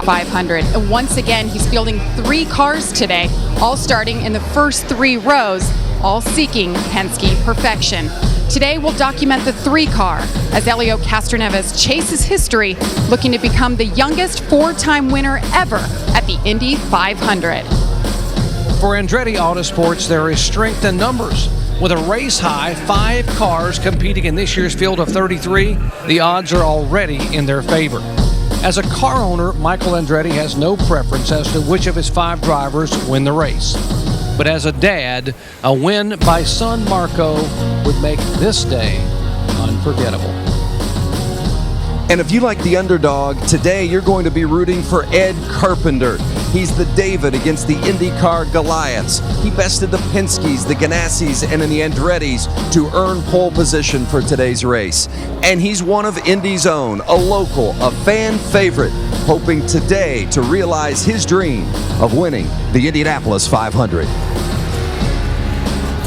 500. And once again, he's fielding 3 cars today, all starting in the first 3 rows, all seeking Penske perfection. Today, we'll document the 3-car as Helio Castroneves chases history, looking to become the youngest 4-time winner ever at the Indy 500. For Andretti Autosports, there is strength in numbers. With a race-high 5 cars competing in this year's field of 33, the odds are already in their favor. As a car owner, Michael Andretti has no preference as to which of his 5 drivers win the race. But as a dad, a win by son Marco would make this day unforgettable. And if you like the underdog, today you're going to be rooting for Ed Carpenter. He's the David against the IndyCar Goliaths. He bested the Penskes, the Ganassis, and the Andrettis to earn pole position for today's race. And he's one of Indy's own, a local, a fan favorite, hoping today to realize his dream of winning the Indianapolis 500.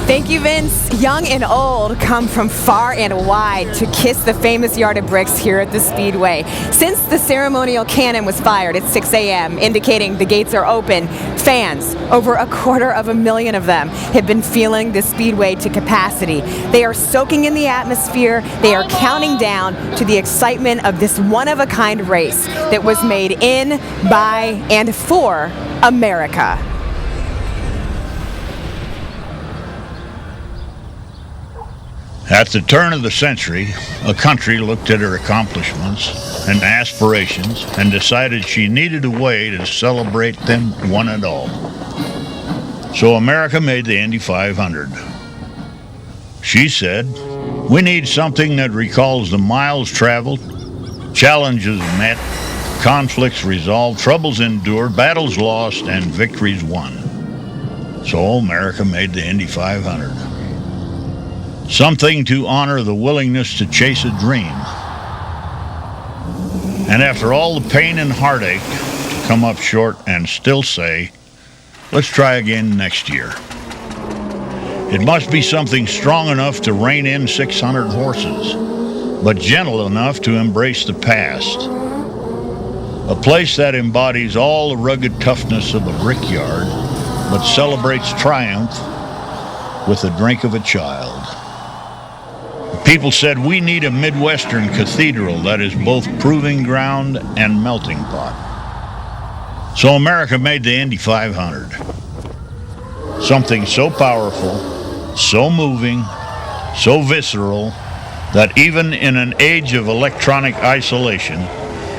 Thank you, Vince. Young and old come from far and wide to kiss the famous yard of bricks here at the Speedway. Since the ceremonial cannon was fired at 6 a.m., indicating the gates are open, fans, over 250,000 of them, have been feeling the Speedway to capacity. They are soaking in the atmosphere. They are counting down to the excitement of this one-of-a-kind race that was made in, by, and for America. At the turn of the century, a country looked at her accomplishments and aspirations and decided she needed a way to celebrate them one and all. So America made the Indy 500. She said, "We need something that recalls the miles traveled, challenges met, conflicts resolved, troubles endured, battles lost, and victories won." So America made the Indy 500. Something to honor the willingness to chase a dream. And after all the pain and heartache, to come up short and still say, let's try again next year. It must be something strong enough to rein in 600 horses, but gentle enough to embrace the past. A place that embodies all the rugged toughness of a brickyard, but celebrates triumph with the drink of a child. People said we need a Midwestern cathedral that is both proving ground and melting pot. So America made the Indy 500. Something so powerful, so moving, so visceral, that even in an age of electronic isolation,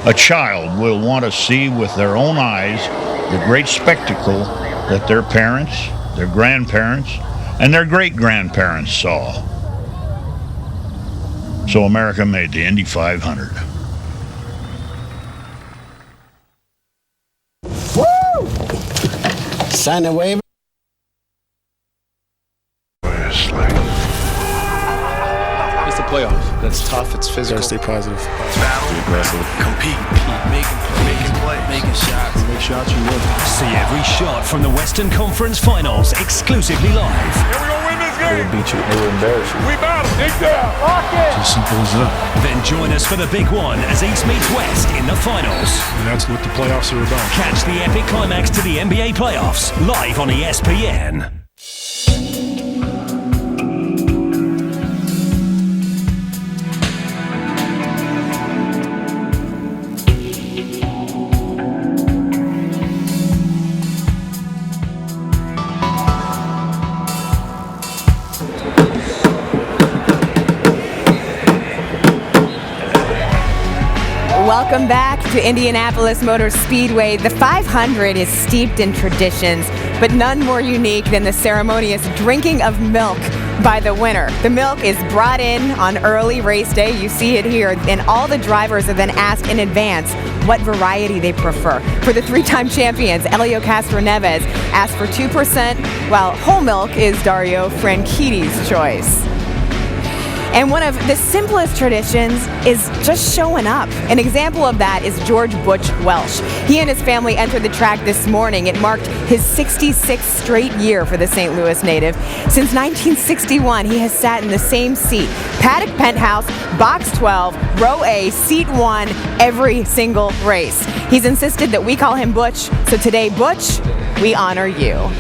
a child will want to see with their own eyes the great spectacle that their parents, their grandparents, and their great-grandparents saw. So America made the Indy 500. Woo! Sign the waiver. It's the playoffs. That's tough. It's physical. Stay positive. Battle. Be aggressive. Compete. Making plays. Making shots. Make shots you win. See every shot from the Western Conference Finals exclusively live. And we're gonna win this game. They will beat you. They will embarrass you. We battle. Dig down. Lock it. It's as simple as that. Then join us for the big one as East meets West in the finals. And that's what the playoffs are about. Catch the epic climax to the NBA playoffs live on ESPN. Welcome back to Indianapolis Motor Speedway. The 500 is steeped in traditions, but none more unique than the ceremonious drinking of milk by the winner. The milk is brought in on early race day. You see it here, and all the drivers are then asked in advance what variety they prefer. For the 3-time champions, Helio Castroneves asked for 2%, while whole milk is Dario Franchitti's choice. And one of the simplest traditions is just showing up. An example of that is George Butch Welsh. He and his family entered the track this morning. It marked his 66th straight year for the St. Louis native. Since 1961, he has sat in the same seat, paddock penthouse, box 12, row A, seat 1, every single race. He's insisted that we call him Butch, so today, Butch, we honor you.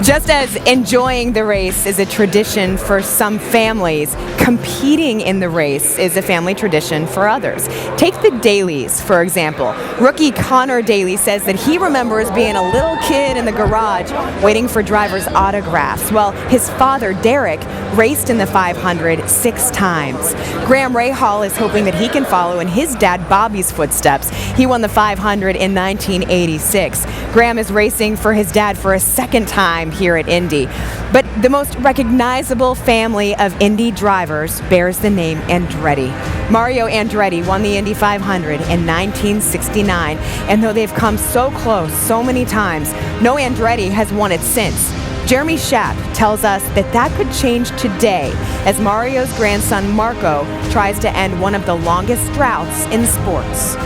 Just as enjoying the race is a tradition for some families, competing in the race is a family tradition for others. Take the Dailies, for example. Rookie Connor Daly says that he remembers being a little kid in the garage waiting for drivers' autographs. Well, his father, Derek, raced in the 500 6 times. Graham Rahal is hoping that he can follow in his dad Bobby's footsteps. He won the 500 in 1986. Graham is racing for his dad for a second time here at Indy. But the most recognizable family of Indy drivers bears the name Andretti. Mario Andretti won the Indy 500 in 1969, and though they've come so close so many times, no Andretti has won it since. Jeremy Schaap tells us that that could change today as Mario's grandson Marco tries to end one of the longest droughts in sports.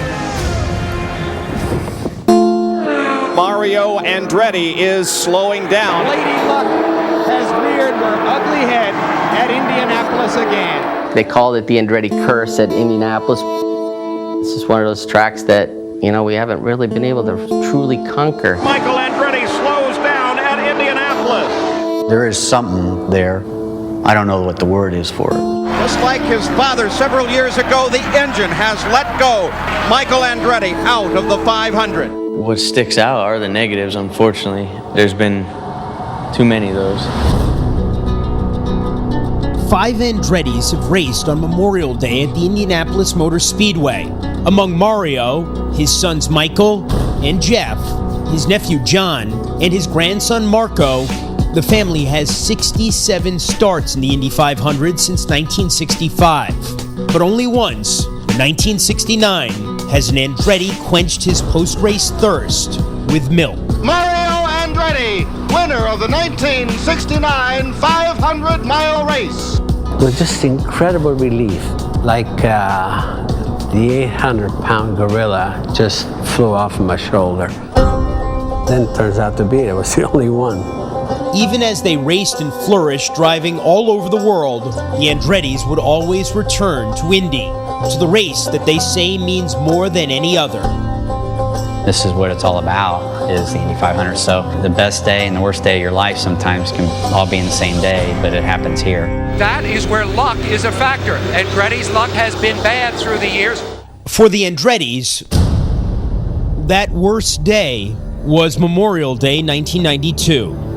Mario Andretti is slowing down. Lady Luck has reared her ugly head at Indianapolis again. They called it the Andretti curse at Indianapolis. This is one of those tracks that, we haven't really been able to truly conquer. Michael Andretti slows down at Indianapolis. There is something there. I don't know what the word is for it. Just like his father several years ago, the engine has let go. Michael Andretti out of the 500. What sticks out are the negatives, unfortunately. There's been too many of those. 5 Andrettis have raced on Memorial Day at the Indianapolis Motor Speedway. Among Mario, his sons Michael and Jeff, his nephew John, and his grandson Marco, the family has 67 starts in the Indy 500 since 1965. But only once, in 1969, has an Andretti quenched his post-race thirst with milk. Mario Andretti, winner of the 1969 500-mile race. It was just incredible relief, like the 800-pound gorilla just flew off my shoulder. Then it turns out to be it was the only one. Even as they raced and flourished driving all over the world, the Andrettis would always return to Indy, to the race that they say means more than any other. This is what it's all about, is the Indy 500. So the best day and the worst day of your life sometimes can all be in the same day, but it happens here. That is where luck is a factor. Andretti's luck has been bad through the years. For the Andrettis, that worst day was Memorial Day 1992.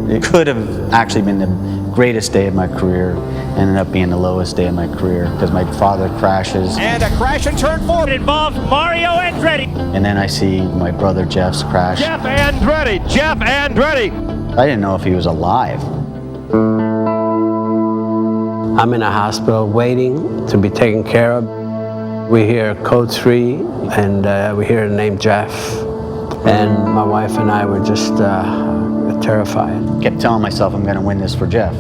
It could have actually been the greatest day of my career, ended up being the lowest day of my career because my father crashes. And a crash and turn forward involves Mario Andretti. And then I see my brother Jeff's crash. Jeff Andretti. I didn't know if he was alive. I'm in a hospital waiting to be taken care of. We hear code 3 and we hear the name Jeff. And my wife and I were just terrified. Kept telling myself I'm going to win this for Jeff.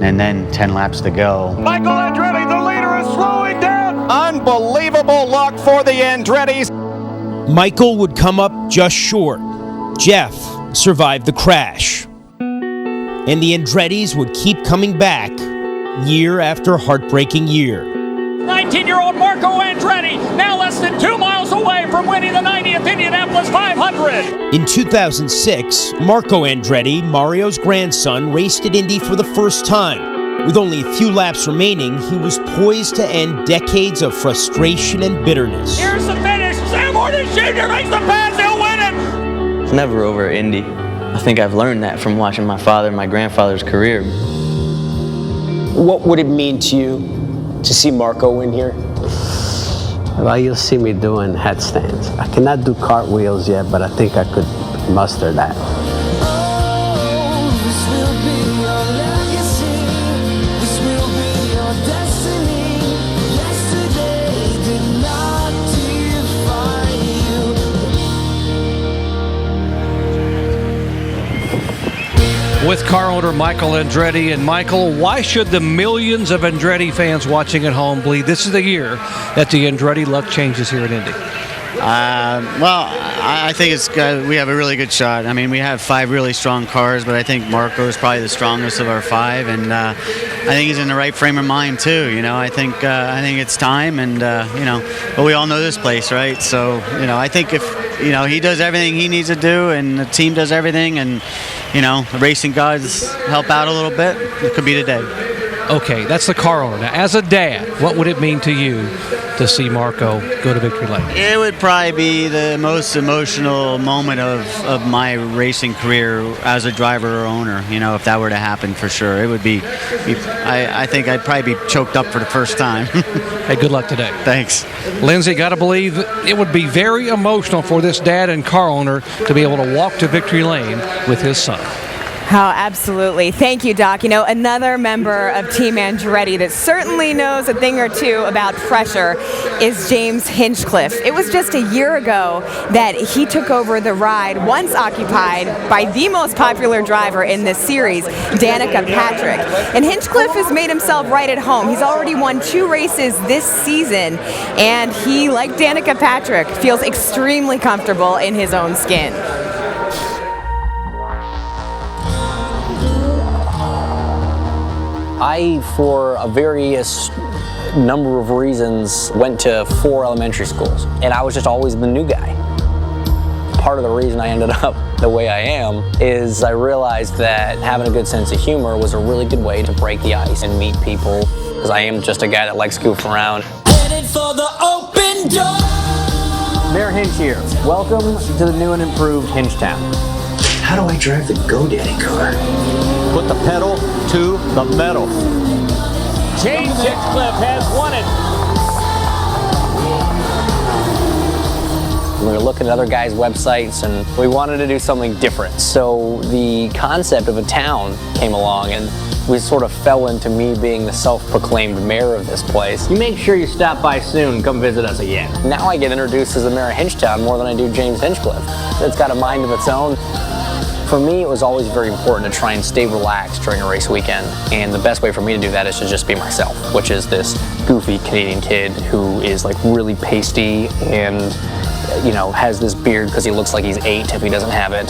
And then 10 laps to go. Michael Andretti, the leader, is slowing down. Unbelievable luck for the Andrettis. Michael would come up just short. Jeff survived the crash. And the Andrettis would keep coming back year after heartbreaking year. 19-year-old Marco Andretti, now less than 2 miles away from winning the 90th Indianapolis 500. In 2006, Marco Andretti, Mario's grandson, raced at Indy for the first time. With only a few laps remaining, he was poised to end decades of frustration and bitterness. Here's the finish. Sam Horton Jr. makes the pass. He'll win it. It's never over at Indy. I think I've learned that from watching my father and my grandfather's career. What would it mean to you to see Marco win here? Well, you'll see me doing headstands. I cannot do cartwheels yet, but I think I could muster that. with car owner Michael Andretti. And Michael, why should the millions of Andretti fans watching at home believe this is the year that the Andretti luck changes here in Indy? Well, I think we have a really good shot. I mean, we have 5 really strong cars, but I think Marco is probably the strongest of our 5, and I think he's in the right frame of mind too. I think it's time, and but we all know this place, right? So I think if he does everything he needs to do, and the team does everything, and the racing gods help out a little bit, it could be the day. Okay, that's the car owner. Now, as a dad, what would it mean to you to see Marco go to victory lane? It would probably be the most emotional moment of my racing career as a driver or owner, if that were to happen, for sure. It would be I think I'd probably be choked up for the first time. Hey, good luck today. Thanks. Lindsay, got to believe it would be very emotional for this dad and car owner to be able to walk to victory lane with his son. Oh, absolutely. Thank you, Doc. Another member of Team Andretti that certainly knows a thing or two about pressure is James Hinchcliffe. It was just a year ago that he took over the ride once occupied by the most popular driver in this series, Danica Patrick. And Hinchcliffe has made himself right at home. He's already won 2 races this season, and he, like Danica Patrick, feels extremely comfortable in his own skin. I, for a various number of reasons, went to 4 elementary schools, and I was just always the new guy. Part of the reason I ended up the way I am is I realized that having a good sense of humor was a really good way to break the ice and meet people, because I am just a guy that likes goofing around. Headed for the open door. Mayor Hinch here. Welcome to the new and improved Hinchtown. How do I drive the GoDaddy car? Put the pedal to the metal. James Hinchcliffe has won it. We were looking at other guys' websites, and we wanted to do something different. So the concept of a town came along, and we sort of fell into me being the self-proclaimed mayor of this place. You make sure you stop by soon and come visit us again. Now I get introduced as the mayor of Hinchtown more than I do James Hinchcliffe. It's got a mind of its own. For me, it was always very important to try and stay relaxed during a race weekend, and the best way for me to do that is to just be myself, which is this goofy Canadian kid who is like really pasty and has this beard because he looks like he's 8 if he doesn't have it.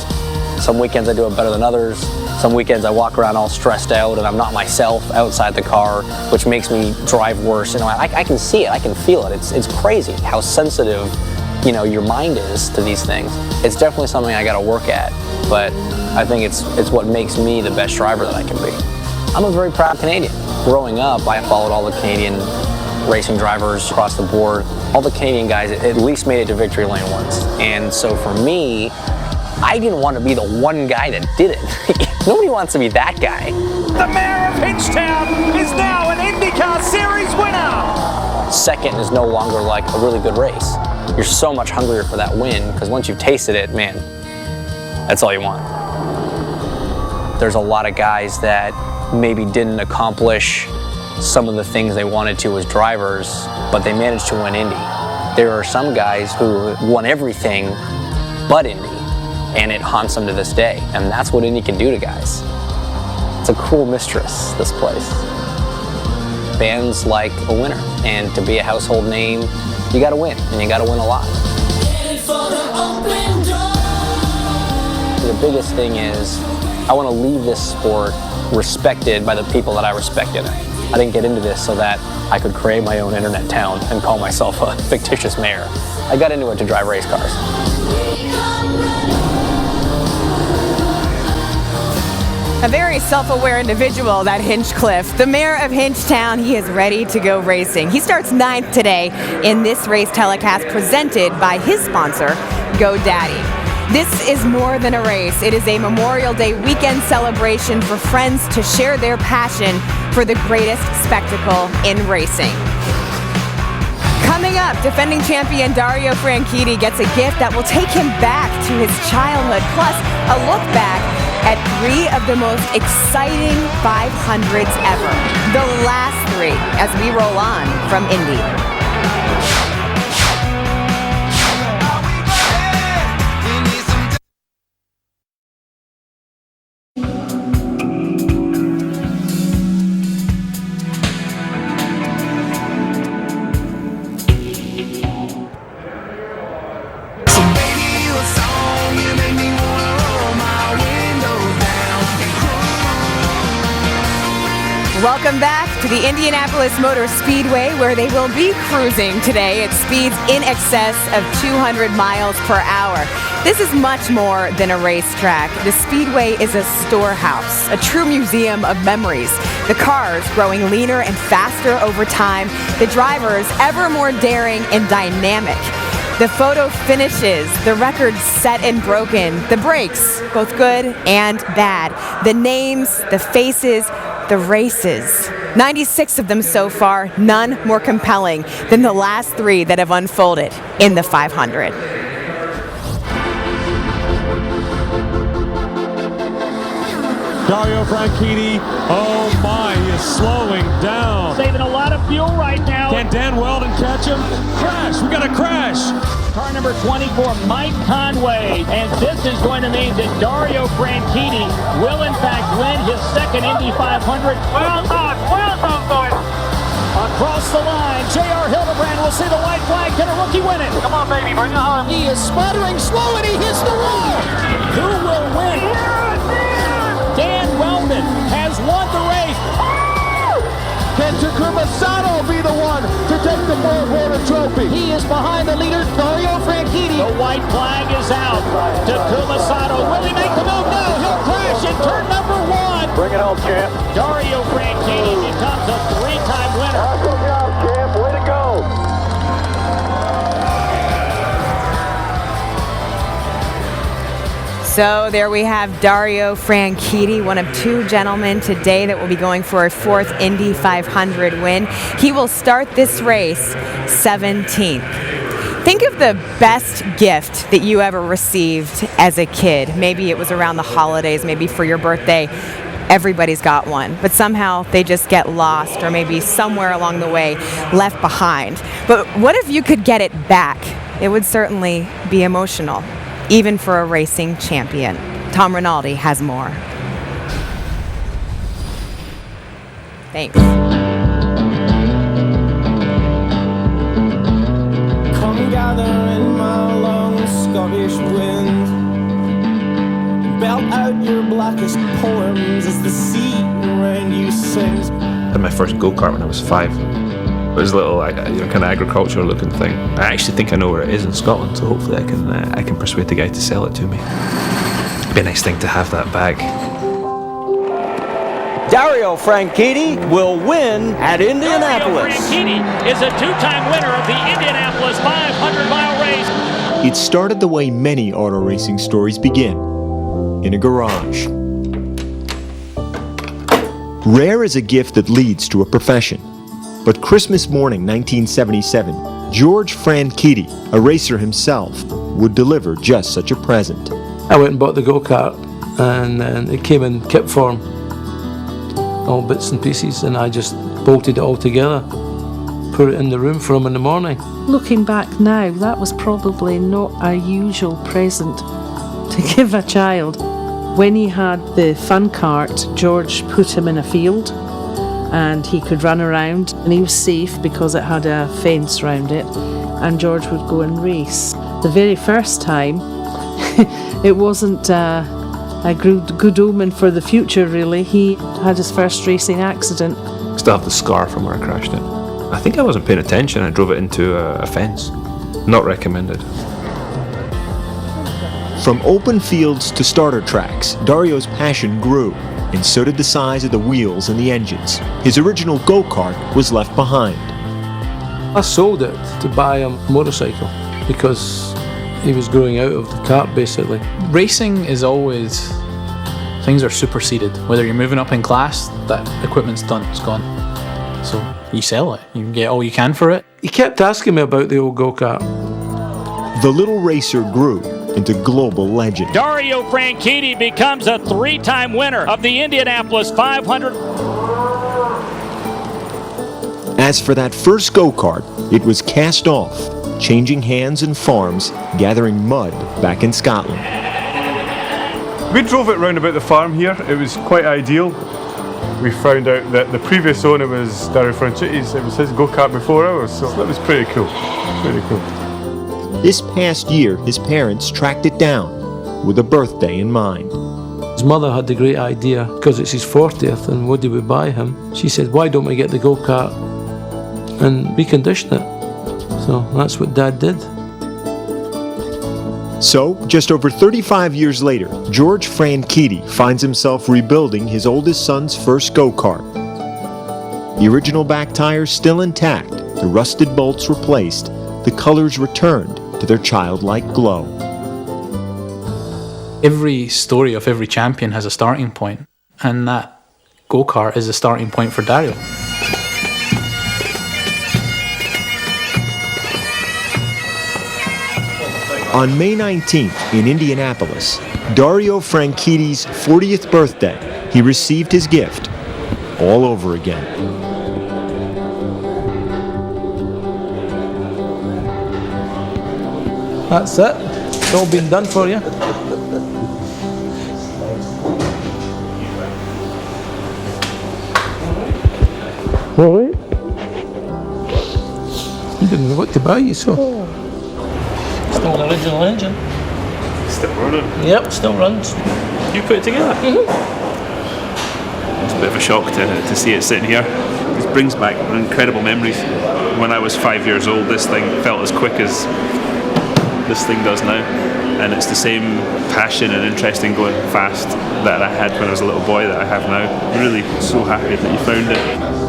Some weekends I do it better than others. Some weekends I walk around all stressed out and I'm not myself outside the car, which makes me drive worse. I can see it, I can feel it. It's crazy how sensitive your mind is to these things. It's definitely something I got to work at, but I think it's what makes me the best driver that I can be. I'm a very proud Canadian. Growing up, I followed all the Canadian racing drivers across the board. All the Canadian guys at least made it to victory lane once. And so for me, I didn't want to be the one guy that did it. Nobody wants to be that guy. The mayor of Hinchtown is now an IndyCar Series winner. Second is no longer like a really good race. You're so much hungrier for that win, because once you've tasted it, man, that's all you want. There's a lot of guys that maybe didn't accomplish some of the things they wanted to as drivers, but they managed to win Indy. There are some guys who won everything but Indy, and it haunts them to this day. And that's what Indy can do to guys. It's a cruel mistress, this place. Fans like a winner, and to be a household name, you gotta win, and you gotta win a lot. The biggest thing is, I wanna leave this sport respected by the people that I respect in it. I didn't get into this so that I could create my own internet town and call myself a fictitious mayor. I got into it to drive race cars. A very self-aware individual, that Hinchcliffe. The mayor of Hinchtown, he is ready to go racing. He starts 9th today in this race telecast presented by his sponsor, GoDaddy. This is more than a race. It is a Memorial Day weekend celebration for friends to share their passion for the greatest spectacle in racing. Coming up, defending champion Dario Franchitti gets a gift that will take him back to his childhood, plus a look back at 3 of the most exciting 500s ever. The last 3 as we roll on from Indy. Welcome back to the Indianapolis Motor Speedway, where they will be cruising today at speeds in excess of 200 miles per hour. This is much more than a racetrack. The Speedway is a storehouse, a true museum of memories. The cars growing leaner and faster over time, the drivers ever more daring and dynamic. The photo finishes, the records set and broken, the breaks, both good and bad, the names, the faces, the races. 96 of them so far, none more compelling than the last 3 that have unfolded in the 500. Dario Franchitti, oh my, he is slowing down. Saving a lot of fuel right now. Can Dan Weldon catch him? Crash, we got a crash. Car number 24, Mike Conway. And this is going to mean that Dario Franchitti will in fact win his second Indy 500. Well done, boys. Across the line, J.R. Hildebrand will see the white flag. Can a rookie win it? Come on, baby, bring it home. He is sputtering slow and he hits the wall. Who will win? Dan Weldon has won the race. Can Takuma Sato be the one to take the four-quarter trophy? He is behind the leader, Dario Franchitti. The white flag is out. Takuma Sato, will he make the move? No, he'll crash in turn number 1. Bring it home, champ. Dario Franchitti becomes a 3-time winner. Good job, champ. Way to go. So there we have Dario Franchitti, one of 2 gentlemen today that will be going for a 4th Indy 500 win. He will start this race 17th. Think of the best gift that you ever received as a kid. Maybe it was around the holidays, maybe for your birthday. Everybody's got one, but somehow they just get lost or maybe somewhere along the way left behind. But what if you could get it back? It would certainly be emotional, even for a racing champion. Tom Rinaldi has more. Thanks. Come gather in my long Scottish wind. Belt out your blackest poems as the sea around you sings. I had my first go-kart when I was 5. It was a little, kind of agricultural looking thing. I actually think I know where it is in Scotland, so hopefully I can persuade the guy to sell it to me. It'd be a nice thing to have that back. Dario Franchitti will win at Indianapolis. Dario Franchitti is a 2-time winner of the Indianapolis 500-mile race. It started the way many auto racing stories begin, in a garage. Rare is a gift that leads to a profession. But Christmas morning 1977, George Franchitti, a racer himself, would deliver just such a present. I went and bought the go-kart, and it came in kit form, all bits and pieces, and I just bolted it all together, put it in the room for him in the morning. Looking back now, that was probably not a usual present to give a child. When he had the fun cart, George put him in a field, and he could run around, and he was safe because it had a fence around it, and George would go and race. The very first time, it wasn't a good omen for the future, really. He had his first racing accident. I still have the scar from where I crashed it. I think I wasn't paying attention. I drove it into a fence. Not recommended. From open fields to starter tracks, Dario's passion grew, and so did the size of the wheels and the engines. His original go-kart was left behind. I sold it to buy a motorcycle because he was growing out of the kart, basically. Racing is always, things are superseded. Whether you're moving up in class, that equipment's done, it's gone. So you sell it, you can get all you can for it. He kept asking me about the old go-kart. The little racer grew into global legend. Dario Franchitti becomes a 3-time winner of the Indianapolis 500. As for that first go-kart, it was cast off, changing hands and farms, gathering mud back in Scotland. We drove it round about the farm here. It was quite ideal. We found out that the previous owner was Dario Franchitti's. It was his go-kart before ours, so that was pretty cool. Pretty cool. This past year, his parents tracked it down with a birthday in mind. His mother had the great idea, because it's his 40th and what do we buy him? She said, why don't we get the go-kart and recondition it? So that's what Dad did. So, just over 35 years later, George Franchitti finds himself rebuilding his oldest son's first go-kart. The original back tires still intact, the rusted bolts replaced, the colors returned to their childlike glow. Every story of every champion has a starting point, and that go-kart is a starting point for Dario. On May 19th in Indianapolis, Dario Franchitti's 40th birthday, he received his gift all over again. That's it. It's all been done for you. All right. You didn't know what to buy you, so. Still an original engine. Still running? Yep, still runs. You put it together? It's a bit of a shock to see it sitting here. This brings back incredible memories. When I was 5 years old, this thing felt as quick as this thing does now. And it's the same passion and interest in going fast that I had when I was a little boy that I have now. I'm really so happy that you found it.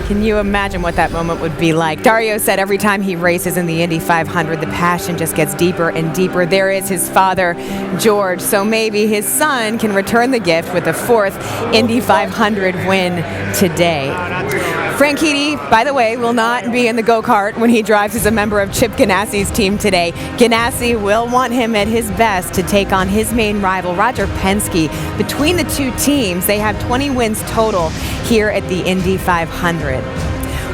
Can you imagine what that moment would be like? Dario said every time he races in the Indy 500, the passion just gets deeper and deeper. There is his father, George, so maybe his son can return the gift with a fourth Indy 500 win today. Franchitti, by the way, will not be in the go-kart when he drives as a member of Chip Ganassi's team today. Ganassi will want him at his best to take on his main rival, Roger Penske. Between the two teams, they have 20 wins total here at the Indy 500.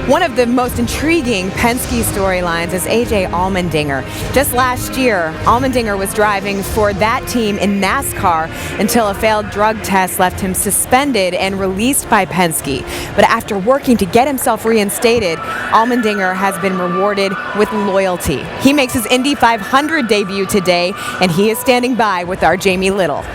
One of the most intriguing Penske storylines is A.J. Allmendinger. Just last year, Allmendinger was driving for that team in NASCAR until a failed drug test left him suspended and released by Penske. But after working to get himself reinstated, Allmendinger has been rewarded with loyalty. He makes his Indy 500 debut today, and he is standing by with our Jamie Little.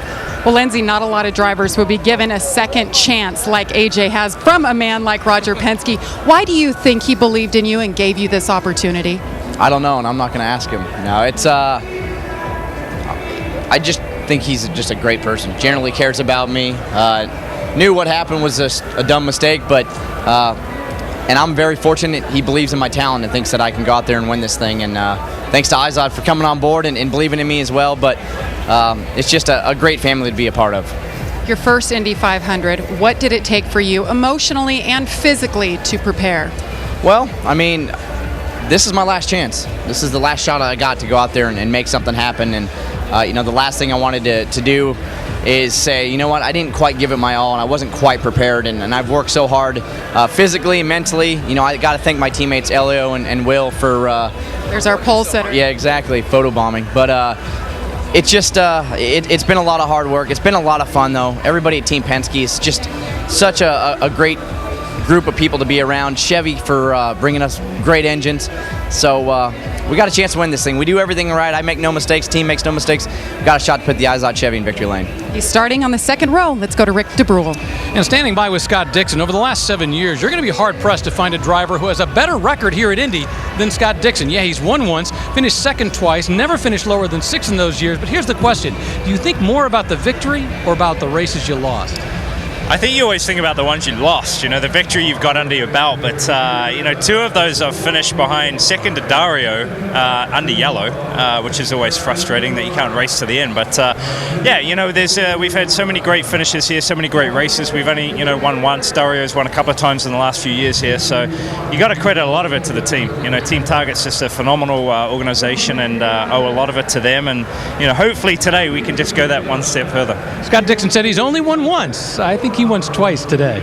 Well, Lindsay, not a lot of drivers will be given a second chance like AJ has from a man like Roger Penske. Why do you think he believed in you and gave you this opportunity? I don't know, and I'm not going to ask him. No, it's I just think he's just a great person. Generally cares about me. Knew what happened was a dumb mistake, but and I'm very fortunate he believes in my talent and thinks that I can go out there and win this thing. And thanks to Izod for coming on board and believing in me as well. But it's just a great family to be a part of. Your first Indy 500, what did it take for you emotionally and physically to prepare? Well, I mean, this is my last chance. This is the last shot I got to go out there and make something happen. And, the last thing I wanted to do is say, you know what, I didn't quite give it my all and I wasn't quite prepared. And I've worked so hard physically and mentally. I got to thank my teammates, Elio and Will, for... There's our pole sitter. Yeah, exactly, photobombing. But it's just, it's been a lot of hard work. It's been a lot of fun, though. Everybody at Team Penske is just such a great group of people to be around. Chevy for bringing us great engines. So we got a chance to win this thing. We do everything right. I make no mistakes. Team makes no mistakes. We got a shot to put the Izod Chevy in victory lane. He's starting on the second row. Let's go to Rick DeBrule. And standing by with Scott Dixon, over the last 7 years, you're going to be hard-pressed to find a driver who has a better record here at Indy than Scott Dixon. Yeah, he's won once, finished second twice, never finished lower than 6 in those years. But here's the question. Do you think more about the victory or about the races you lost? I think you always think about the ones you lost, the victory you've got under your belt. But, 2 of those are finished behind second to Dario under yellow, which is always frustrating that you can't race to the end. But, we've had so many great finishes here, so many great races. We've only, won once. Dario's won a couple of times in the last few years here. So you got to credit a lot of it to the team. Team Target's just a phenomenal organization and owe a lot of it to them. And, hopefully today we can just go that one step further. Scott Dixon said he's only won once. I think he won twice today.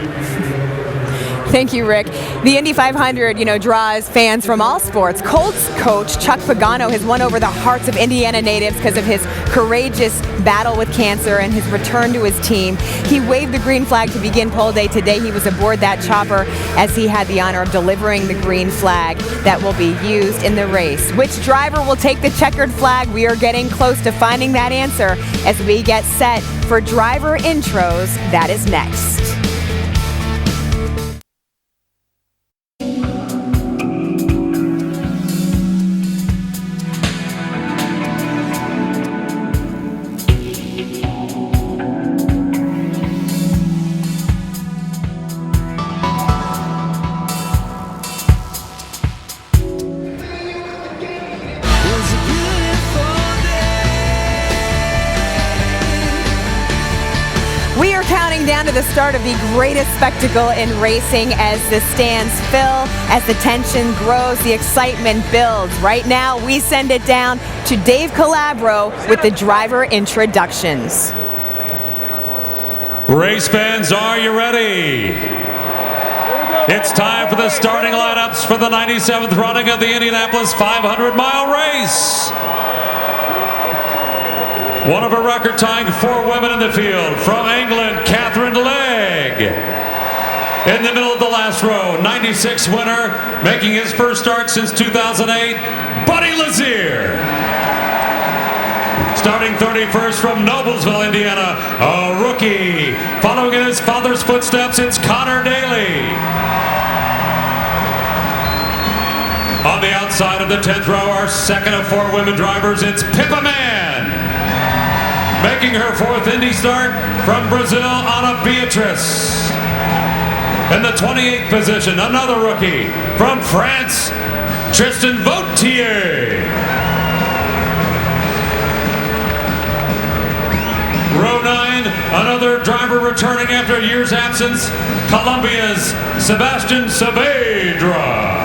Thank you, Rick. The Indy 500, draws fans from all sports. Colts coach Chuck Pagano has won over the hearts of Indiana natives because of his courageous battle with cancer and his return to his team. He waved the green flag to begin pole day today. He was aboard that chopper as he had the honor of delivering the green flag that will be used in the race. Which driver will take the checkered flag? We are getting close to finding that answer as we get set for driver intros. That is next. We are counting down to the start of the greatest spectacle in racing as the stands fill, as the tension grows, the excitement builds. Right now, we send it down to Dave Calabro with the driver introductions. Race fans, are you ready? It's time for the starting lineups for the 97th running of the Indianapolis 500-mile race. One of a record-tying 4 women in the field. From England, Catherine Legg. In the middle of the last row, 96 winner, making his first start since 2008, Buddy Lazier. Starting 31st from Noblesville, Indiana, a rookie. Following in his father's footsteps, it's Connor Daly. On the outside of the 10th row, our second of 4 women drivers, it's Pippa Mann. Making her 4th Indy start from Brazil, Ana Beatrice. In the 28th position, another rookie from France, Tristan Vautier. Row 9, another driver returning after a year's absence, Colombia's Sebastian Saavedra.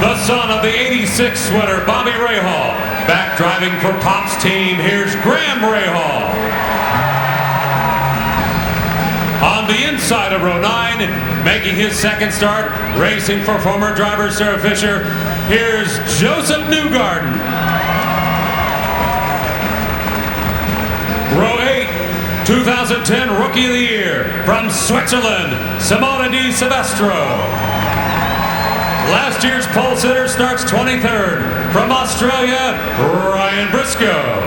The son of the 86 winner, Bobby Rahal. Back driving for Pop's team, here's Graham Rahal. On the inside of row 9, making his second start, racing for former driver Sarah Fisher, here's Joseph Newgarden. Row 8, 2010 Rookie of the Year from Switzerland, Simona Di Silvestro. Last year's pole sitter starts 23rd. From Australia, Ryan Briscoe.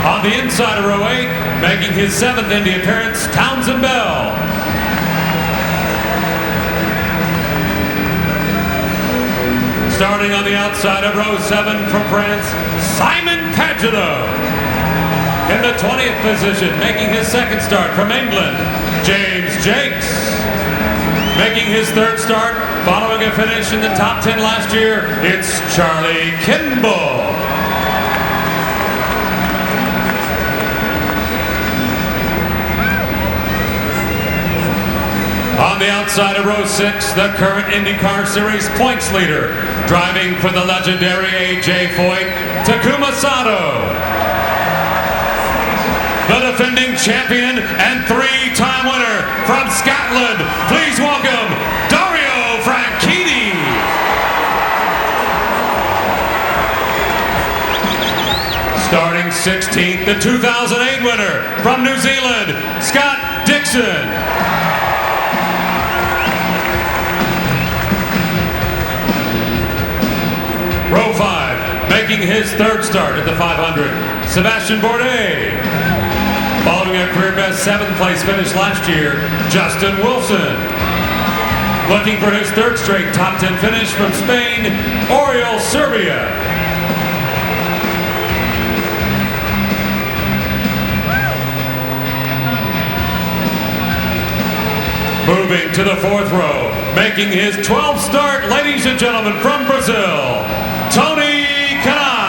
On the inside of row 8, making his 7th Indy appearance, Townsend Bell. Starting on the outside of row 7 from France, Simon Pagenaud. In the 20th position, making his second start from England, James Jakes. Making his 3rd start, following a finish in the top 10 last year, it's Charlie Kimball. On the outside of row 6, the current IndyCar Series points leader, driving for the legendary A.J. Foyt, Takuma Sato. The defending champion and 3-time winner from Scotland, please welcome Dario Franchitti. Starting 16th, the 2008 winner from New Zealand, Scott Dixon. Row 5, making his 3rd start at the 500, Sebastian Bourdais. Following a career best 7th place finish last year, Justin Wilson. Looking for his 3rd straight top 10 finish from Spain, Oriol Serbia. Moving to the 4th row, making his 12th start, ladies and gentlemen, from Brazil, Tony Kanai.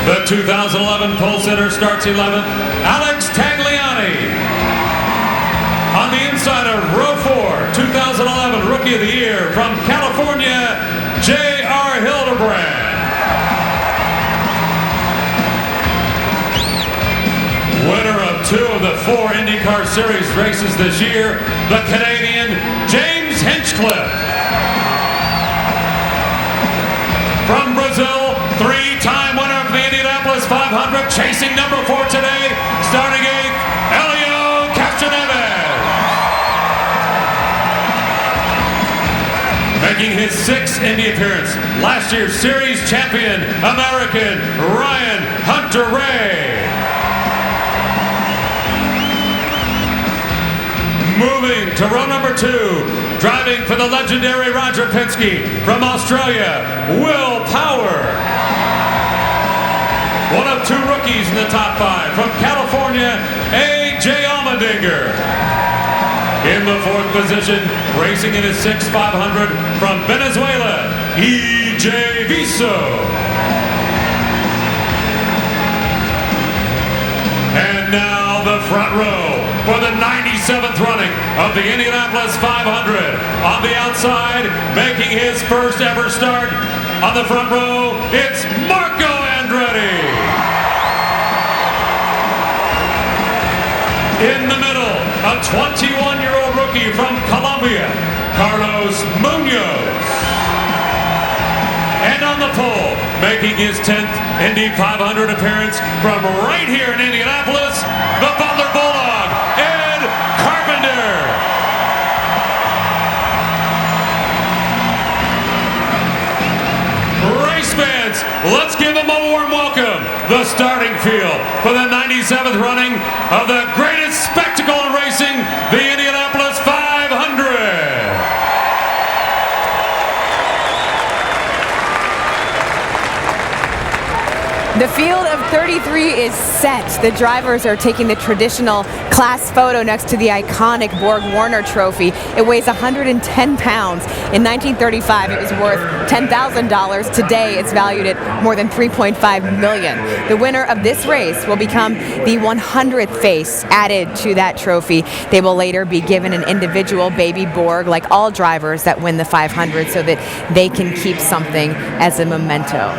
The 2011 pole sitter starts 11th, Alex Tagliani. On the inside of row 4, 2011 Rookie of the Year from California, J.R. Hildebrand. 4 IndyCar Series races this year, the Canadian James Hinchcliffe. From Brazil, 3-time winner of the Indianapolis 500, chasing number 4 today, starting 8th, Elio Castroneves. Making his 6th Indy appearance, last year's series champion, American Ryan Hunter-Reay. Moving to row number 2, driving for the legendary Roger Penske from Australia, Will Power. One of 2 rookies in the top 5 from California, A.J. Allmendinger. In the 4th position, racing in his 6th 500 from Venezuela, E.J. Viso. And now the front row for the 97th running of the Indianapolis 500. On the outside, making his first ever start on the front row, it's Marco Andretti. In the middle, a 21-year-old rookie from Colombia, Carlos Munoz. And on the pole, making his 10th Indy 500 appearance from right here in Indianapolis, the Butler Bulldog, Ed Carpenter. Race fans, let's give him a warm welcome. The starting field for the 97th running of the greatest spectacle in racing, the Indianapolis 500. The field of 33 is set. The drivers are taking the traditional class photo next to the iconic Borg Warner trophy. It weighs 110 pounds. In 1935, it was worth $10,000. Today, it's valued at more than $3.5 million. The winner of this race will become the 100th face added to that trophy. They will later be given an individual baby Borg, like all drivers that win the 500, so that they can keep something as a memento.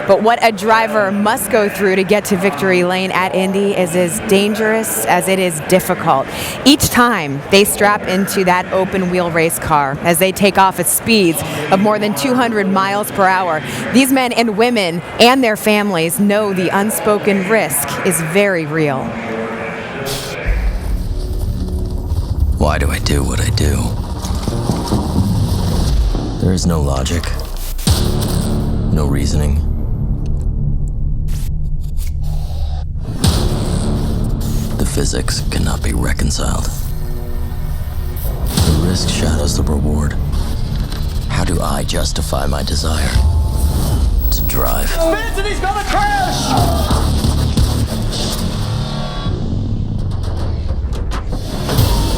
But what a driver must go through to get to victory lane at Indy is as dangerous as it is difficult. Each time they strap into that open wheel race car, as they take off at speeds of more than 200 miles per hour, these men and women and their families know the unspoken risk is very real. Why do I do what I do? There is no logic, no reasoning. The physics cannot be reconciled. The risk shadows the reward. How do I justify my desire to drive? Spins and he's gonna crash!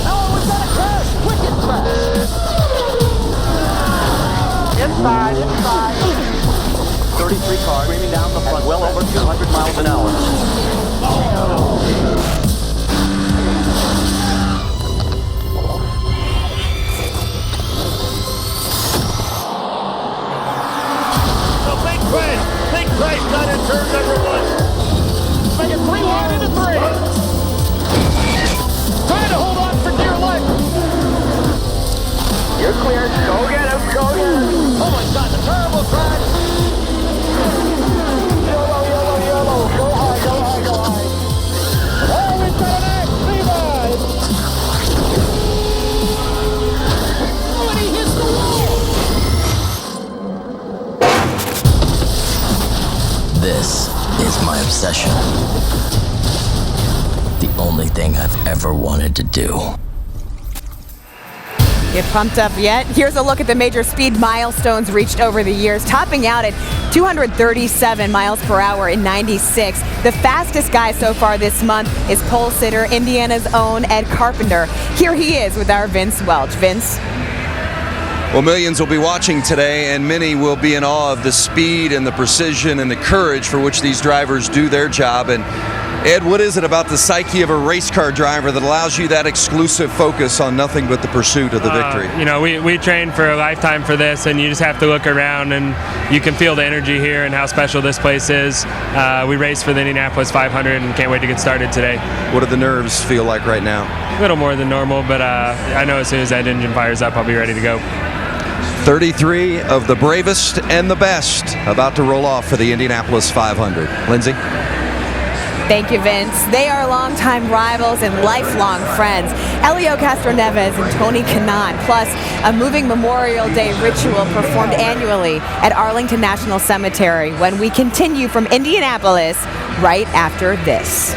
Oh, we've got a crash! Wicked crash! Inside. 33 cars screaming down the front, well over 200 miles an hour. Big crash done in turn number 1. Make it 3 wide into 3. Trying to hold on for dear life. You're clear. Go get him. Oh my God, the terrible crash. Yellow. Go high. Oh, we've got an X. Levi. Oh, and he hits the wall. This is my obsession. The only thing I've ever wanted to do. Get pumped up yet? Here's a look at the major speed milestones reached over the years, topping out at 237 miles per hour in 96. The fastest guy so far this month is pole sitter, Indiana's own Ed Carpenter. Here he is with our Vince Welch. Vince? Well, millions will be watching today, and many will be in awe of the speed and the precision and the courage for which these drivers do their job. And Ed, what is it about the psyche of a race car driver that allows you that exclusive focus on nothing but the pursuit of the victory? You know, we train for a lifetime for this, and you just have to look around and you can feel the energy here and how special this place is. We raced for the Indianapolis 500 and can't wait to get started today. What do the nerves feel like right now? A little more than normal, but I know as soon as that engine fires up, I'll be ready to go. 33 of the bravest and the best about to roll off for the Indianapolis 500. Lindsay? Thank you, Vince. They are longtime rivals and lifelong friends. Helio Castroneves and Tony Kanaan, plus a moving Memorial Day ritual performed annually at Arlington National Cemetery when we continue from Indianapolis right after this.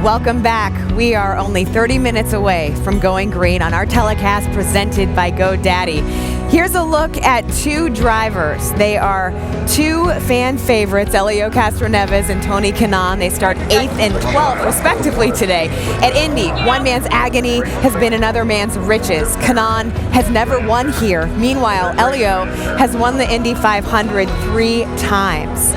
Welcome back. We are only 30 minutes away from going green on our telecast presented by GoDaddy. Here's a look at two drivers. They are two fan favorites, Helio Castroneves and Tony Kanaan. They start 8th and 12th, respectively, today. At Indy, one man's agony has been another man's riches. Kanaan has never won here. Meanwhile, Helio has won the Indy 500 3 times.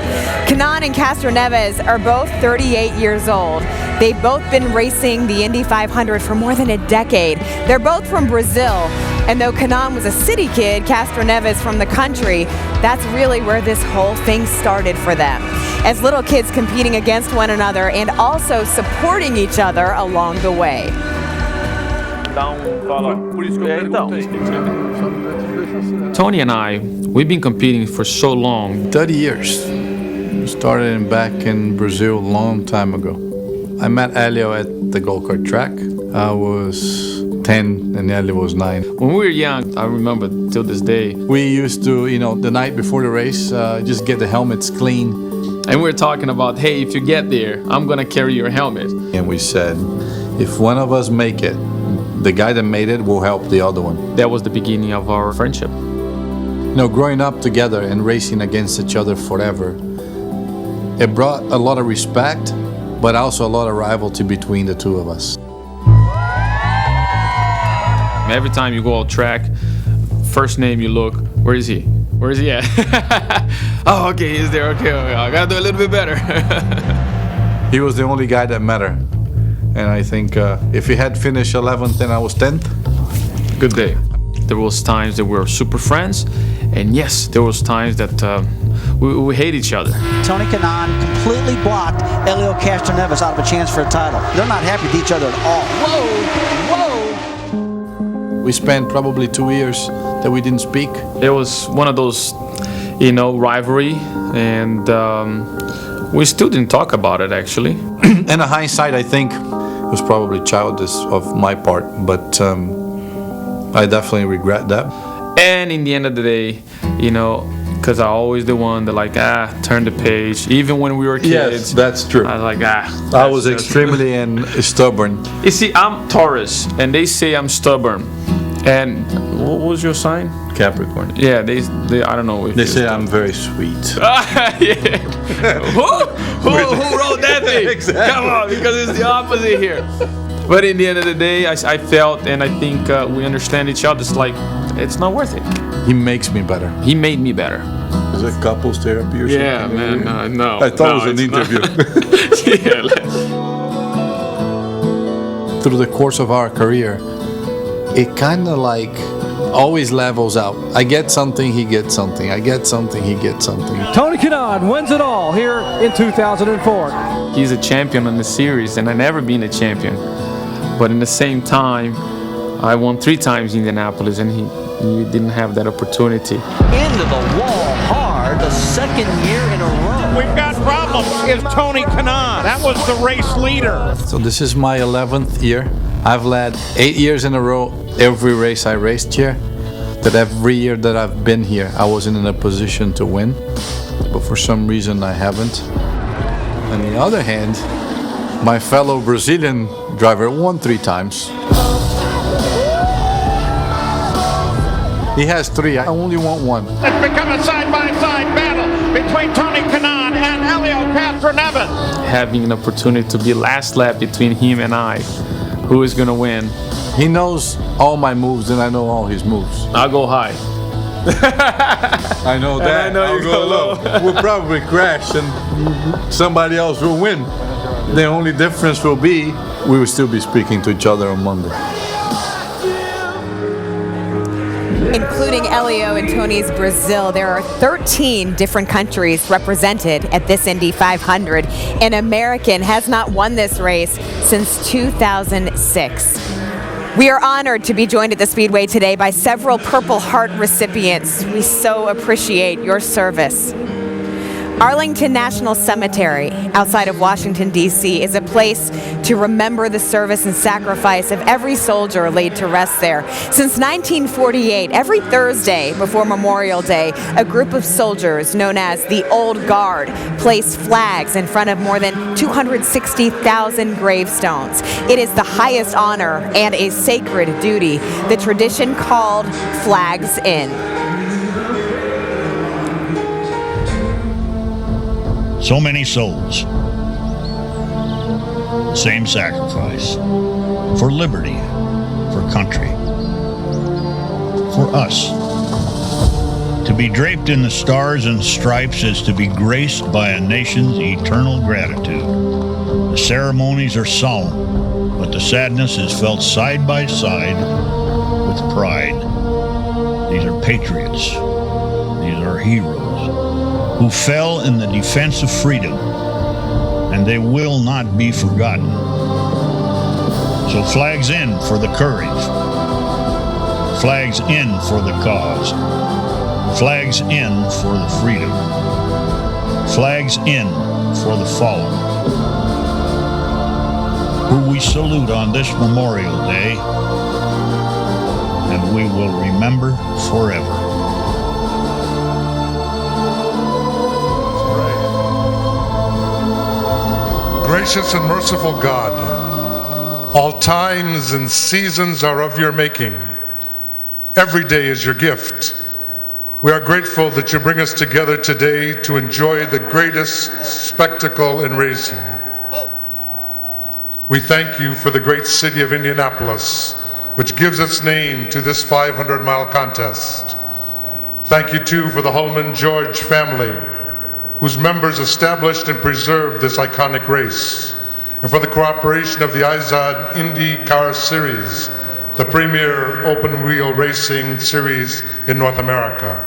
Kanaan and Castroneves are both 38 years old. They've both been racing the Indy 500 for more than a decade. They're both from Brazil, and though Kanaan was a city kid, Castroneves from the country, that's really where this whole thing started for them. As little kids competing against one another and also supporting each other along the way. Tony and I, we've been competing for so long. 30 years. We started back in Brazil a long time ago. I met Helio at the go-kart track. I was 10 and Helio was 9. When we were young, I remember till this day. We used to, the night before the race, just get the helmets clean. And we were talking about, hey, if you get there, I'm gonna carry your helmet. And we said, if one of us make it, the guy that made it will help the other one. That was the beginning of our friendship. Growing up together and racing against each other forever, it brought a lot of respect, but also a lot of rivalry between the two of us. Every time you go out track, first name you look, where is he? Where is he at? Oh, okay, he's there. Okay, I gotta do a little bit better. He was the only guy that mattered. And I think if he had finished 11th and I was 10th, good day. There was times that we were super friends, and yes, there was times that we hate each other. Tony Kanaan completely blocked Helio Castroneves out of a chance for a title. They're not happy with each other at all. Whoa! We spent probably 2 years that we didn't speak. It was one of those, rivalry, and we still didn't talk about it, actually. In hindsight, I think it was probably childish of my part, but I definitely regret that. And in the end of the day, because I'm always the one that turn the page. Even when we were kids. Yes, that's true. I was like, I was extremely stubborn. You see, I'm Taurus, and they say I'm stubborn. And what was your sign? Capricorn. Yeah, they I don't know. If they say I'm very sweet. Yeah. Who wrote that thing? Exactly. Come on, because it's the opposite here. But in the end of the day, I felt, and I think we understand each other. It's like, it's not worth it. He makes me better. He made me better. Is it couples therapy or something? Yeah, man, no. I thought it was an interview. Through the course of our career, it kind of always levels out. I get something, he gets something. I get something, he gets something. Tony Kanaan wins it all here in 2004. He's a champion in the series, and I've never been a champion. But in the same time, I won 3 times in Indianapolis, and he didn't have that opportunity. Into the wall hard, the second year in a row. We've got problems. Is Tony Kanaan. That was the race leader. So this is my 11th year. I've led 8 years in a row every race I raced here. that every year that I've been here, I wasn't in a position to win, but for some reason I haven't. On the other hand, my fellow Brazilian driver won 3 times. He has 3, I only want 1. It's become a side-by-side battle between Tony Kanaan and Helio Castroneves. Having an opportunity to be last lap between him and I, who is going to win? He knows all my moves and I know all his moves. I'll go high. I know that. And I know I'll you go go low. low. We'll probably crash and somebody else will win. The only difference will be we will still be speaking to each other on Monday. Including Elio and Tony's Brazil, there are 13 different countries represented at this Indy 500. An American has not won this race since 2006. We are honored to be joined at the Speedway today by several Purple Heart recipients. We so appreciate your service. Arlington National Cemetery, outside of Washington, D.C., is a place to remember the service and sacrifice of every soldier laid to rest there. Since 1948, every Thursday before Memorial Day, a group of soldiers known as the Old Guard place flags in front of more than 260,000 gravestones. It is the highest honor and a sacred duty, the tradition called Flags In. So many souls, same sacrifice, for liberty, for country, for us. To be draped in the stars and stripes is to be graced by a nation's eternal gratitude. The ceremonies are solemn, but the sadness is felt side by side with pride. These are patriots. These are heroes who fell in the defense of freedom, and they will not be forgotten. So flags in for the courage, flags in for the cause, flags in for the freedom, flags in for the fallen, who we salute on this Memorial Day, and we will remember forever. Gracious and merciful God, all times and seasons are of your making. Every day is your gift. We are grateful that you bring us together today to enjoy the greatest spectacle in racing. We thank you for the great city of Indianapolis, which gives its name to this 500-mile contest. Thank you, too, for the Holman George family, whose members established and preserved this iconic race, and for the cooperation of the IZOD IndyCar Series, the premier open-wheel racing series in North America.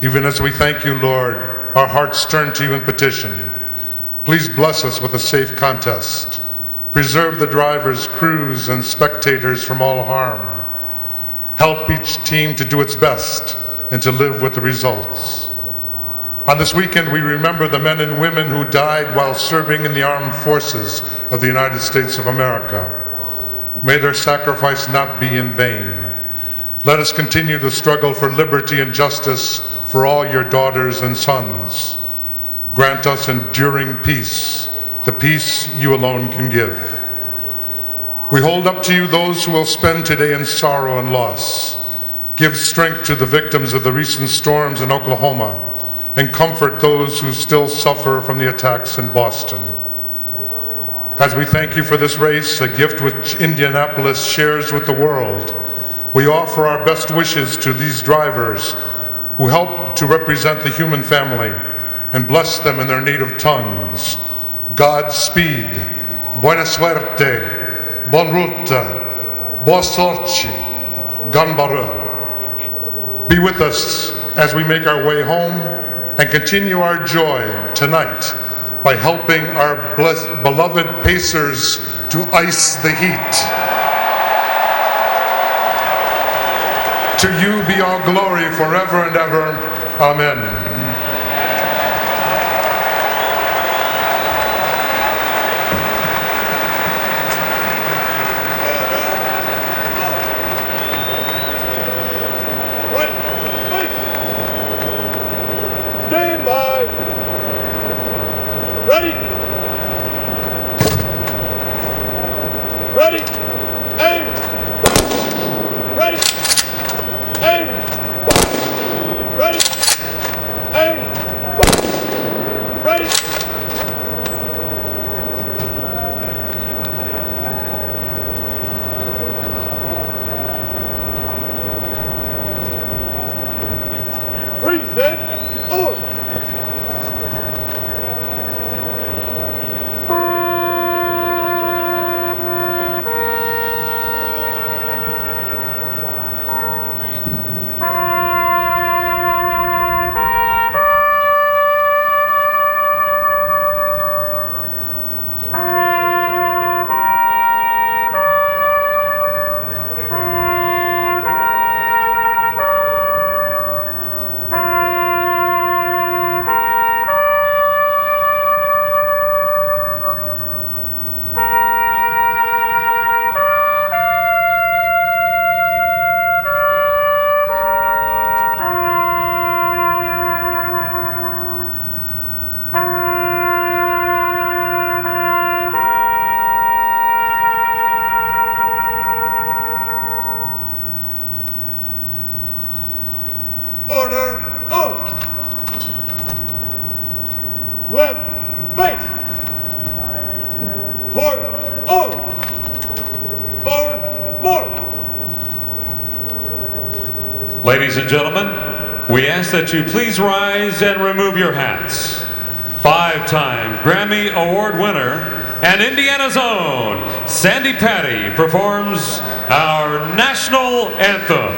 Even as we thank you, Lord, our hearts turn to you in petition. Please bless us with a safe contest. Preserve the drivers, crews, and spectators from all harm. Help each team to do its best and to live with the results. On this weekend, we remember the men and women who died while serving in the armed forces of the United States of America. May their sacrifice not be in vain. Let us continue to struggle for liberty and justice for all your daughters and sons. Grant us enduring peace, the peace you alone can give. We hold up to you those who will spend today in sorrow and loss. Give strength to the victims of the recent storms in Oklahoma, and comfort those who still suffer from the attacks in Boston. As we thank you for this race, a gift which Indianapolis shares with the world, we offer our best wishes to these drivers who help to represent the human family and bless them in their native tongues. Godspeed, buena suerte, bon route, boa sorte, ganbaru. Be with us as we make our way home and continue our joy tonight by helping our beloved Pacers to ice the heat. To you be all glory forever and ever. Amen. Stand by. Ready. Ready. Aim. Ready. Aim. Ready. Aim. Ready. Present order. Order, order. Left face. Port, order. Forward, march. Ladies and gentlemen, we ask that you please rise and remove your hats. 5-time Grammy Award winner and Indiana's own Sandy Patty performs our national anthem.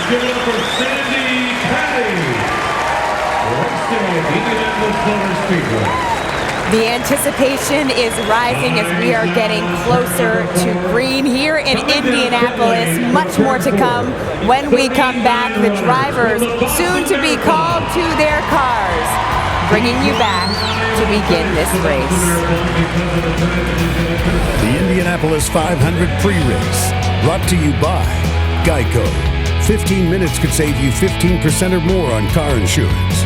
Give it up for Sandy Patty. Race day at Indianapolis Motor Speedway. The anticipation is rising as we are getting closer to green here in Indianapolis. Much more to come when we come back. The drivers soon to be called to their cars, bringing you back to begin this race. The Indianapolis 500 pre-race, brought to you by Geico. 15 minutes could save you 15% or more on car insurance.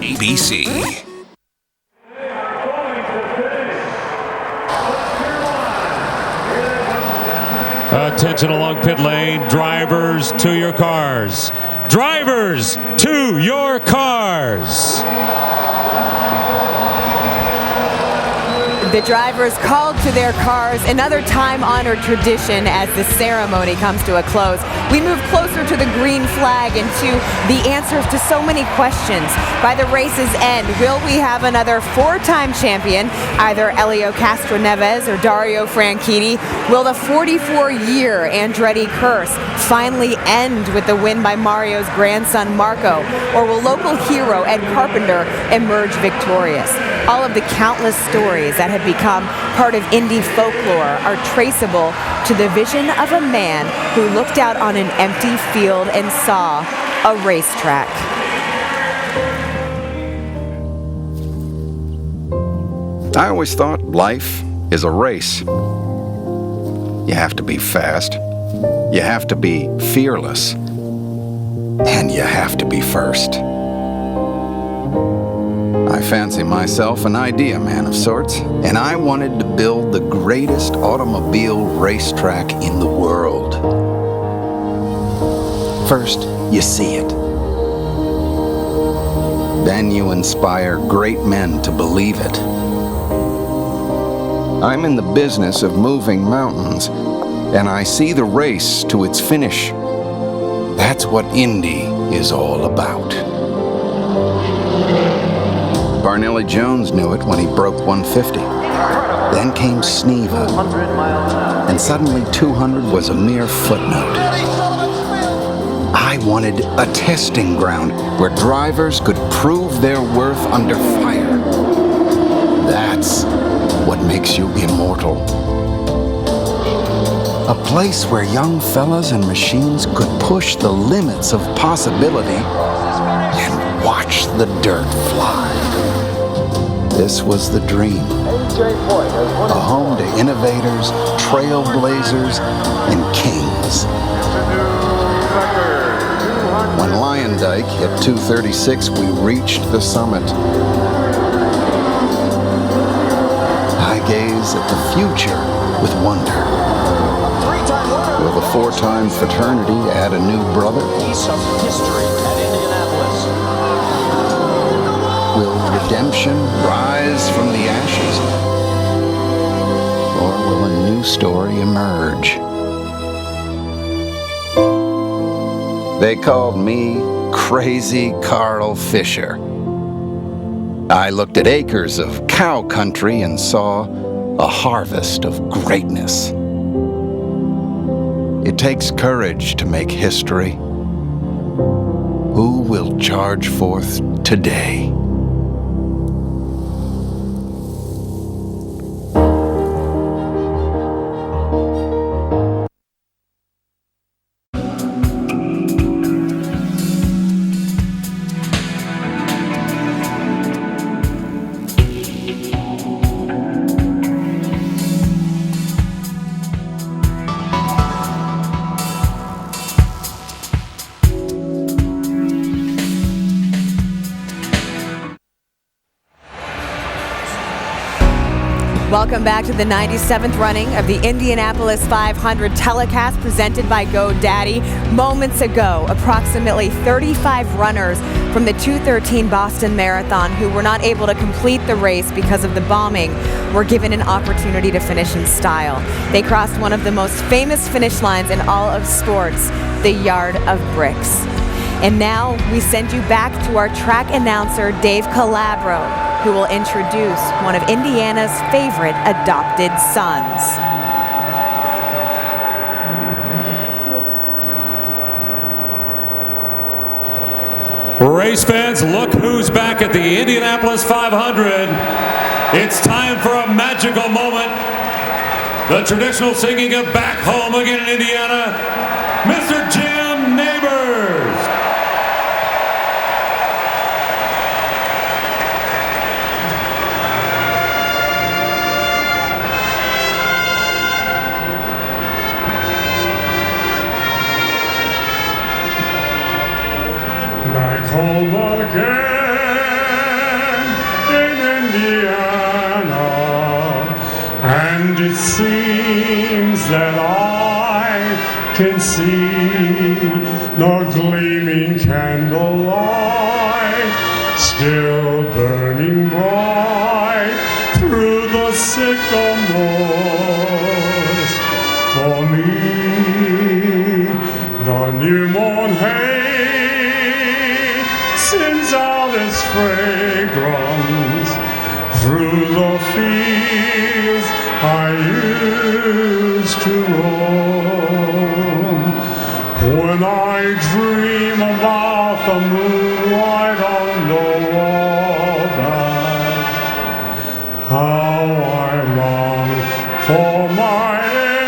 ABC. Attention along pit lane. Drivers to your cars. Drivers to your cars. The drivers called to their cars, another time-honored tradition as the ceremony comes to a close. We move closer to the green flag and to the answers to so many questions. By the race's end, will we have another four-time champion, either Helio Castroneves or Dario Franchitti? Will the 44-year Andretti curse finally end with the win by Mario's grandson Marco? Or will local hero Ed Carpenter emerge victorious? All of the countless stories that have become part of Indy folklore are traceable to the vision of a man who looked out on an empty field and saw a racetrack. I always thought life is a race. You have to be fast, you have to be fearless, and you have to be first. I fancy myself an idea man of sorts, and I wanted to build the greatest automobile racetrack in the world. First, you see it. Then you inspire great men to believe it. I'm in the business of moving mountains, and I see the race to its finish. That's what Indy is all about. Barnelli Jones knew it when he broke 150. Then came Sneva, and suddenly 200 was a mere footnote. I wanted a testing ground where drivers could prove their worth under fire. That's what makes you immortal. A place where young fellas and machines could push the limits of possibility and watch the dirt fly. This was the dream. A home to innovators, trailblazers, and kings. When Lyondike hit 236, we reached the summit. I gaze at the future with wonder. Will the four-time fraternity add a new brother? Will redemption rise from the ashes? Or will a new story emerge? They called me Crazy Carl Fisher. I looked at acres of cow country and saw a harvest of greatness. It takes courage to make history. Who will charge forth today? Welcome back to the 97th running of the Indianapolis 500 telecast presented by GoDaddy. Moments ago, approximately 35 runners from the 2:13 Boston Marathon who were not able to complete the race because of the bombing were given an opportunity to finish in style. They crossed one of the most famous finish lines in all of sports, the Yard of Bricks. And now we send you back to our track announcer, Dave Calabro, who will introduce one of Indiana's favorite adopted sons. Race fans, look who's back at the Indianapolis 500. It's time for a magical moment. The traditional singing of Back Home Again in Indiana, Mr. Jim Neighbors. Back home again in Indiana, and it seems that I can see the gleaming candlelight still burning bright through the sycamores for me. The new mown hay sends out its fragrance through the fields I used to roam. When I dream about the moonlight on the wallback, how I long for my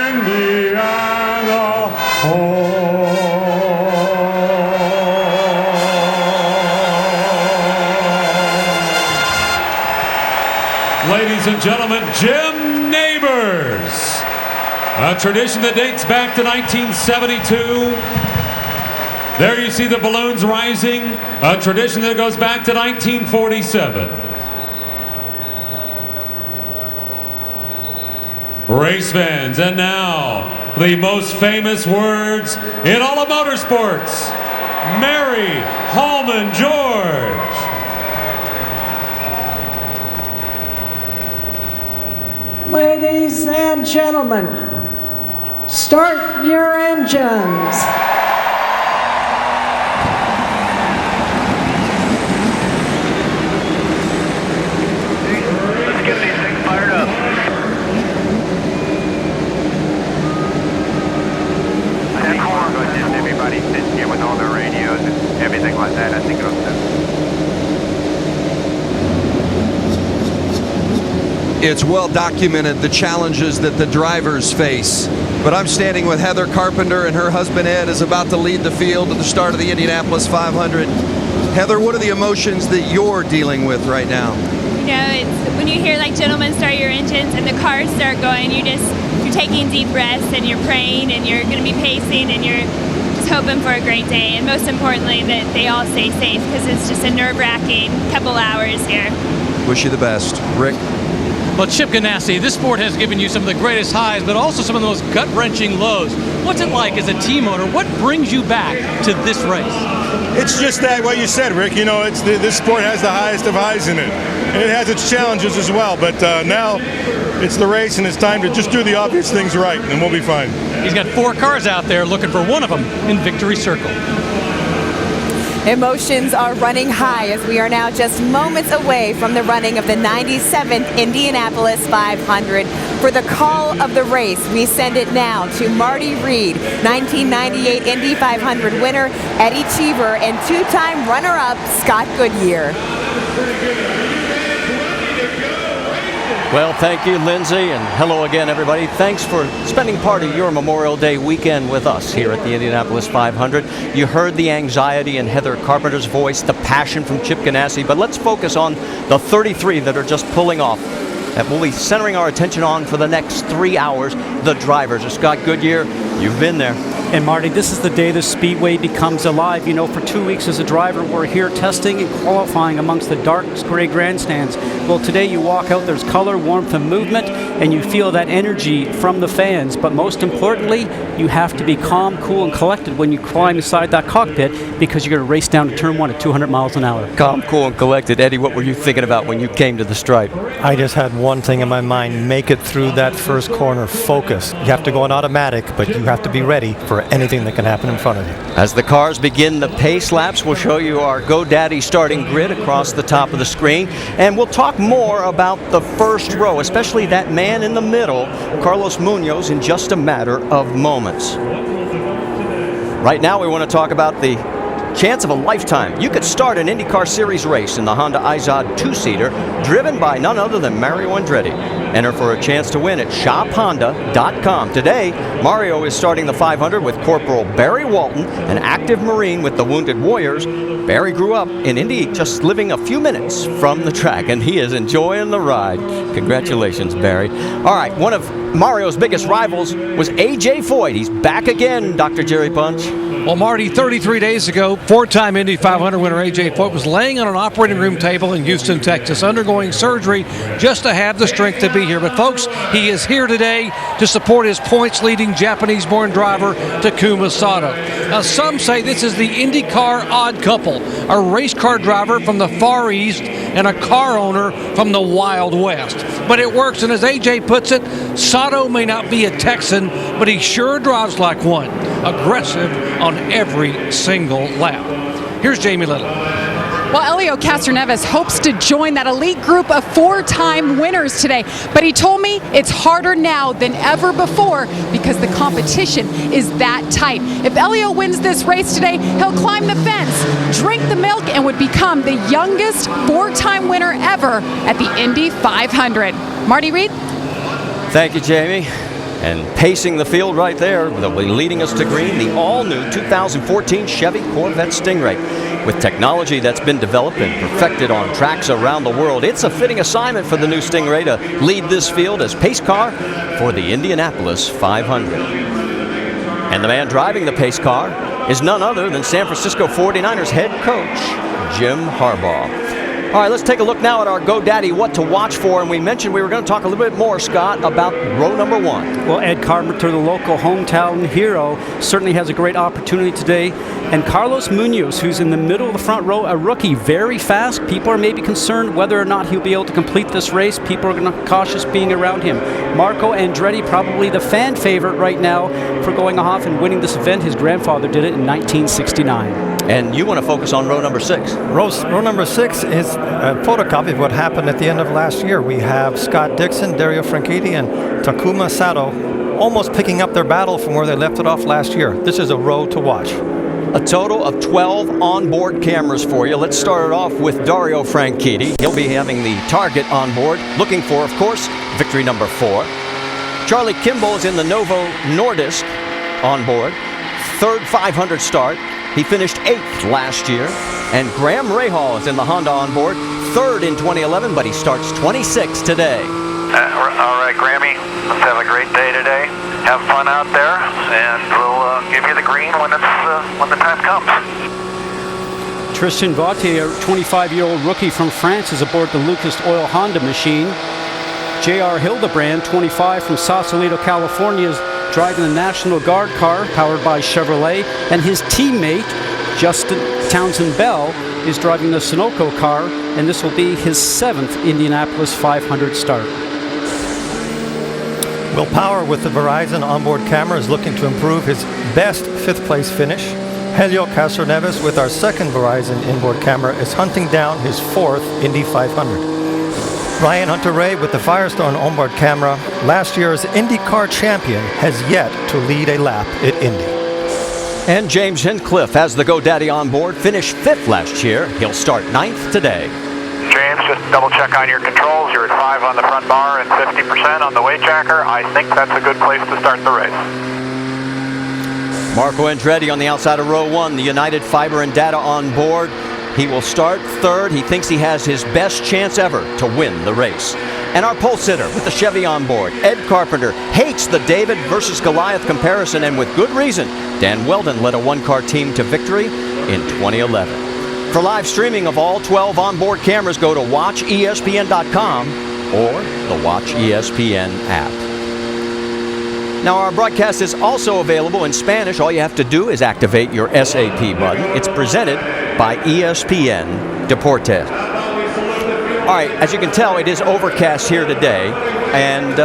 Indiana home. Ladies and gentlemen, Jim Neighbors. A tradition that dates back to 1972. There you see the balloons rising. A tradition that goes back to 1947. Race fans, and now the most famous words in all of motorsports. Mary Holman George. Ladies and gentlemen, start your engines. Let's get these things fired up. And everybody sitting here with all their radios and everything like that. I think it'll It's well documented the challenges that the drivers face. But I'm standing with Heather Carpenter, and her husband Ed is about to lead the field at the start of the Indianapolis 500. Heather, what are the emotions that you're dealing with right now? You know, it's when you hear like gentlemen start your engines and the cars start going, you're taking deep breaths and you're praying and you're going to be pacing and you're just hoping for a great day, and most importantly that they all stay safe, because it's just a nerve-wracking couple hours here. Wish you the best. Rick? Well, Chip Ganassi, this sport has given you some of the greatest highs, but also some of the most gut-wrenching lows. What's it like as a team owner? What brings you back to this race? It's just that what you said, Rick. You know, this sport has the highest of highs in it, and it has its challenges as well. But now it's the race, and it's time to just do the obvious things right, and we'll be fine. He's got 4 cars out there looking for one of them in Victory Circle. Emotions are running high as we are now just moments away from the running of the 97th Indianapolis 500. For the call of the race, we send it now to Marty Reed, 1998 Indy 500 winner, Eddie Cheever, and 2-time runner-up Scott Goodyear. Well, thank you, Lindsay, and hello again, everybody. Thanks for spending part of your Memorial Day weekend with us here at the Indianapolis 500. You heard the anxiety in Heather Carpenter's voice, the passion from Chip Ganassi, but let's focus on the 33 that are just pulling off. That we'll be centering our attention on for the next 3 hours. The drivers. Scott Goodyear, you've been there. And Marty, this is the day the Speedway becomes alive. You know, for 2 weeks as a driver, we're here testing and qualifying amongst the dark gray grandstands. Well, today you walk out, there's color, warmth, and movement, and you feel that energy from the fans. But most importantly, you have to be calm, cool, and collected when you climb inside that cockpit, because you're going to race down to turn 1 at 200 miles an hour. Calm, cool, and collected. Eddie, what were you thinking about when you came to the stripe? I just had one thing in my mind: make it through that first corner. Focus. You have to go on automatic, but you have to be ready for anything that can happen in front of you. As the cars begin the pace laps, we'll show you our GoDaddy starting grid across the top of the screen, and we'll talk more about the first row, especially that man in the middle, Carlos Munoz, in just a matter of moments. Right now we want to talk about the chance of a lifetime. You could start an IndyCar Series race in the Honda Izod 2-seater, driven by none other than Mario Andretti. Enter for a chance to win at shophonda.com. Today, Mario is starting the 500 with Corporal Barry Walton, an active Marine with the Wounded Warriors. Barry grew up in Indy, just living a few minutes from the track, and he is enjoying the ride. Congratulations, Barry. All right, one of Mario's biggest rivals was A.J. Foyt. He's back again, Dr. Jerry Punch. Well, Marty, 33 days ago, four-time Indy 500 winner A.J. Foyt was laying on an operating room table in Houston, Texas, undergoing surgery just to have the strength to be here. But, folks, he is here today to support his points-leading Japanese-born driver, Takuma Sato. Now, some say this is the IndyCar odd couple, a race car driver from the Far East and a car owner from the Wild West. But it works, and as A.J. puts it, Sato may not be a Texan, but he sure drives like one, aggressive on every single lap. Here's Jamie Little. Well, Helio Castroneves hopes to join that elite group of four-time winners today, but he told me it's harder now than ever before because the competition is that tight. If Helio wins this race today, he'll climb the fence, drink the milk, and would become the youngest four-time winner ever at the Indy 500. Marty Reed? Thank you, Jamie. And pacing the field right there, they'll be leading us to green, the all-new 2014 Chevy Corvette Stingray. With technology that's been developed and perfected on tracks around the world, it's a fitting assignment for the new Stingray to lead this field as pace car for the Indianapolis 500. And the man driving the pace car is none other than San Francisco 49ers head coach, Jim Harbaugh. All right, let's take a look now at our GoDaddy What to Watch For. And we mentioned we were going to talk a little bit more, Scott, about row number one. Well, Ed Carpenter, the local hometown hero, certainly has a great opportunity today. And Carlos Munoz, who's in the middle of the front row, a rookie, very fast. People are maybe concerned whether or not he'll be able to complete this race. People are going to be cautious being around him. Marco Andretti, probably the fan favorite right now for going off and winning this event. His grandfather did it in 1969. And you want to focus on row number 6. Row number 6 is a photocopy of what happened at the end of last year. We have Scott Dixon, Dario Franchitti, and Takuma Sato almost picking up their battle from where they left it off last year. This is a row to watch. A total of 12 onboard cameras for you. Let's start it off with Dario Franchitti. He'll be having the target on board, looking for, of course, victory number 4. Charlie Kimball is in the Novo Nordisk on board. Third 500 start. He finished 8th last year. And Graham Rahal is in the Honda on board, 3rd in 2011, but he starts 26th today. All right, Grammy, let's have a great day today. Have fun out there, and we'll give you the green when the time comes. Tristan Vautier, a 25-year-old rookie from France, is aboard the Lucas Oil Honda machine. J.R. Hildebrand, 25, from Sausalito, California, is driving the National Guard car powered by Chevrolet, and his teammate, Justin Townsend Bell, is driving the Sunoco car, and this will be his 7th Indianapolis 500 start. Will Power with the Verizon onboard camera is looking to improve his best 5th place finish. Helio Castroneves with our 2nd Verizon inboard camera is hunting down his 4th Indy 500. Ryan Hunter-Reay with the Firestone onboard camera, last year's IndyCar champion, has yet to lead a lap at Indy. And James Hinchcliffe has the GoDaddy on board, finished 5th last year. He'll start 9th today. James, just double check on your controls. You're at 5 on the front bar and 50% on the weight tracker. I think that's a good place to start the race. Marco Andretti on the outside of row 1, the United Fiber and Data on board. He will start 3rd. He thinks he has his best chance ever to win the race. And our pole sitter with the Chevy on board, Ed Carpenter, hates the David versus Goliath comparison, and with good reason. Dan Weldon led a one-car team to victory in 2011. For live streaming of all 12 onboard cameras, go to watchespn.com or the Watch ESPN app. Now, our broadcast is also available in Spanish. All you have to do is activate your SAP button. It's presented by ESPN Deportes. All right, as you can tell, it is overcast here today, and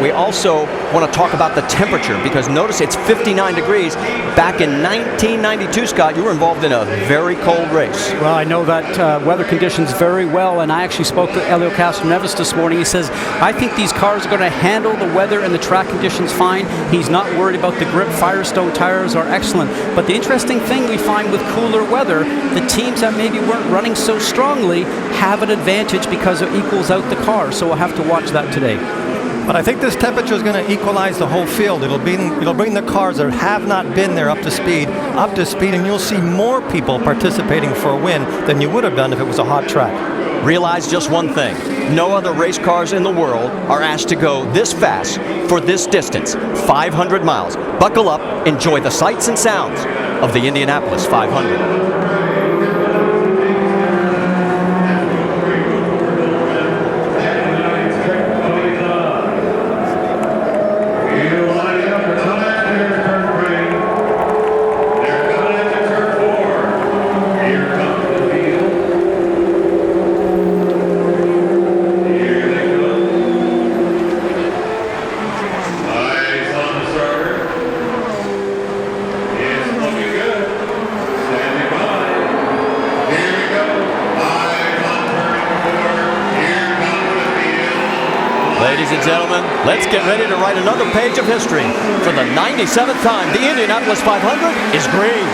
we also want to talk about the temperature, because notice it's 59 degrees. Back in 1992, Scott, you were involved in a very cold race. Well, I know that weather conditions very well, and I actually spoke to Helio Castroneves this morning. He says, I think these cars are going to handle the weather and the track conditions fine. He's not worried about the grip. Firestone tires are excellent. But the interesting thing we find with cooler weather, the teams that maybe weren't running so strongly have an advantage because it equals out the car. So we'll have to watch that today. But I think this temperature is going to equalize the whole field. It'll bring the cars that have not been there up to speed, and you'll see more people participating for a win than you would have done if it was a hot track. Realize just one thing. No other race cars in the world are asked to go this fast for this distance, 500 miles. Buckle up, enjoy the sights and sounds of the Indianapolis 500. Ladies and gentlemen, let's get ready to write another page of history. For the 97th time, the Indianapolis 500 is green.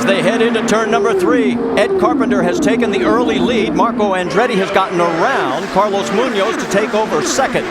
They head into turn number 3. Ed Carpenter has taken the early lead. Marco Andretti has gotten around Carlos Munoz to take over second.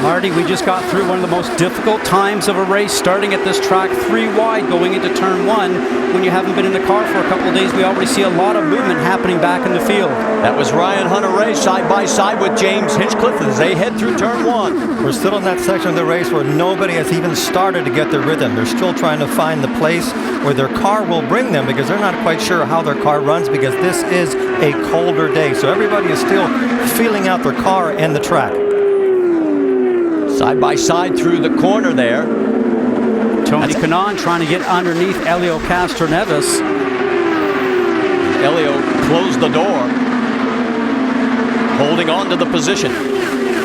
Marty, we just got through one of the most difficult times of a race, starting at this track 3 wide going into turn 1. When you haven't been in the car for a couple of days, we already see a lot of movement happening back in the field. That was Ryan Hunter-Reay side by side with James Hinchcliffe as they head through turn 1. We're still in that section of the race where nobody has even started to get their rhythm. They're still trying to find the place where their car will bring them because they're not quite sure how their car runs because this is a colder day. So everybody is still feeling out their car and the track. Side by side through the corner there. Tony Kanaan trying to get underneath Helio Castroneves. Helio closed the door, holding on to the position.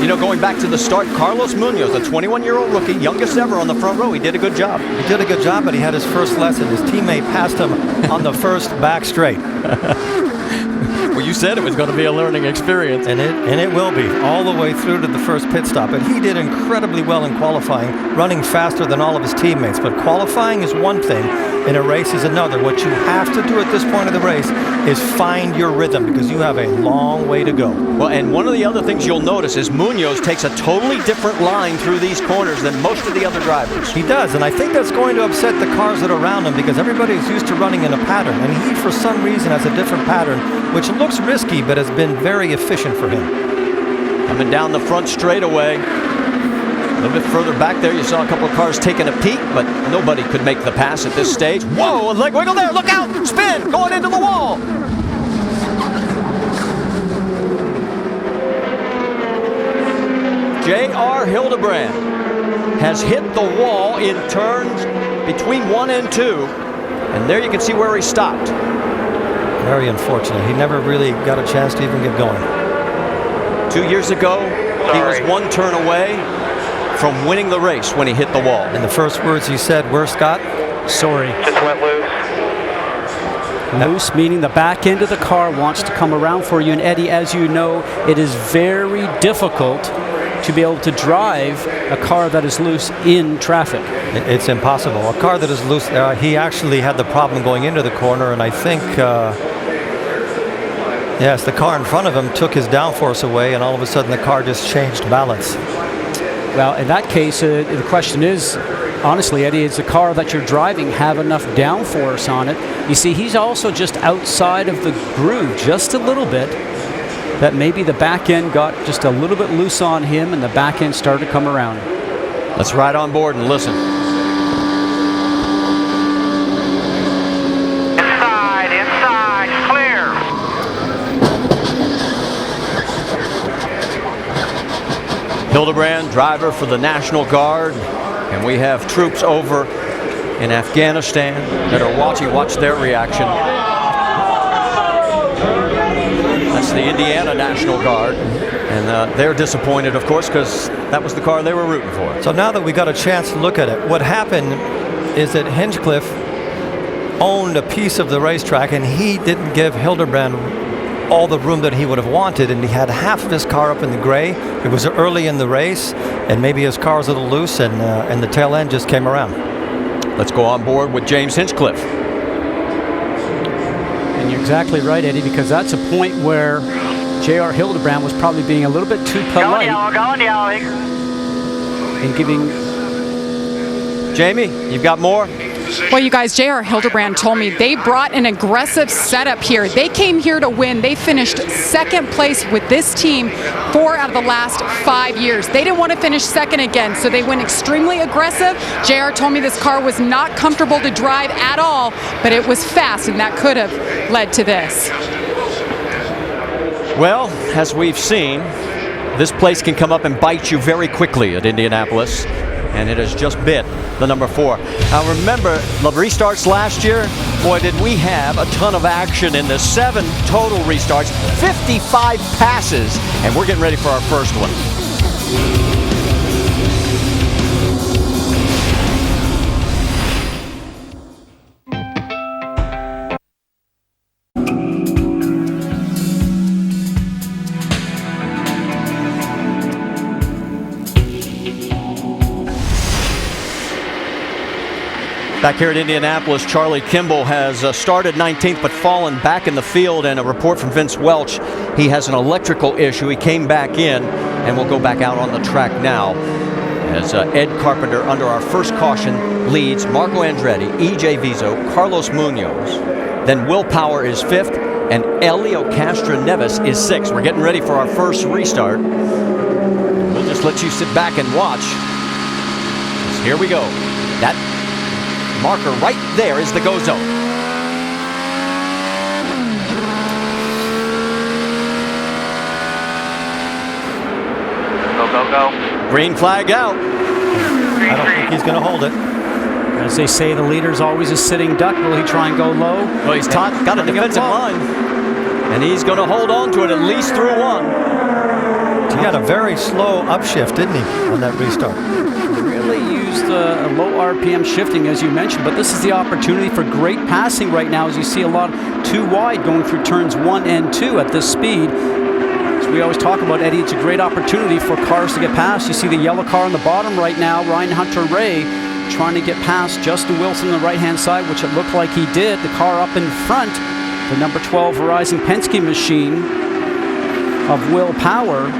You know, going back to the start, Carlos Munoz, a 21-year-old rookie, youngest ever on the front row, he did a good job. He did a good job, but he had his first lesson. His teammate passed him on the first back straight. Well, you said it was going to be a learning experience. And it will be, all the way through to the first pit stop. And he did incredibly well in qualifying, running faster than all of his teammates. But qualifying is one thing, and a race is another. What you have to do at this point of the race is find your rhythm because you have a long way to go. Well, and one of the other things you'll notice is Munoz takes a totally different line through these corners than most of the other drivers. He does, and I think that's going to upset the cars that are around him because everybody is used to running in a pattern, and he, for some reason, has a different pattern, which looks risky, but has been very efficient for him. Coming down the front straightaway. A little bit further back there, you saw a couple of cars taking a peek, but nobody could make the pass at this stage. Whoa, a leg wiggle there, look out, spin, going into the wall. J.R. Hildebrand has hit the wall in turns between 1 and 2, and there you can see where he stopped. Very unfortunate. He never really got a chance to even get going. 2 years ago, he was 1 turn away from winning the race when he hit the wall. And the first words he said were, Scott? Sorry. Just went loose. Loose meaning the back end of the car wants to come around for you. And Eddie, as you know, it is very difficult to be able to drive a car that is loose in traffic. It's impossible. A car that is loose, he actually had the problem going into the corner, and I think, yes, the car in front of him took his downforce away, and all of a sudden the car just changed balance. Well, in that case, the question is, honestly, Eddie, is the car that you're driving have enough downforce on it? You see, he's also just outside of the groove just a little bit, that maybe the back end got just a little bit loose on him and the back end started to come around. Let's ride on board and listen. Inside, clear. Hildebrand, driver for the National Guard, and we have troops over in Afghanistan that are watching. Watch their reaction. That's the Indiana National Guard, and they're disappointed, of course, because that was the car they were rooting for. So now that we got a chance to look at it, what happened is that Hinchcliffe owned a piece of the racetrack, and he didn't give Hildebrand all the room that he would have wanted, and he had half of his car up in the gray. It was early in the race, and maybe his car was a little loose, and the tail end just came around. Let's go on board with James Hinchcliffe. And you're exactly right, Eddie, because that's a point where J.R. Hildebrand was probably being a little bit too polite in giving. Jamie, you've got more? Well, you guys, J.R. Hildebrand told me they brought an aggressive setup here. They came here to win. They finished second place with this team 4 out of the last 5 years. They didn't want to finish second again, so they went extremely aggressive. J.R. told me this car was not comfortable to drive at all, but it was fast, and that could have led to this. Well, as we've seen, this place can come up and bite you very quickly at Indianapolis, and it has just bit the number 4. Now remember, the restarts last year, boy, did we have a ton of action in the 7 total restarts, 55 passes, and we're getting ready for our first one. Back here at Indianapolis, Charlie Kimball has started 19th but fallen back in the field, and a report from Vince Welch, he has an electrical issue. He came back in and will go back out on the track now as Ed Carpenter, under our first caution, leads. Marco Andretti, EJ Vizo, Carlos Munoz, then Will Power is 5th, and Helio Castroneves is 6th. We're getting ready for our first restart. We'll just let you sit back and watch. Here we go. That marker right there is the go zone. Go, go, go. Green flag out. I don't think he's going to hold it. As they say, the leader's always a sitting duck. Will he try and go low? Well, he's got a defensive line, and he's going to hold on to it at least through 1. He had a very slow upshift, didn't he, on that restart? Really used a low RPM shifting, as you mentioned, but this is the opportunity for great passing right now, as you see a lot too wide going through turns 1 and 2 at this speed. As we always talk about, Eddie, it's a great opportunity for cars to get past. You see the yellow car on the bottom right now, Ryan Hunter-Ray, trying to get past Justin Wilson on the right-hand side, which it looked like he did. The car up in front, the number 12 Verizon Penske machine of Will Power.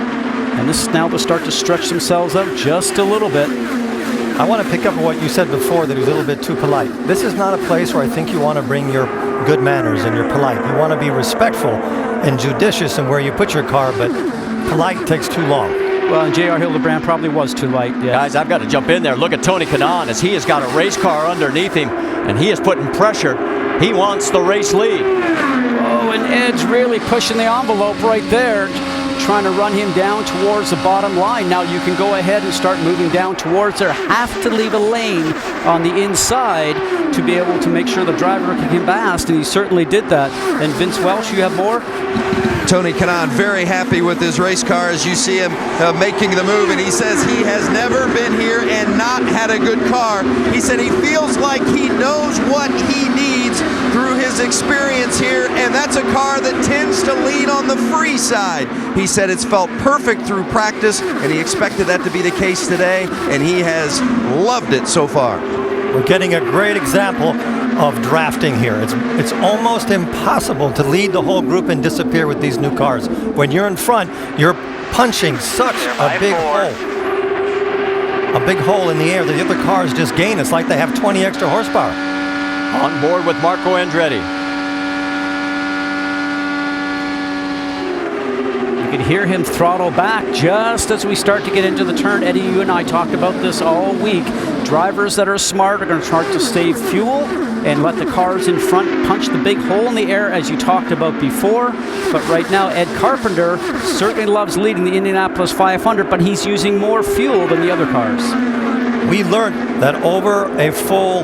And this is now to start to stretch themselves up just a little bit. I want to pick up on what you said before, that he was a little bit too polite. This is not a place where I think you want to bring your good manners and you're polite. You want to be respectful and judicious in where you put your car, but polite takes too long. Well, and J.R. Hildebrand probably was too light. Yes. Guys, I've got to jump in there. Look at Tony Kanaan as he has got a race car underneath him, and he is putting pressure. He wants the race lead. Oh, and Ed's really pushing the envelope right there, trying to run him down towards the bottom line. Now you can go ahead and start moving down towards there. Have to leave a lane on the inside to be able to make sure the driver can get past, and he certainly did that. And Vince Welch, you have more? Tony Kanaan very happy with his race car as you see him making the move, and he says he has never been here and not had a good car. He said he feels like he knows what he needs through his experience here, and that's a car that tends to lean on the free side. He said it's felt perfect through practice, and he expected that to be the case today, and he has loved it so far. We're getting a great example of drafting here. It's almost impossible to lead the whole group and disappear with these new cars. When you're in front, you're punching such a big hole. A big hole in the air that the other cars just gain. It's like they have 20 extra horsepower. On board with Marco Andretti. You can hear him throttle back just as we start to get into the turn. Eddie, you and I talked about this all week. Drivers that are smart are going to try to save fuel and let the cars in front punch the big hole in the air, as you talked about before. But right now, Ed Carpenter certainly loves leading the Indianapolis 500, but he's using more fuel than the other cars. We learned that over a full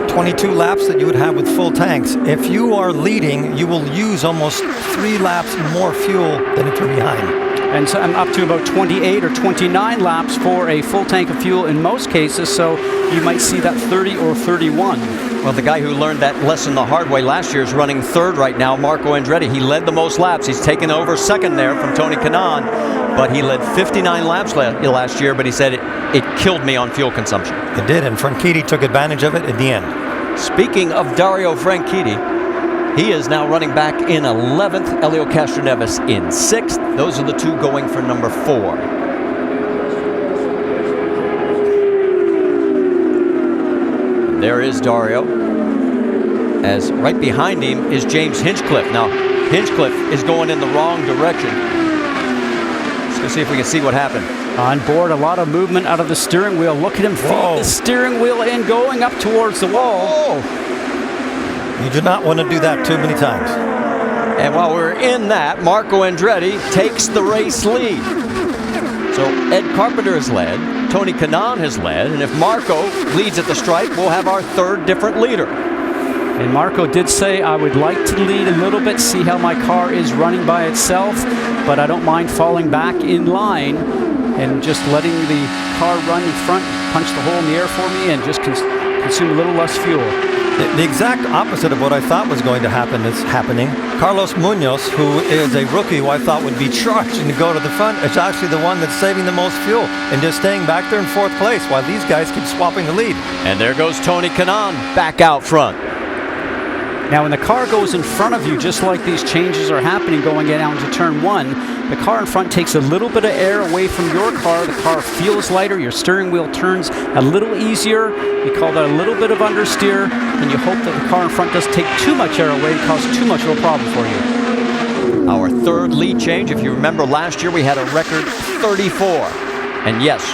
22 laps that you would have with full tanks, if you are leading, you will use almost 3 laps more fuel than if you're behind. And so I'm up to about 28 or 29 laps for a full tank of fuel in most cases, so you might see that 30 or 31. Well, the guy who learned that lesson the hard way last year is running third right now, Marco Andretti. He led the most laps. He's taken over second there from Tony Kanaan, but he led 59 laps last year, but he said it killed me on fuel consumption. It did, and Franchitti took advantage of it at the end. Speaking of Dario Franchitti, he is now running back in 11th, Helio Castroneves in 6th. Those are the two going for number 4. There is Dario, as right behind him is James Hinchcliffe. Now, Hinchcliffe is going in the wrong direction. Let's go see if we can see what happened. On board, a lot of movement out of the steering wheel. Look at him feed the steering wheel and going up towards the wall. You do not want to do that too many times. And while we're in that, Marco Andretti takes the race lead. So Ed Carpenter has led, Tony Kanaan has led, and if Marco leads at the stripe, we'll have our third different leader. And Marco did say, I would like to lead a little bit, see how my car is running by itself, but I don't mind falling back in line and just letting the car run in front, punch the hole in the air for me, and just consume a little less fuel. The exact opposite of what I thought was going to happen is happening. Carlos Munoz, who is a rookie who I thought would be charging to go to the front, is actually the one that's saving the most fuel and just staying back there in 4th place while these guys keep swapping the lead. And there goes Tony Kanaan back out front. Now, when the car goes in front of you, just like these changes are happening going down to turn 1, the car in front takes a little bit of air away from your car. The car feels lighter. Your steering wheel turns a little easier. We call that a little bit of understeer, and you hope that the car in front doesn't take too much air away and cause too much of a problem for you. Our third lead change. If you remember last year, we had a record 34. And yes,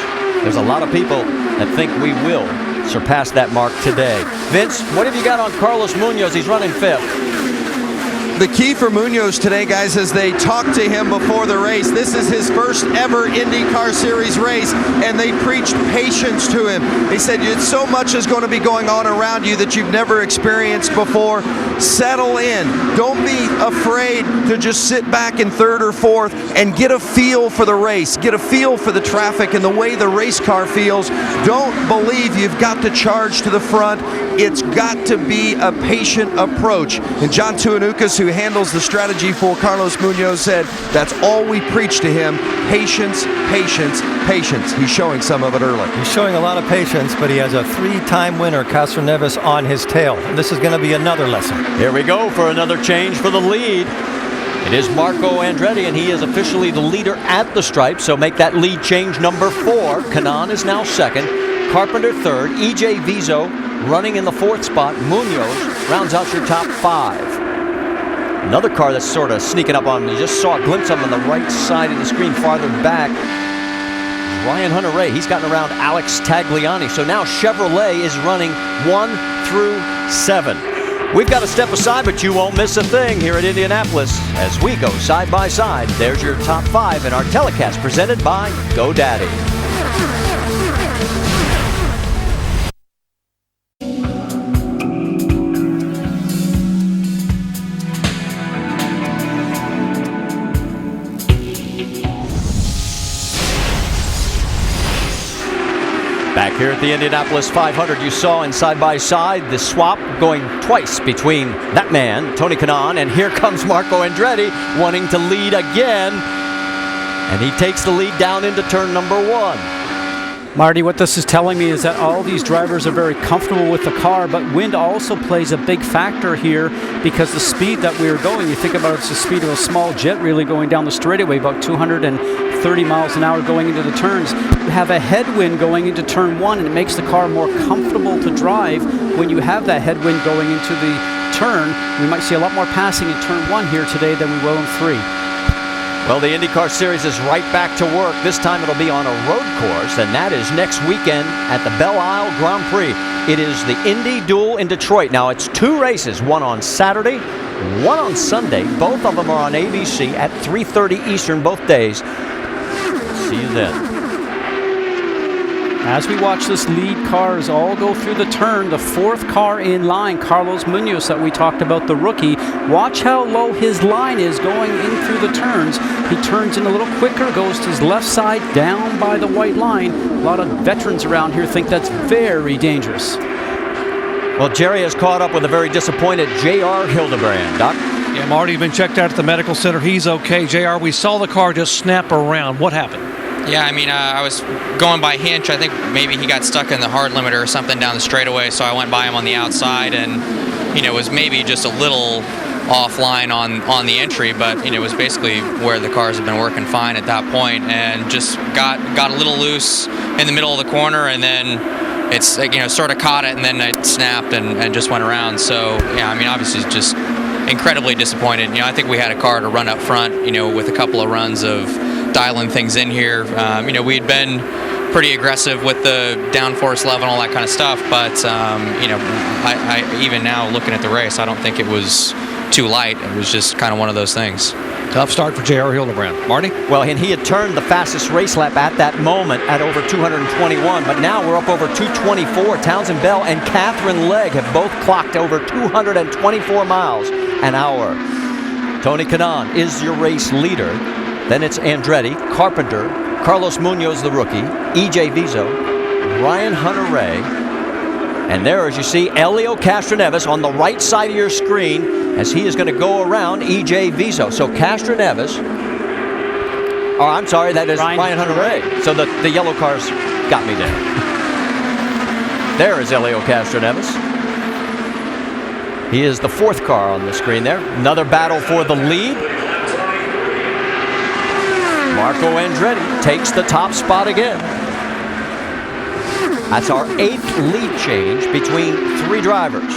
there's a lot of people that think we will surpass that mark today. Vince, what have you got on Carlos Munoz? He's running 5th. The key for Munoz today, guys, as they talked to him before the race, this is his first ever IndyCar Series race, and they preached patience to him. They said, so much is going to be going on around you that you've never experienced before. Settle in. Don't be afraid to just sit back in 3rd or 4th and get a feel for the race, get a feel for the traffic and the way the race car feels. Don't believe you've got to charge to the front. It's got to be a patient approach. And John Tuanukas, who handles the strategy for Carlos Munoz, said that's all we preach to him. Patience, patience, patience. He's showing some of it early. He's showing a lot of patience, but he has a 3-time winner, Castroneves, on his tail. And this is going to be another lesson. Here we go for another change for the lead. It is Marco Andretti, and he is officially the leader at the stripe, so make that lead change number 4. Kanaan is now 2nd, Carpenter 3rd, EJ Vizo running in the 4th spot. Munoz rounds out your top 5. Another car that's sort of sneaking up on him. You just saw a glimpse of him on the right side of the screen farther back. Ryan Hunter-Reay, he's gotten around Alex Tagliani. So now Chevrolet is running 1 through 7. We've got to step aside, but you won't miss a thing here at Indianapolis as we go side by side. There's your top 5 in our telecast presented by GoDaddy. Back here at the Indianapolis 500, you saw in side-by-side the swap going twice between that man, Tony Kanaan, and here comes Marco Andretti wanting to lead again. And he takes the lead down into turn number 1. Marty, what this is telling me is that all these drivers are very comfortable with the car, but wind also plays a big factor here because the speed that we are going, you think about it's the speed of a small jet really going down the straightaway, about 230 miles an hour going into the turns. You have a headwind going into turn 1, and it makes the car more comfortable to drive when you have that headwind going into the turn. We might see a lot more passing in turn 1 here today than we will in 3. Well, the IndyCar Series is right back to work. This time it'll be on a road course, and that is next weekend at the Belle Isle Grand Prix. It is the Indy Duel in Detroit. Now, it's 2 races, one on Saturday, one on Sunday. Both of them are on ABC at 3:30 Eastern both days. See you then. As we watch this lead cars all go through the turn, the 4th car in line, Carlos Munoz that we talked about, the rookie, watch how low his line is going in through the turns. He turns in a little quicker, goes to his left side, down by the white line. A lot of veterans around here think that's very dangerous. Well, Jerry has caught up with a very disappointed J.R. Hildebrand. Doc? Yeah, Marty, been checked out at the medical center. He's okay. JR, we saw the car just snap around. What happened? Yeah, I mean, I was going by hinch. I think maybe he got stuck in the hard limiter or something down the straightaway, so I went by him on the outside and, was maybe just a little offline on the entry, but, it was basically where the cars have been working fine at that point, and just got a little loose in the middle of the corner, and then it's, sort of caught it, and then it snapped and just went around. So, yeah, I mean, obviously just incredibly disappointed. I think we had a car to run up front, with a couple of runs of dialing things in here. We'd been pretty aggressive with the downforce level and all that kind of stuff, but, I even now looking at the race, I don't think it was too light. It was just kind of one of those things. Tough start for J.R. Hildebrand. Marty? Well, and he had turned the fastest race lap at that moment at over 221, but now we're up over 224. Townsend Bell and Catherine Legg have both clocked over 224 miles an hour. Tony Kanaan is your race leader. Then it's Andretti, Carpenter, Carlos Munoz, the rookie, E.J. Vizo, Ryan Hunter-Reay, and there, as you see, Helio Castroneves on the right side of your screen as he is going to go around E.J. Vizo. So Castroneves, I'm sorry, that is Ryan Hunter-Reay. So the yellow cars got me there. There is Helio Castroneves. He is the fourth car on the screen there. Another battle for the lead. Marco Andretti takes the top spot again. That's our 8th lead change between 3 drivers.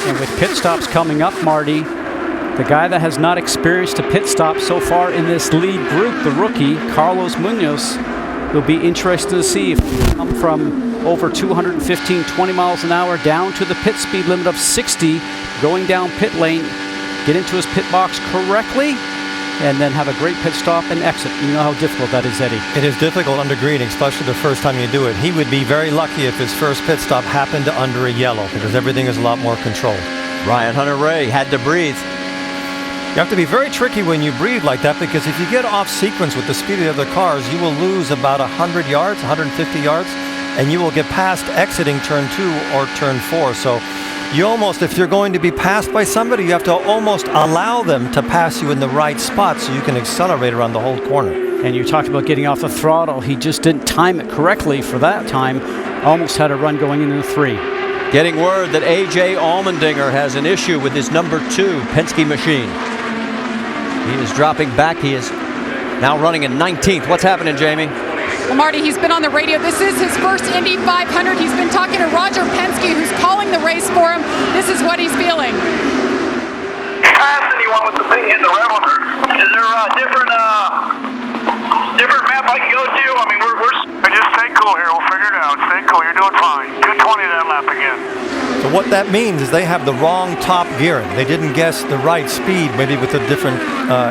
And with pit stops coming up, Marty, the guy that has not experienced a pit stop so far in this lead group, the rookie, Carlos Munoz, will be interested to see if he can come from over 215, 20 miles an hour down to the pit speed limit of 60, going down pit lane, get into his pit box correctly, and then have a great pit stop and exit. You know how difficult that is, Eddie. It is difficult under green, especially the first time you do it. He would be very lucky if his first pit stop happened under a yellow, because everything is a lot more controlled. Ryan Hunter-Reay had to breathe. You have to be very tricky when you breathe like that, because if you get off sequence with the speed of the other cars, you will lose about 100 yards, 150 yards, and you will get past exiting turn 2 or turn 4. So you almost, if you're going to be passed by somebody, you have to almost allow them to pass you in the right spot so you can accelerate around the whole corner. And you talked about getting off the throttle. He just didn't time it correctly for that time. Almost had a run going into the 3. Getting word that A.J. Allmendinger has an issue with his number 2 Penske machine. He is dropping back. He is now running in 19th. What's happening, Jamie? Well, Marty, he's been on the radio. This is his first Indy 500. He's been talking to Roger Penske, who's calling the race for him. This is what he's feeling. Past anyone with the thing in the rebel. Is there a different map I can go to? I mean, we're just stay cool here. We'll figure it out. Stay cool. You're doing fine. 220 that lap again. So what that means is they have the wrong top gearing. They didn't guess the right speed, maybe with a different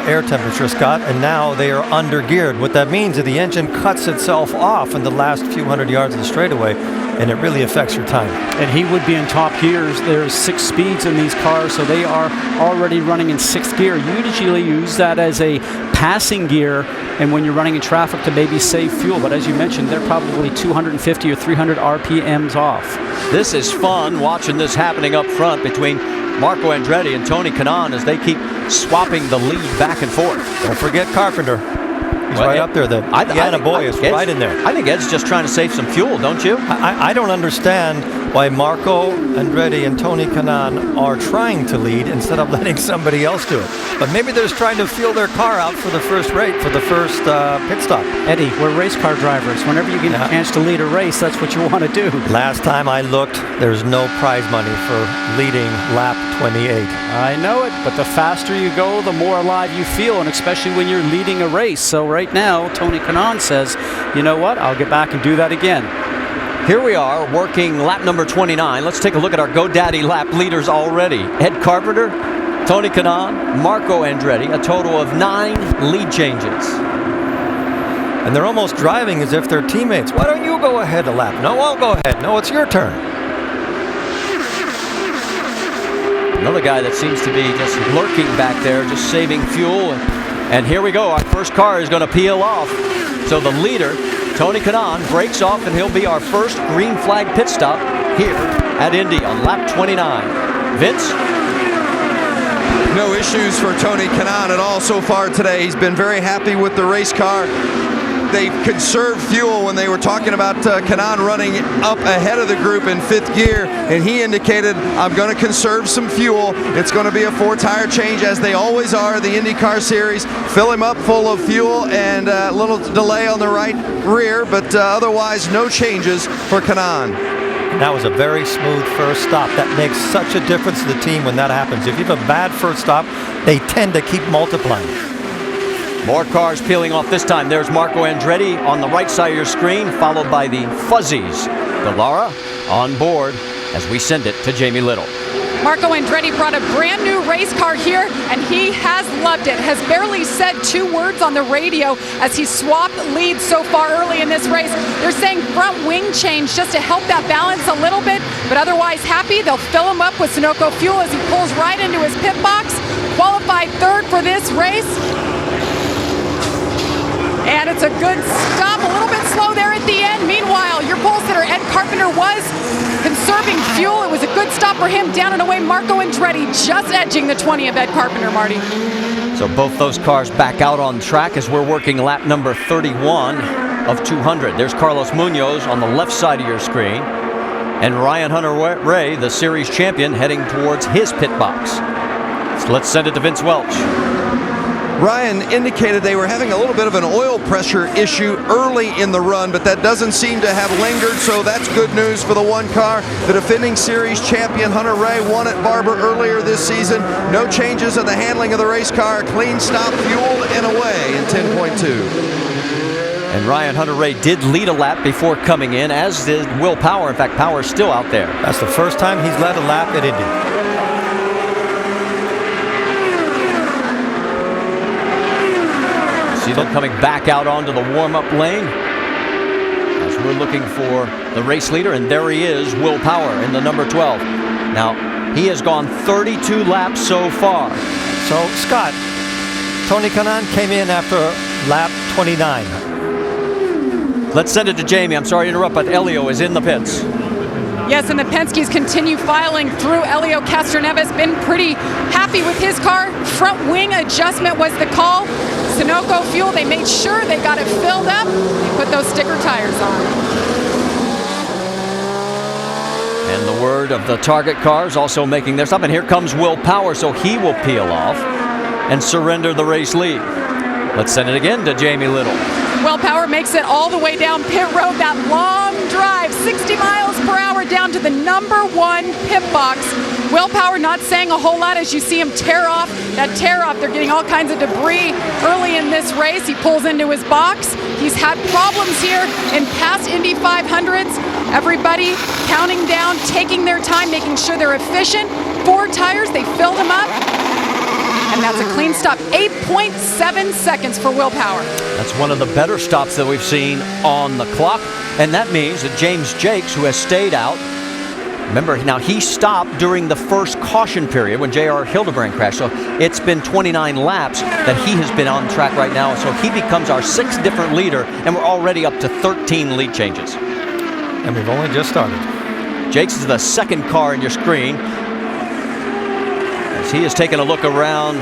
air temperature, Scott, and now they are under geared. What that means is the engine cuts itself off in the last few hundred yards of the straightaway, and it really affects your time. And he would be in top gears. There's 6 speeds in these cars, so they are already running in 6th gear. You usually use that as a passing gear, and when you're running in traffic to maybe save fuel. But as you mentioned, they're probably 250 or 300 RPMs off. This is fun, watching this happening up front between Marco Andretti and Tony Kanaan as they keep swapping the lead back and forth. Don't forget Carpenter. He's right up there. The Indiana boy is right in there. I think Ed's just trying to save some fuel, don't you? I don't understand why Marco Andretti and Tony Kanaan are trying to lead instead of letting somebody else do it. But maybe they're just trying to feel their car out for the first pit stop. Eddie, we're race car drivers. Whenever you get a chance to lead a race, that's what you want to do. Last time I looked, there's no prize money for leading lap 28. I know it, but the faster you go, the more alive you feel, and especially when you're leading a race. So right now, Tony Kanaan says, you know what, I'll get back and do that again. Here we are working lap number 29. Let's take a look at our GoDaddy lap leaders already. Ed Carpenter, Tony Kanaan, Marco Andretti, a total of 9 lead changes. And they're almost driving as if they're teammates. Why don't you go ahead a lap? No, I'll go ahead. No, it's your turn. Another guy that seems to be just lurking back there, just saving fuel. And here we go. Our first car is going to peel off. So the leader Tony Kanaan breaks off, and he'll be our first green flag pit stop here at Indy on lap 29. Vince? No issues for Tony Kanaan at all so far today. He's been very happy with the race car. They conserved fuel when they were talking about Kanaan running up ahead of the group in 5th gear, and he indicated, I'm going to conserve some fuel. It's going to be a 4-tire change, as they always are, the IndyCar Series. Fill him up full of fuel, and a little delay on the right rear, but otherwise no changes for Kanaan. That was a very smooth first stop. That makes such a difference to the team when that happens. If you have a bad first stop, they tend to keep multiplying. More cars peeling off this time. There's Marco Andretti on the right side of your screen, followed by the Fuzzies. Dallara on board as we send it to Jamie Little. Marco Andretti brought a brand new race car here, and he has loved it. Has barely said 2 words on the radio as he swapped leads so far early in this race. They're saying front wing change just to help that balance a little bit, but otherwise happy. They'll fill him up with Sunoco fuel as he pulls right into his pit box. Qualified 3rd for this race. And it's a good stop, a little bit slow there at the end. Meanwhile, your pole sitter, Ed Carpenter, was conserving fuel. It was a good stop for him. Down and away, Marco Andretti just edging the 20 of Ed Carpenter, Marty. So both those cars back out on track as we're working lap number 31 of 200. There's Carlos Munoz on the left side of your screen, and Ryan Hunter-Reay, the series champion, heading towards his pit box. So let's send it to Vince Welch. Ryan indicated they were having a little bit of an oil pressure issue early in the run, but that doesn't seem to have lingered, so that's good news for the one car. The defending series champion Hunter-Reay won at Barber earlier this season. No changes in the handling of the race car. Clean stop, fueled and away in 10.2. And Ryan Hunter-Reay did lead a lap before coming in, as did Will Power. In fact, Power's still out there. That's the first time he's led a lap at Indy. See them coming back out onto the warm-up lane as we're looking for the race leader, and there he is, Will Power in the number 12. Now, he has gone 32 laps so far. So, Scott, Tony Kanaan came in after lap 29. Let's send it to Jamie. I'm sorry to interrupt, but Elio is in the pits. Yes, and the Penske's continue filing through. Elio Castroneves been pretty happy with his car. Front wing adjustment was the call. Sunoco fuel, they made sure they got it filled up. They put those sticker tires on. And the word of the target cars also making their stop. And here comes Will Power, so he will peel off and surrender the race lead. Let's send it again to Jamie Little. Will Power makes it all the way down pit road. That long drive, 60 miles per hour down to the number 1 pit box. Will Power not saying a whole lot as you see him tear off. That tear off, they're getting all kinds of debris early in this race. He pulls into his box. He's had problems here in past Indy 500s. Everybody counting down, taking their time, making sure they're efficient. 4 tires, they filled them up. And that's a clean stop. 8.7 seconds for Will Power. That's one of the better stops that we've seen on the clock. And that means that James Jakes, who has stayed out, remember, now he stopped during the first caution period when J.R. Hildebrand crashed. So it's been 29 laps that he has been on track right now. So he becomes our 6th different leader, and we're already up to 13 lead changes. And we've only just started. Jakes is the 2nd car in your screen. As he has taken a look around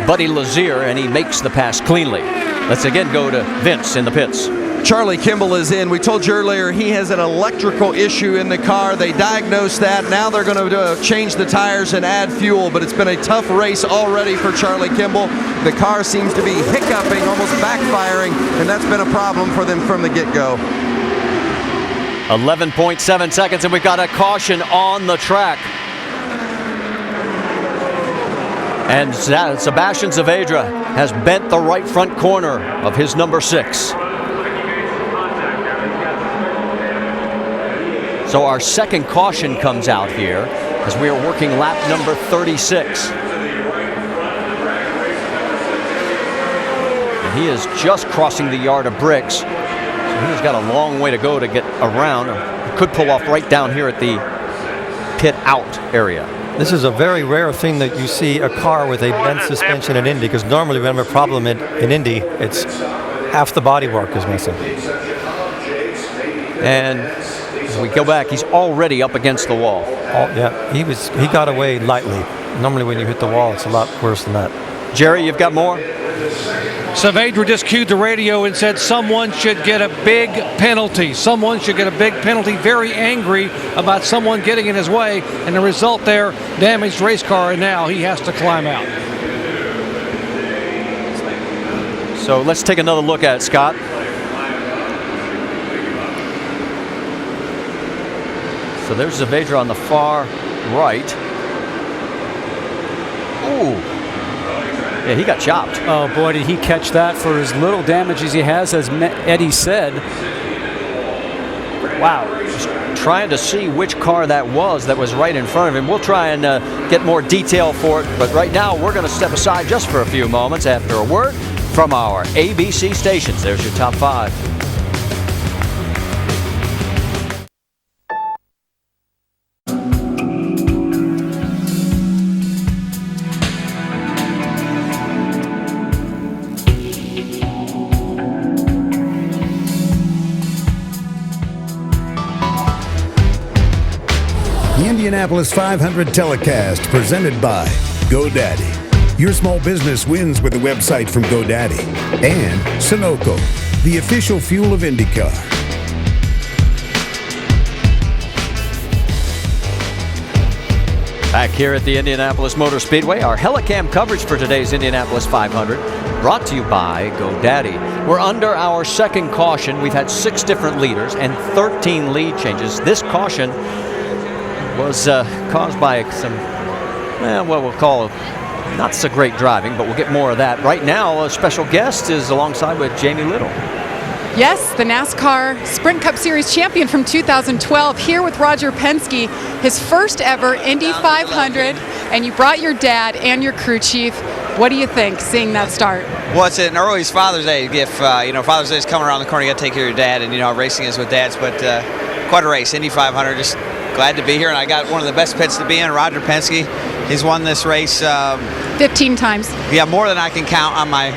Buddy Lazier, and he makes the pass cleanly. Let's again go to Vince in the pits. Charlie Kimball is in. We told you earlier he has an electrical issue in the car. They diagnosed that. Now they're going to change the tires and add fuel, but it's been a tough race already for Charlie Kimball. The car seems to be hiccuping, almost backfiring, and that's been a problem for them from the get-go. 11.7 seconds, and we've got a caution on the track. And Sebastian Saavedra has bent the right front corner of his number 6. So our 2nd caution comes out here as we are working lap number 36. And he is just crossing the yard of bricks. So he's got a long way to go to get around. He could pull off right down here at the pit out area. This is a very rare thing that you see a car with a bent suspension in Indy, because normally when we have a problem in Indy, it's half the bodywork is missing. And as we go back, he's already up against the wall. Oh, yeah, he got away lightly. Normally when you hit the wall, it's a lot worse than that. Jerry, you've got more? Saavedra just cued the radio and said someone should get a big penalty. Someone should get a big penalty. Very angry about someone getting in his way. And the result there, damaged race car, and now he has to climb out. So let's take another look at it, Scott. So there's Saavedra on the far right. Ooh. Yeah, he got chopped. Oh, boy, did he catch that for as little damage as he has, as Eddie said. Wow. Just trying to see which car that was right in front of him. We'll try and get more detail for it, but right now we're going to step aside just for a few moments after a word from our ABC stations. There's your top 5. The Indianapolis 500 telecast presented by GoDaddy. Your small business wins with a website from GoDaddy. And Sunoco, the official fuel of IndyCar. Back here at the Indianapolis Motor Speedway, our Helicam coverage for today's Indianapolis 500 brought to you by GoDaddy. We're under our second caution. We've had 6 different leaders and 13 lead changes. This caution was caused by some, what we'll call not so great driving, but we'll get more of that. Right now, a special guest is alongside with Jamie Little. Yes, the NASCAR Sprint Cup Series champion from 2012, here with Roger Penske, his first ever Indy 500, and you brought your dad and your crew chief. What do you think, seeing that start? Well, it's an early Father's Day gift. Father's Day is coming around the corner. You got to take care of your dad, and racing is with dads. But quite a race, Indy 500. Just glad to be here, and I got one of the best pits to be in, Roger Penske. He's won this race 15 times. Yeah, more than I can count on my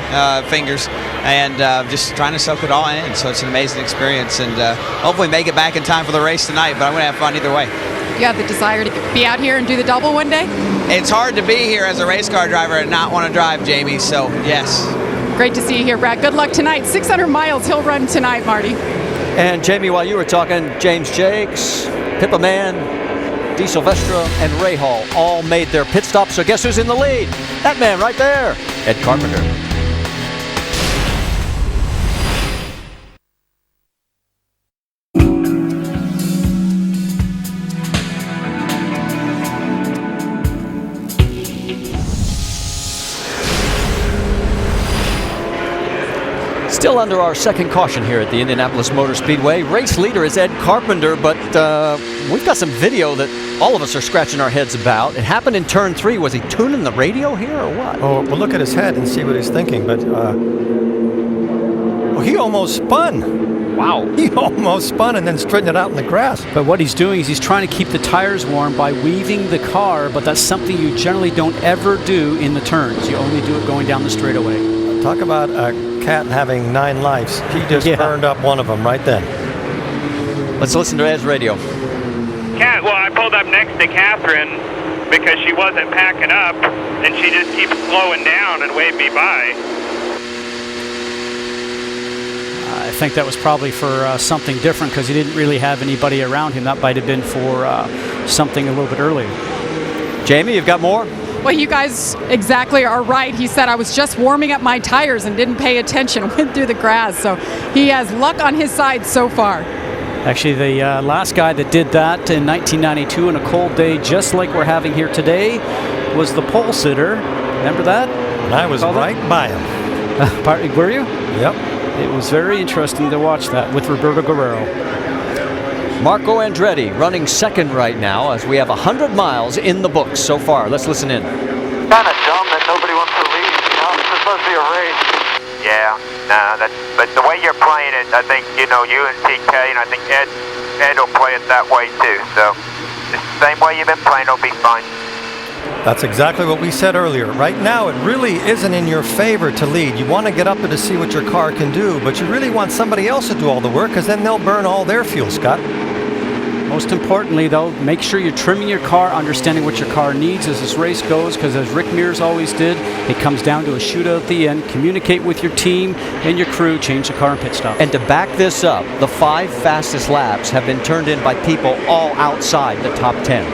fingers, and just trying to soak it all in. So it's an amazing experience, and hopefully make it back in time for the race tonight. But I'm going to have fun either way. You have the desire to be out here and do the double one day? It's hard to be here as a race car driver and not want to drive, Jamie. So yes. Great to see you here, Brad. Good luck tonight. 600 miles he'll run tonight, Marty. And Jamie, while you were talking, James Jakes, Pippa Mann, Di Silvestro, and Ray Hall all made their pit stop. So guess who's in the lead? That man right there, Ed Carpenter. Still under our second caution here at the Indianapolis Motor Speedway. Race leader is Ed Carpenter, but we've got some video that all of us are scratching our heads about. It happened in turn 3. Was he tuning the radio here or what? Oh, we'll look at his head and see what he's thinking, but he almost spun. Wow. He almost spun and then straightened it out in the grass. But what he's doing is he's trying to keep the tires warm by weaving the car, but that's something you generally don't ever do in the turns. You only do it going down the straightaway. Talk about a cat having 9 lives. He just burned up one of them right then. Let's listen to Ed's radio. Cat, well, I pulled up next to Catherine because she wasn't packing up, and she just keeps slowing down and waved me by. I think that was probably for something different because he didn't really have anybody around him. That might have been for something a little bit earlier. Jamie, you've got more? Well, you guys exactly are right. He said, I was just warming up my tires and didn't pay attention, went through the grass. So he has luck on his side so far. Actually, the last guy that did that in 1992 on a cold day, just like we're having here today, was the pole sitter. Remember that? And I was right by him. Were you? Yep. It was very interesting to watch that with Roberto Guerrero. Marco Andretti running second right now as we have 100 miles in the books so far. Let's listen in. Kind of dumb that nobody wants to lead. It's supposed to be a race. Yeah, but the way you're playing it, I think, you and TK, and I think Ed will play it that way too. So just the same way you've been playing will be fine. That's exactly what we said earlier. Right now, it really isn't in your favor to lead. You want to get up there to see what your car can do, but you really want somebody else to do all the work because then they'll burn all their fuel, Scott. Most importantly, though, make sure you're trimming your car, understanding what your car needs as this race goes, because as Rick Mears always did, it comes down to a shootout at the end. Communicate with your team and your crew, change the car and pit stop. And to back this up, the 5 fastest laps have been turned in by people all outside the top 10.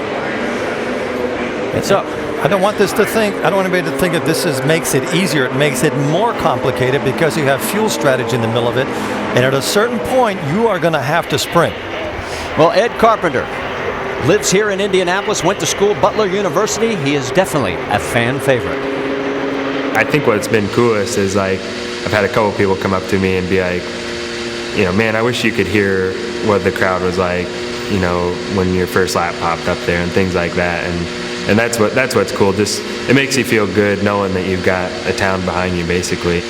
So I don't want anybody to think that this makes it easier. It makes it more complicated because you have fuel strategy in the middle of it. And at a certain point, you are going to have to sprint. Well, Ed Carpenter lives here in Indianapolis, went to school, Butler University. He is definitely a fan favorite. I think what's been coolest is like I've had a couple people come up to me and be like, you know, man, I wish you could hear what the crowd was like, you know, when your first lap popped up there and things like that. And that's what's cool. Just it makes you feel good knowing that you've got a town behind you, basically.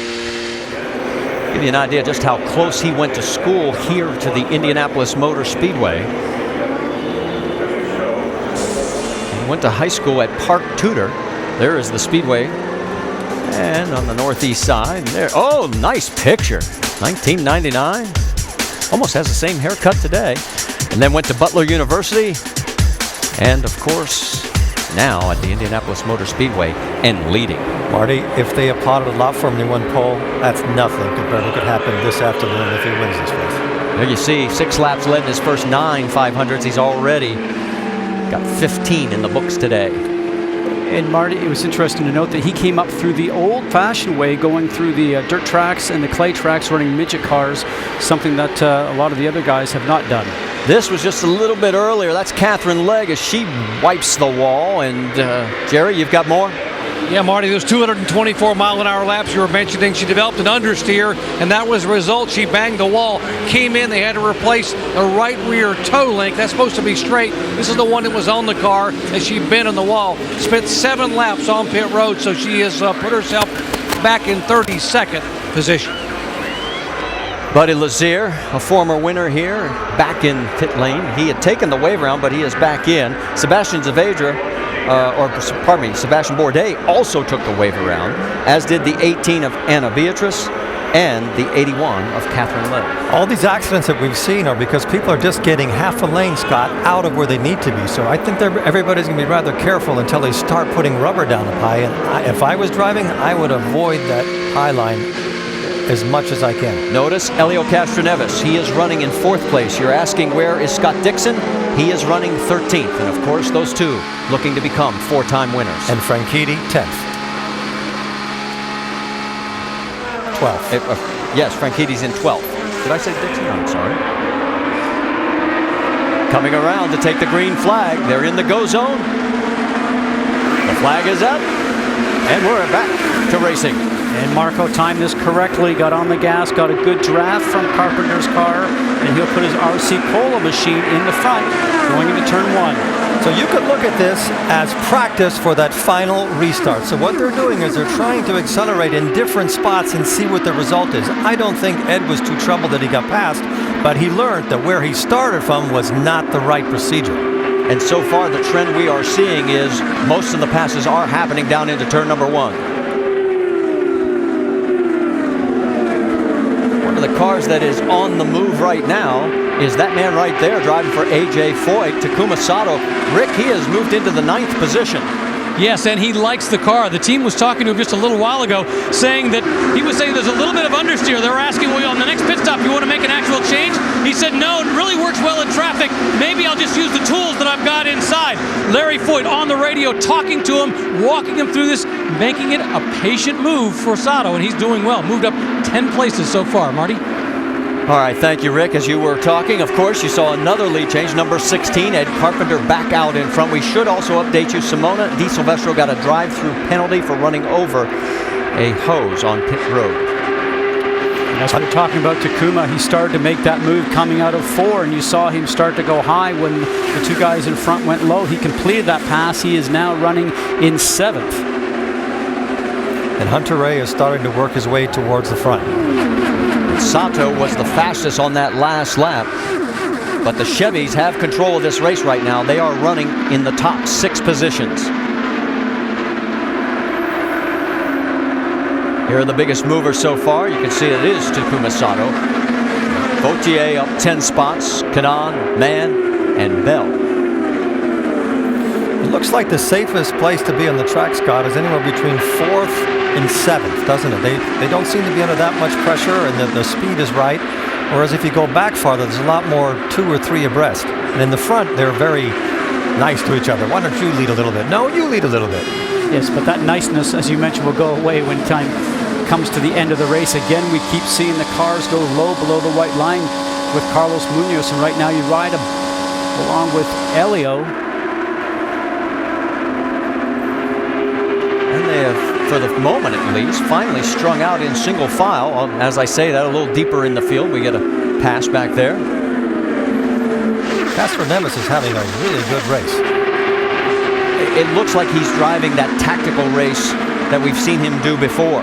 Give you an idea just how close he went to school here to the Indianapolis Motor Speedway. He went to high school at Park Tudor. There is the Speedway. And on the northeast side, there. Oh, nice picture. 1999. Almost has the same haircut today. And then went to Butler University. And of course, now at the Indianapolis Motor Speedway and leading. Marty, if they applauded a lot for him in one pole, that's nothing compared to what could happen this afternoon if he wins this race. There you see, 6 laps led in his first 9 500s. He's already got 15 in the books today. And Marty, it was interesting to note that he came up through the old-fashioned way, going through the dirt tracks and the clay tracks, running midget cars, something that a lot of the other guys have not done. This was just a little bit earlier. That's Catherine Legg as she wipes the wall. And Jerry, you've got more? Yeah, Marty, those 224-mile-an-hour laps you were mentioning, she developed an understeer, and that was the result. She banged the wall, came in, they had to replace the right rear toe link. That's supposed to be straight. This is the one that was on the car as she bent on the wall. Spent 7 laps on pit road, so she has put herself back in 32nd position. Buddy Lazier, a former winner here, back in pit lane. He had taken the wave round, but he is back in. Sebastian Bourdais also took the wave around, as did the 18 of Anna Beatrice and the 81 of Catherine Legg. All these accidents that we've seen are because people are just getting half a lane, Scott, out of where they need to be. So I think everybody's going to be rather careful until they start putting rubber down the pie. And if I was driving, I would avoid that high line as much as I can. Notice Helio Castroneves. He is running in 4th place. You're asking where is Scott Dixon? He is running 13th. And of course, those two looking to become 4-time winners. And Franchitti, 10th. 12th. Yes, Franchitti's in 12th. Did I say Dixon? I'm sorry. Coming around to take the green flag. They're in the go zone. The flag is up. And we're back to racing. And Marco timed this correctly, got on the gas, got a good draft from Carpenter's car, and he'll put his RC Cola machine in the front going into turn 1. So you could look at this as practice for that final restart. So what they're doing is they're trying to accelerate in different spots and see what the result is. I don't think Ed was too troubled that he got past, but he learned that where he started from was not the right procedure. And so far the trend we are seeing is most of the passes are happening down into turn number 1. The cars that is on the move right now is that man right there driving for AJ Foyt, Takuma Sato. Rick, he has moved into the 9th position. Yes, and he likes the car. The team was talking to him just a little while ago, saying that he was saying there's a little bit of understeer. They were asking, well, on the next pit stop, you want to make an actual change? He said, no, it really works well in traffic. Maybe I'll just use the tools that I've got inside. Larry Foyt on the radio talking to him, walking him through this, making it a patient move for Sato, and he's doing well. Moved up 10 places so far. Marty? All right, thank you, Rick. As you were talking, of course, you saw another lead change, number 16, Ed Carpenter back out in front. We should also update you, Simona Di Silvestro got a drive-through penalty for running over a hose on pit road. And as we're talking about Takuma, he started to make that move coming out of 4, and you saw him start to go high when the 2 guys in front went low. He completed that pass. He is now running in 7th. And Hunter Ray is starting to work his way towards the front. Sato was the fastest on that last lap, but the Chevys have control of this race right now. They are running in the top 6 positions. Here are the biggest movers so far. You can see it is Takuma Sato. Vautier up 10 spots. Kanan, Mann, and Bell. It looks like the safest place to be on the track, Scott, is anywhere between 4th and 7th, doesn't it? They don't seem to be under that much pressure, and the speed is right. Whereas if you go back farther, there's a lot more 2 or 3 abreast. And in the front, they're very nice to each other. Why don't you lead a little bit? No, you lead a little bit. Yes, but that niceness, as you mentioned, will go away when time comes to the end of the race. Again, we keep seeing the cars go low below the white line with Carlos Munoz, and right now you ride him along with Elio. And they have, for the moment at least, finally strung out in single file. As I say that, a little deeper in the field. We get a pass back there. Castroneves is having a really good race. It looks like he's driving that tactical race that we've seen him do before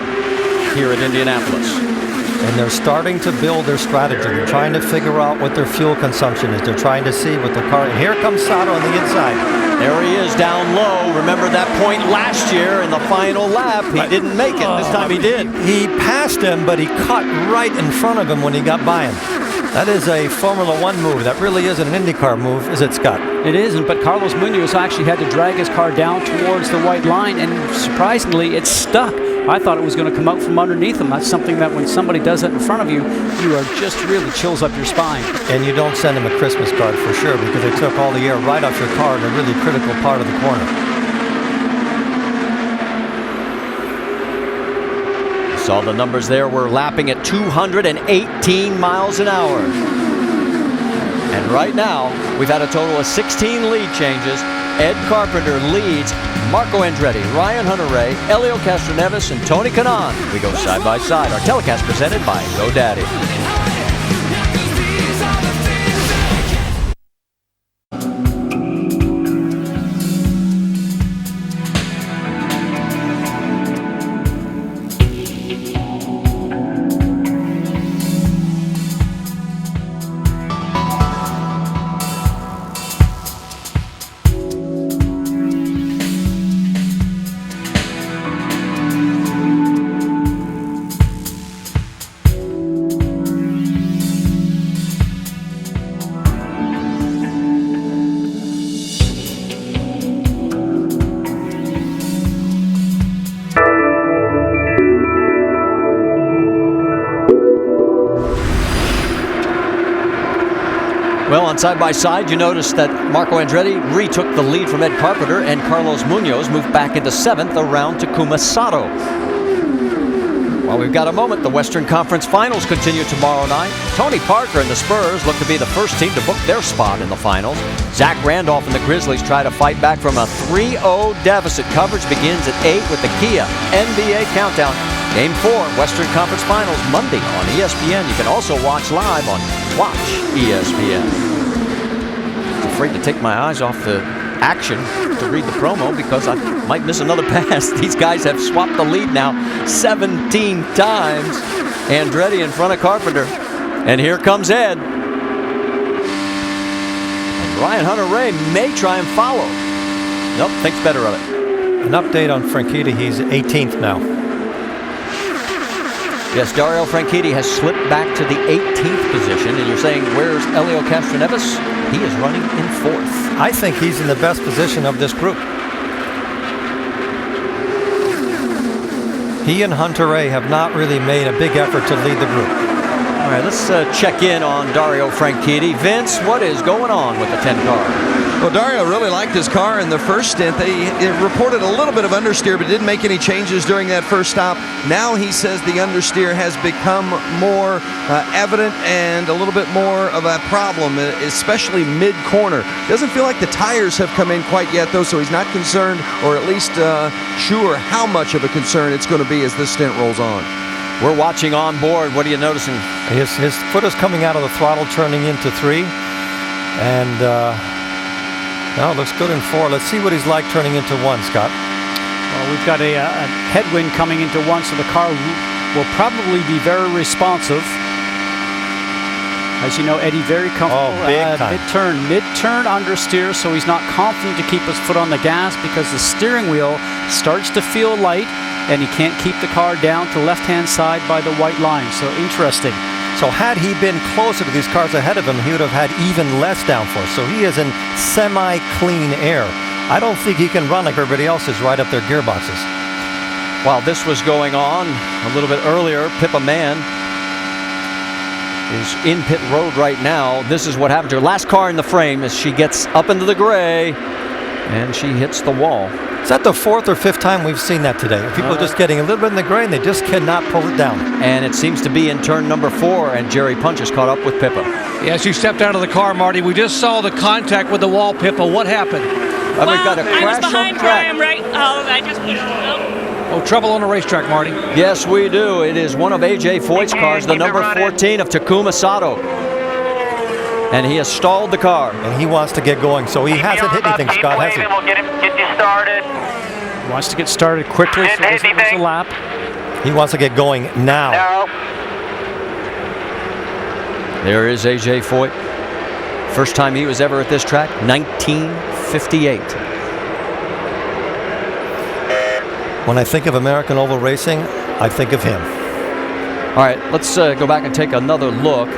here at Indianapolis. And they're starting to build their strategy. They're trying to figure out what their fuel consumption is. They're trying to see what the car... And here comes Sato on the inside. There he is down low. Remember that point last year in the final lap. He didn't make it. This time he did. He passed him, but he caught right in front of him when he got by him. That is a Formula One move. That really isn't an IndyCar move, is it, Scott? It isn't, but Carlos Munoz actually had to drag his car down towards the white line, and surprisingly, it stuck. I thought it was going to come out from underneath him. That's something that when somebody does it in front of you, you are just really chills up your spine. And you don't send him a Christmas card for sure, because they took all the air right off your car in a really critical part of the corner. Saw the numbers there. We're lapping at 218 miles an hour. And right now, we've had a total of 16 lead changes. Ed Carpenter leads Marco Andretti, Ryan Hunter-Reay, Elio Castroneves, and Tony Kanaan. We go side by side. Our telecast presented by GoDaddy. Well, on side-by-side, you notice that Marco Andretti retook the lead from Ed Carpenter, and Carlos Munoz moved back into 7th around Takuma Sato. While we've got a moment, the Western Conference Finals continue tomorrow night. Tony Parker and the Spurs look to be the first team to book their spot in the finals. Zach Randolph and the Grizzlies try to fight back from a 3-0 deficit. Coverage begins at 8 with the Kia NBA Countdown. Game 4, Western Conference Finals, Monday on ESPN. You can also watch live on Watch ESPN. I'm afraid to take my eyes off the action to read the promo because I might miss another pass. These guys have swapped the lead now 17 times. Andretti in front of Carpenter. And here comes Ed. And Ryan Hunter-Reay may try and follow. Nope, thinks better of it. An update on Franchitti. He's 18th now. Yes, Dario Franchitti has slipped back to the 18th position. And you're saying, where's Elio Castroneves? He is running in 4th. I think he's in the best position of this group. He and Hunter-Reay have not really made a big effort to lead the group. All right, let's check in on Dario Franchitti. Vince, what is going on with the 10 car? Well, Dario really liked his car in the first stint. It reported a little bit of understeer, but didn't make any changes during that first stop. Now he says the understeer has become more evident and a little bit more of a problem, especially mid-corner. Doesn't feel like the tires have come in quite yet, though, so he's not concerned, or at least sure how much of a concern it's going to be as this stint rolls on. We're watching on board. What are you noticing? His foot is coming out of the throttle, turning into 3. And now it looks good in 4. Let's see what he's like turning into 1, Scott. Well, we've got a headwind coming into 1, so the car will probably be very responsive. As you know, Eddie, very comfortable. Oh, big time. Mid-turn understeer, so he's not confident to keep his foot on the gas because the steering wheel starts to feel light, and he can't keep the car down to the left-hand side by the white line. So interesting. So had he been closer to these cars ahead of him, he would have had even less downforce. So he is in semi-clean air. I don't think he can run like everybody else is right up their gearboxes. While this was going on a little bit earlier, Pippa Mann is in pit road right now. This is what happened to her. Last car in the frame as she gets up into the gray and she hits the wall. Is that the 4th or 5th time we've seen that today? People are just getting a little bit in the gray and they just cannot pull it down. And it seems to be in turn number 4, and Jerry Punch is caught up with Pippa. Yeah, she stepped out of the car, Marty. We just saw the contact with the wall, Pippa. What happened? We've got a crash I was behind on track. Brian, right? Oh, I just pushed Oh, trouble on the racetrack, Marty. Yes, we do. It is one of A.J. Foyt's cars, the number 14 of Takuma Sato. And he has stalled the car. And he wants to get going, so he hasn't hit anything, Scott, has he? We'll get you started. He wants to get started quickly so he doesn't lose a lap. He wants to get going now. There is A.J. Foyt. First time he was ever at this track, 1958. When I think of American Oval Racing, I think of him. All right, let's go back and take another look.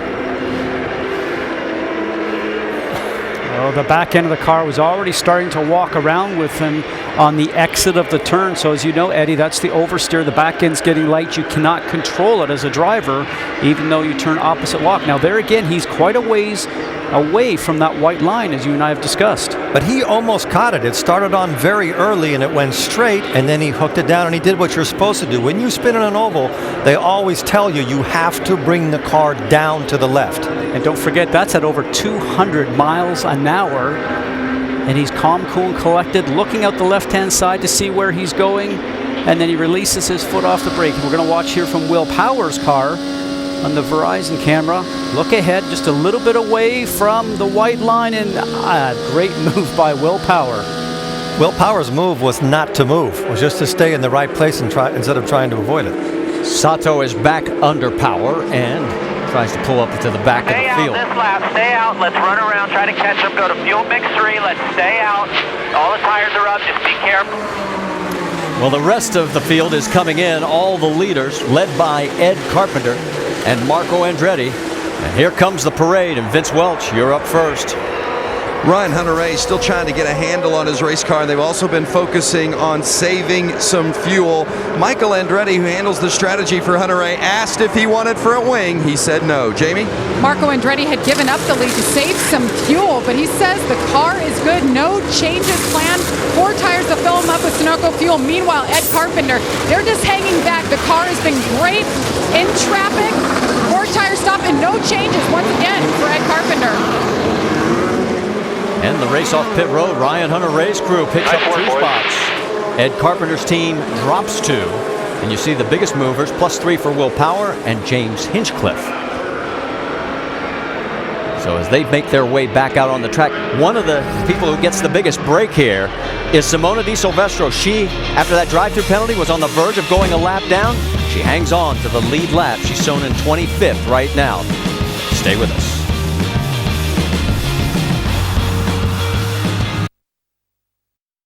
Oh, the back end of the car was already starting to walk around with him on the exit of the turn. So as you know, Eddie, that's the oversteer. The back end's getting light. You cannot control it as a driver, even though you turn opposite lock. Now there again, he's quite a ways away from that white line, as you and I have discussed. But he almost caught it. It started on very early and it went straight, and then he hooked it down and he did what you're supposed to do. When you spin in an oval, they always tell you you have to bring the car down to the left. And don't forget, that's at over 200 miles an hour. And he's calm, cool, and collected, looking out the left-hand side to see where he's going. And then he releases his foot off the brake. We're going to watch here from Will Power's car on the Verizon camera. Look ahead, just a little bit away from the white line, and a great move by Will Power. Will Power's move was not to move. It was just to stay in the right place and try instead of trying to avoid it. Sato is back under power and tries to pull up to the back of the field. Stay out this lap, stay out. Let's run around, try to catch them. Go to fuel mix 3. Let's stay out. All the tires are up, just be careful. Well, the rest of the field is coming in. All the leaders led by Ed Carpenter and Marco Andretti. And here comes the parade, and Vince Welch, you're up first. Ryan Hunter-Reay still trying to get a handle on his race car. They've also been focusing on saving some fuel. Michael Andretti, who handles the strategy for Hunter-Reay, asked if he wanted front wing. He said no. Jamie? Marco Andretti had given up the lead to save some fuel, but he says the car is good. No changes planned. 4 tires to fill him up with Sunoco fuel. Meanwhile, Ed Carpenter, they're just hanging back. The car has been great in traffic. 4 tire stop and no changes once again for Ed Carpenter. And the race off pit road, Ryan Hunter-Reay's crew picks up 2 spots. Ed Carpenter's team drops 2. And you see the biggest movers, +3 for Will Power and James Hinchcliffe. So as they make their way back out on the track, one of the people who gets the biggest break here is Simona Di Silvestro. She, after that drive-through penalty, was on the verge of going a lap down. She hangs on to the lead lap. She's shown in 25th right now. Stay with us.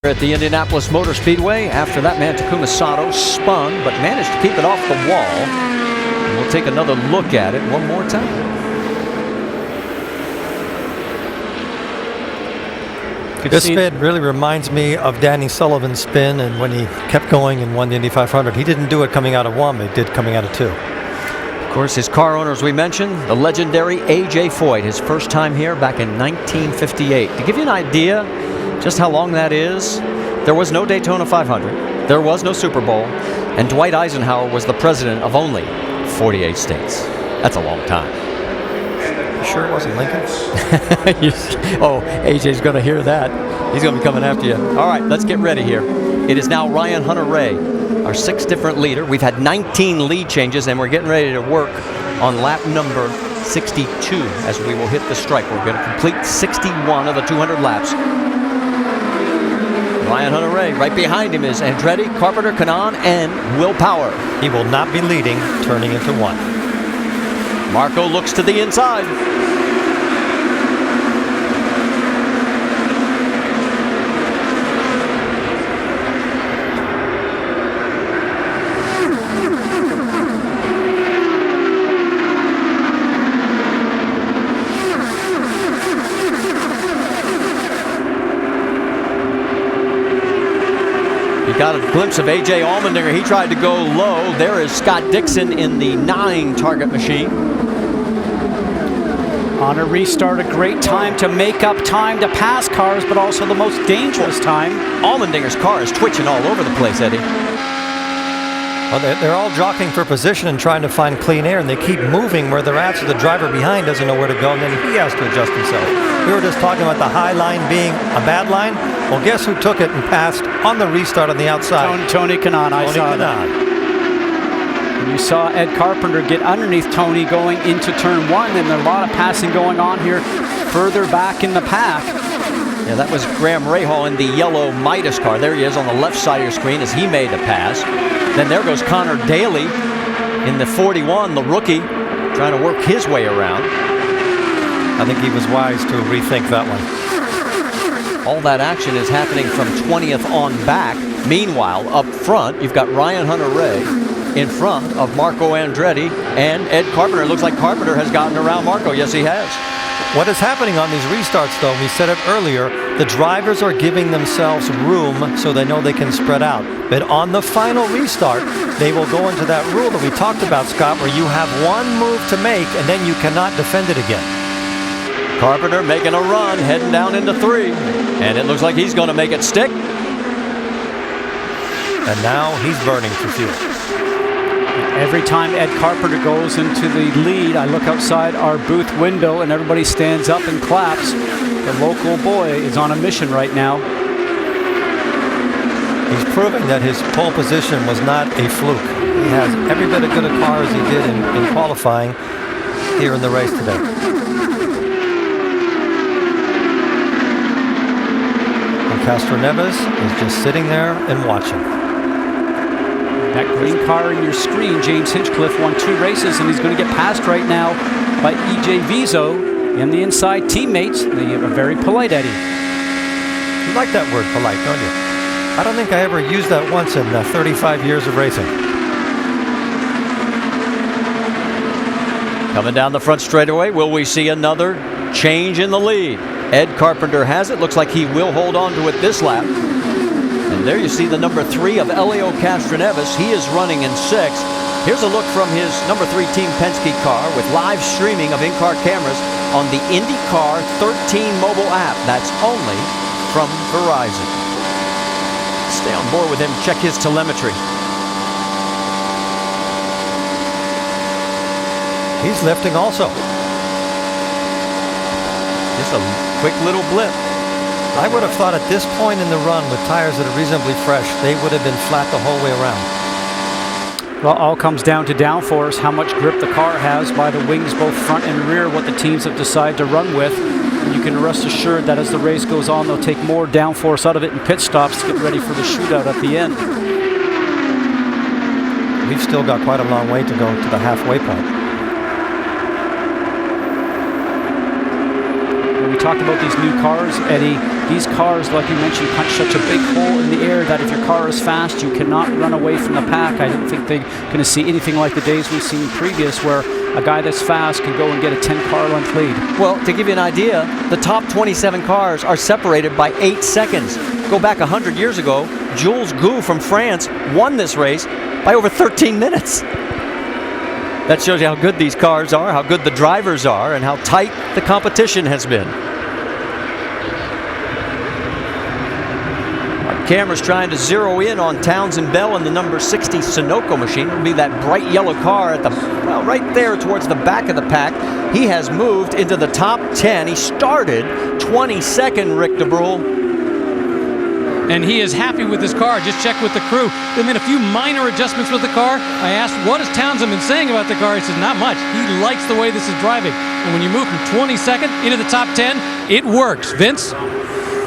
At the Indianapolis Motor Speedway. After that man, Takuma Sato, spun, but managed to keep it off the wall. And we'll take another look at it one more time. This spin really reminds me of Danny Sullivan's spin, and when he kept going and won the Indy 500. He didn't do it coming out of 1, but he did coming out of 2. Of course, his car owner, as we mentioned, the legendary A.J. Foyt, his first time here back in 1958. To give you an idea just how long that is, there was no Daytona 500, there was no Super Bowl, and Dwight Eisenhower was the president of only 48 states. That's a long time. You sure it wasn't Lincoln? Oh, AJ's going to hear that. He's going to be coming after you. All right, let's get ready here. It is now Ryan Hunter-Reay, our 6th different leader. We've had 19 lead changes, and we're getting ready to work on lap number 62 as we will hit the stripe. We're going to complete 61 of the 200 laps. Ryan Hunter-Reay, right behind him is Andretti, Carpenter, Kanaan, and Will Power. He will not be leading, turning into 1. Marco looks to the inside. Got a glimpse of A.J. Allmendinger. He tried to go low. There is Scott Dixon in the 9 target machine. On a restart, a great time to make up time to pass cars, but also the most dangerous time. Allmendinger's car is twitching all over the place, Eddie. Well, they're all jockeying for position and trying to find clean air, and they keep moving where they're at, so the driver behind doesn't know where to go, and then he has to adjust himself. We were just talking about the high line being a bad line. Well, guess who took it and passed on the restart on the outside? Tony Kanaan. I saw that. And you saw Ed Carpenter get underneath Tony going into turn 1, and there's a lot of passing going on here further back in the pack. Yeah, that was Graham Rahal in the yellow Midas car. There he is on the left side of your screen as he made the pass. Then there goes Connor Daly in the 41, the rookie, trying to work his way around. I think he was wise to rethink that one. All that action is happening from 20th on back. Meanwhile, up front, you've got Ryan Hunter-Reay in front of Marco Andretti and Ed Carpenter. It looks like Carpenter has gotten around Marco. Yes, he has. What is happening on these restarts, though, we said it earlier, the drivers are giving themselves room so they know they can spread out. But on the final restart, they will go into that rule that we talked about, Scott, where you have one move to make and then you cannot defend it again. Carpenter making a run, heading down into 3. And it looks like he's going to make it stick. And now he's burning for fuel. Every time Ed Carpenter goes into the lead, I look outside our booth window and everybody stands up and claps. The local boy is on a mission right now. He's proving that his pole position was not a fluke. He has every bit as good a car as he did in qualifying here in the race today. And Castro Neves is just sitting there and watching. That green car in your screen, James Hinchcliffe, won 2 races, and he's going to get passed right now by E.J. Vizo and the inside teammates. They are very polite, Eddie. You like that word, polite, don't you? I don't think I ever used that once in 35 years of racing. Coming down the front straightaway, will we see another change in the lead? Ed Carpenter has it. Looks like he will hold on to it this lap. And there you see the number 3 of Helio Castroneves. He is running in 6th. Here's a look from his number 3 Team Penske car with live streaming of in-car cameras on the IndyCar 13 mobile app. That's only from Verizon. Stay on board with him. Check his telemetry. He's lifting also. Just a quick little blip. I would have thought at this point in the run with tires that are reasonably fresh, they would have been flat the whole way around. Well, all comes down to downforce, how much grip the car has by the wings, both front and rear, what the teams have decided to run with. And you can rest assured that as the race goes on, they'll take more downforce out of it in pit stops to get ready for the shootout at the end. We've still got quite a long way to go to the halfway point. We talked about these new cars, Eddie. These cars, like you mentioned, punch such a big hole in the air that if your car is fast, you cannot run away from the pack. I don't think they're going to see anything like the days we've seen previous where a guy that's fast can go and get a 10-car length lead. Well, to give you an idea, the top 27 cars are separated by 8 seconds. Go back 100 years ago, Jules Gou from France won this race by over 13 minutes. That shows you how good these cars are, how good the drivers are, and how tight the competition has been. Our camera's trying to zero in on Townsend Bell in the number 60 Sunoco machine. It'll be that bright yellow car at the, well, right there towards the back of the pack. He has moved into the top 10. He started 22nd, Rick DeBrule. And he is happy with his car. Just check with the crew. They made a few minor adjustments with the car. I asked, what has Townsend been saying about the car? He says, not much. He likes the way this is driving. And when you move from 22nd into the top 10, it works. Vince?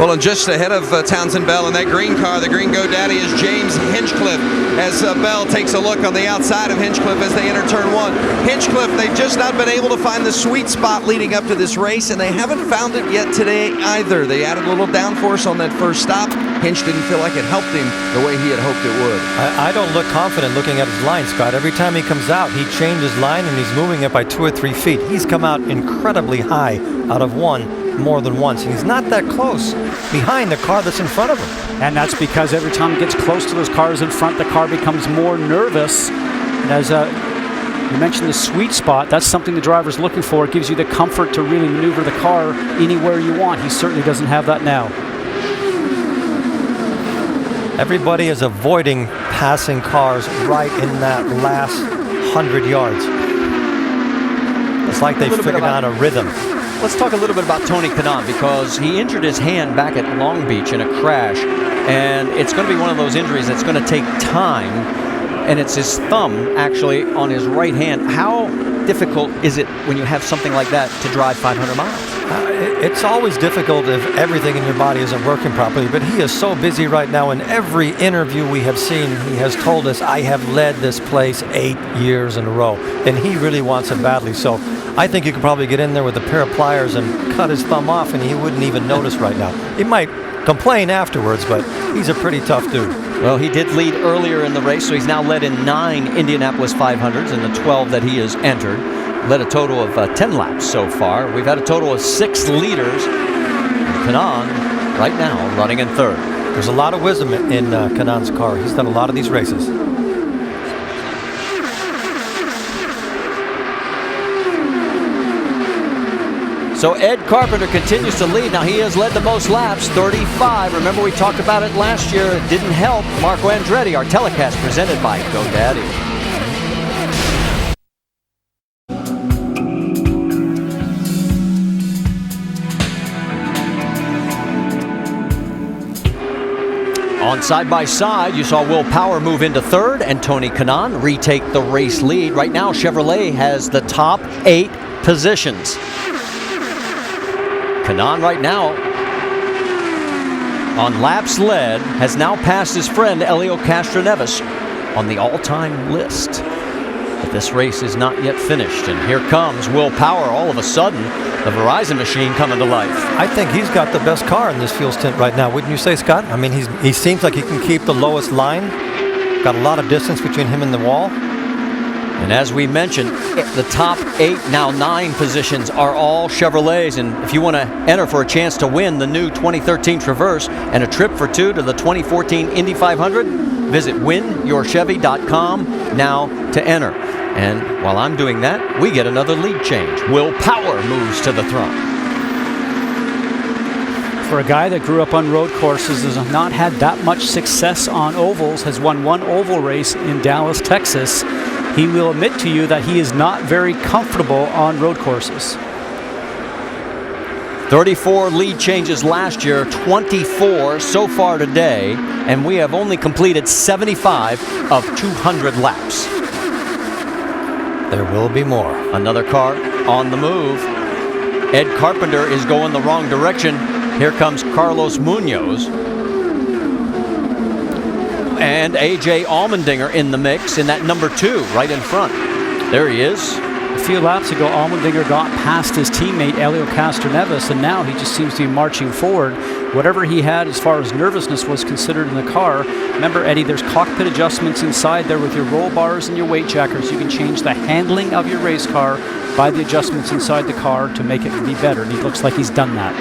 Well, and just ahead of Townsend Bell in that green car, the green GoDaddy, is James Hinchcliffe as Bell takes a look on the outside of Hinchcliffe as they enter turn 1. Hinchcliffe, they've just not been able to find the sweet spot leading up to this race, and they haven't found it yet today either. They added a little downforce on that first stop. Hinch didn't feel like it helped him the way he had hoped it would. I don't look confident looking at his line, Scott. Every time he comes out, he changes line and he's moving it by 2 or 3 feet. He's come out incredibly high out of one more than once, and he's not that close behind the car that's in front of him. And that's because every time he gets close to those cars in front, the car becomes more nervous. And as you mentioned the sweet spot, that's something the driver's looking for. It gives you the comfort to really maneuver the car anywhere you want. He certainly doesn't have that now. Everybody is avoiding passing cars right in that last 100 yards. It's like they figured out a rhythm. Let's talk a little bit about Tony Kanaan, because he injured his hand back at Long Beach in a crash, and it's going to be one of those injuries that's going to take time, and it's his thumb actually on his right hand. How difficult is it when you have something like that to drive 500 miles? It's always difficult if everything in your body isn't working properly, but he is so busy right now. In every interview we have seen, he has told us, I have led this place 8 years in a row, and he really wants it badly. So I think you could probably get in there with a pair of pliers and cut his thumb off, and he wouldn't even notice right now. He might complain afterwards, but he's a pretty tough dude. Well, he did lead earlier in the race, so he's now led in 9 Indianapolis 500s in the 12 that he has entered. Led a total of 10 laps so far. We've had a total of 6 leaders. Kanaan, right now, running in 3rd. There's a lot of wisdom in Kanaan's car. He's done a lot of these races. So Ed Carpenter continues to lead. Now he has led the most laps, 35. Remember we talked about it last year. It didn't help. Marco Andretti, our telecast presented by GoDaddy. On side-by-side, you saw Will Power move into 3rd and Tony Kanaan retake the race lead. Right now, Chevrolet has the top 8 positions. Kanaan right now, on laps led, has now passed his friend Helio Castroneves on the all-time list. But this race is not yet finished, and here comes Will Power all of a sudden. The Verizon machine coming to life. I think he's got the best car in this field stint right now, wouldn't you say, Scott? I mean, he seems like he can keep the lowest line. Got a lot of distance between him and the wall. And as we mentioned, the top 8, now 9 positions are all Chevrolets. And if you want to enter for a chance to win the new 2013 Traverse and a trip for 2 to the 2014 Indy 500, visit winyourchevy.com now to enter. And while I'm doing that, we get another lead change. Will Power moves to the throne. For a guy that grew up on road courses, has not had that much success on ovals, has won 1 oval race in Dallas, Texas, he will admit to you that he is not very comfortable on road courses. 34 lead changes last year, 24 so far today, and we have only completed 75 of 200 laps. There will be more. Another car on the move. Ed Carpenter is going the wrong direction. Here comes Carlos Munoz. And A.J. Allmendinger in the mix in that number 2 right in front. There he is. A few laps ago, Allmendinger got past his teammate Helio Castroneves, and now he just seems to be marching forward. Whatever he had as far as nervousness was considered in the car. Remember, Eddie, there's cockpit adjustments inside there with your roll bars and your weight checkers. You can change the handling of your race car by the adjustments inside the car to make it be better, and he looks like he's done that.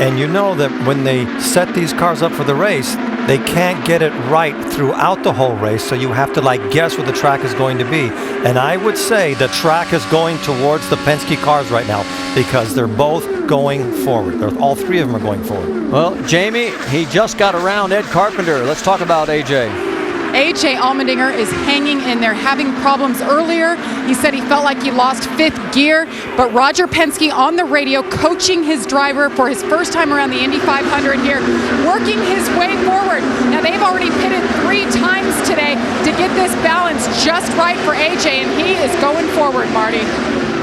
And you know that when they set these cars up for the race, they can't get it right throughout the whole race, so you have to guess what the track is going to be. And I would say the track is going towards the Penske cars right now because they're both going forward. All 3 of them are going forward. Well, Jamie, he just got around Ed Carpenter. Let's talk about A.J. A.J. Allmendinger is hanging in there, having problems earlier. He said he felt like he lost 5th gear, but Roger Penske on the radio coaching his driver for his first time around the Indy 500 here, working his way forward. Now they've already pitted 3 times today to get this balance just right for A.J., and he is going forward, Marty.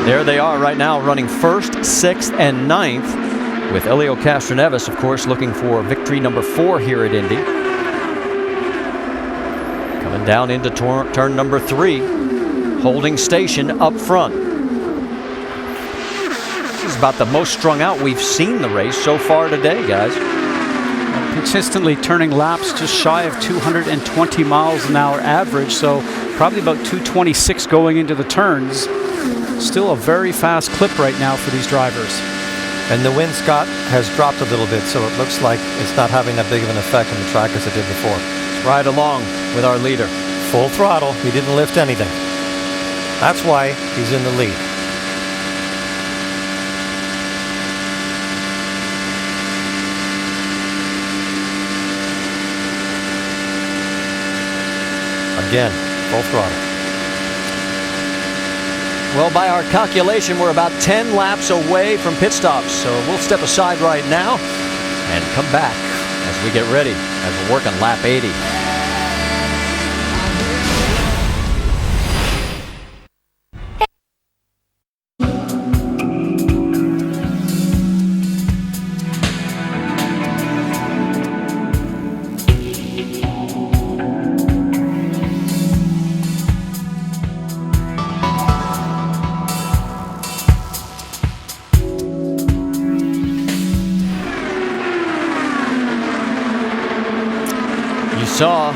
There they are right now running 1st, 6th, and 9th. with Helio Castroneves, of course, looking for victory number 4 here at Indy. Coming down into turn number 3, holding station up front. This is about the most strung out we've seen the race so far today, guys. Consistently turning laps just shy of 220 miles an hour average, so probably about 226 going into the turns. Still a very fast clip right now for these drivers. And the wind, Scott, has dropped a little bit, so it looks like it's not having that big of an effect on the track as it did before. Right along with our leader. Full throttle. He didn't lift anything. That's why he's in the lead. Again, full throttle. Well, by our calculation, we're about 10 laps away from pit stops, so we'll step aside right now and come back as we get ready as we're working lap 80. Saw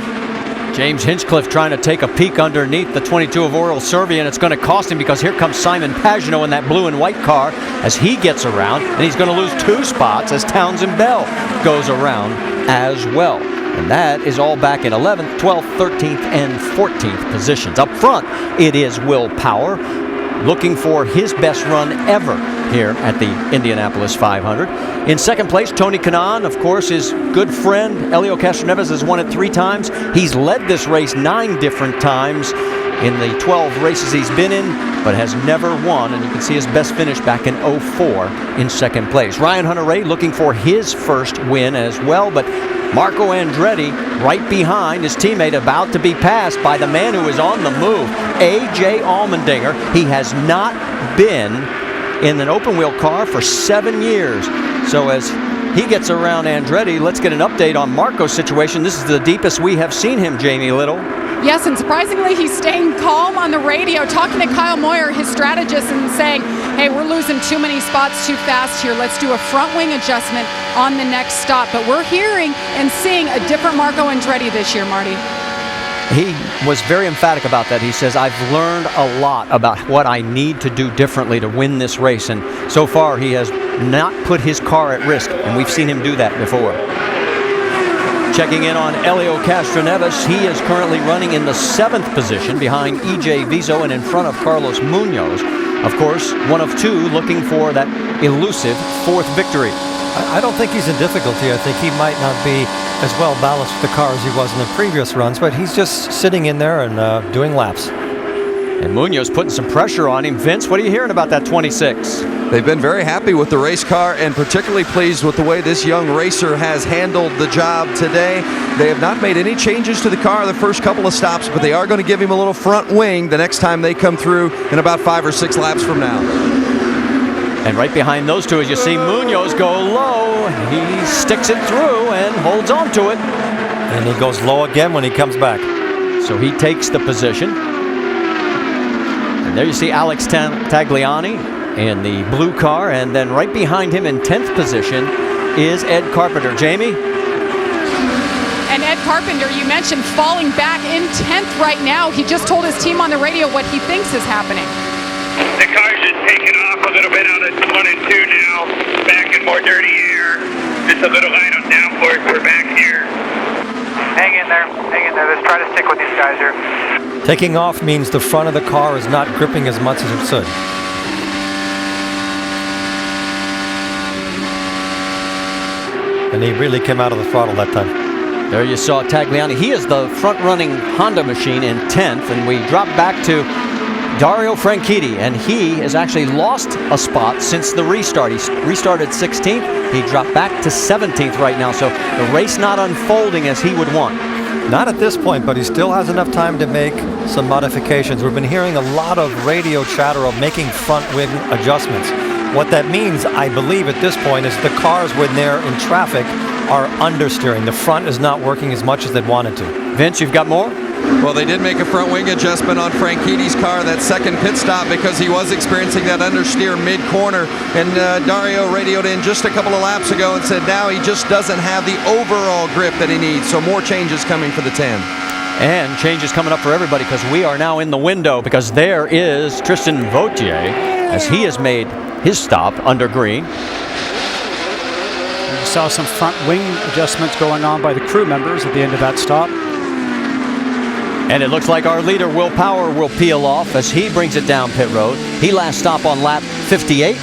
James Hinchcliffe trying to take a peek underneath the 22 of Oral Serbia, and it's going to cost him because here comes Simon Pagenaud in that blue and white car as he gets around, and he's going to lose 2 spots as Townsend Bell goes around as well. And that is all back in 11th, 12th, 13th, and 14th positions. Up front, it is Will Power looking for his best run ever here at the Indianapolis 500. In second place, Tony Kanaan, of course, his good friend Helio Castroneves has won it 3 times. He's led this race 9 different times in the 12 races he's been in, but has never won, and you can see his best finish back in 04 in second place. Ryan Hunter-Reay looking for his first win as well, but Marco Andretti right behind his teammate, about to be passed by the man who is on the move, A.J. Allmendinger. He has not been in an open-wheel car for 7 years. So as he gets around Andretti, let's get an update on Marco's situation. This is the deepest we have seen him, Jamie Little. Yes, and surprisingly, he's staying calm on the radio, talking to Kyle Moyer, his strategist, and saying, hey, we're losing too many spots too fast here. Let's do a front wing adjustment on the next stop. But we're hearing and seeing a different Marco Andretti this year, Marty. He was very emphatic about that. He says, I've learned a lot about what I need to do differently to win this race. And so far, he has not put his car at risk, and we've seen him do that before. Checking in on Helio Castroneves, he is currently running in the 7th position behind E.J. Vizo and in front of Carlos Munoz. Of course, one of 2 looking for that elusive 4th victory. I don't think he's in difficulty. I think he might not be as well balanced with the car as he was in the previous runs, but he's just sitting in there and doing laps. And Munoz putting some pressure on him. Vince, what are you hearing about that 26? They've been very happy with the race car and particularly pleased with the way this young racer has handled the job today. They have not made any changes to the car the first couple of stops, but they are going to give him a little front wing the next time they come through in about 5 or 6 laps from now. And right behind those 2, as you see Munoz go low, he sticks it through and holds on to it. And he goes low again when he comes back. So he takes the position. And there you see Alex Tagliani in the blue car, and then right behind him in 10th position is Ed Carpenter. Jamie? And Ed Carpenter, you mentioned falling back in 10th right now. He just told his team on the radio what he thinks is happening. The car's just taking off a little bit out of 1 and 2 now. Back in more dirty air. Just a little light on downforce. We're back here. Hang in there. Hang in there. Let's try to stick with these guys here. Taking off means the front of the car is not gripping as much as it should. And he really came out of the throttle that time. There you saw Tagliani. He is the front-running Honda machine in 10th, and we drop back to Dario Franchitti, and he has actually lost a spot since the restart. He restarted 16th. He dropped back to 17th right now, so the race not unfolding as he would want. Not at this point, but he still has enough time to make some modifications. We've been hearing a lot of radio chatter of making front wing adjustments. What that means, I believe at this point, is the cars when they're in traffic are understeering. The front is not working as much as they'd wanted to. Vince, you've got more? Well, they did make a front wing adjustment on Franchitti's car that second pit stop because he was experiencing that understeer mid-corner. And Dario radioed in just a couple of laps ago and said now he just doesn't have the overall grip that he needs. So more changes coming for the 10. And changes coming up for everybody because we are now in the window because there is Tristan Vautier as he has made his stop under green. We saw some front wing adjustments going on by the crew members at the end of that stop. And it looks like our leader, Will Power, will peel off as he brings it down pit road. He last stop on lap 58,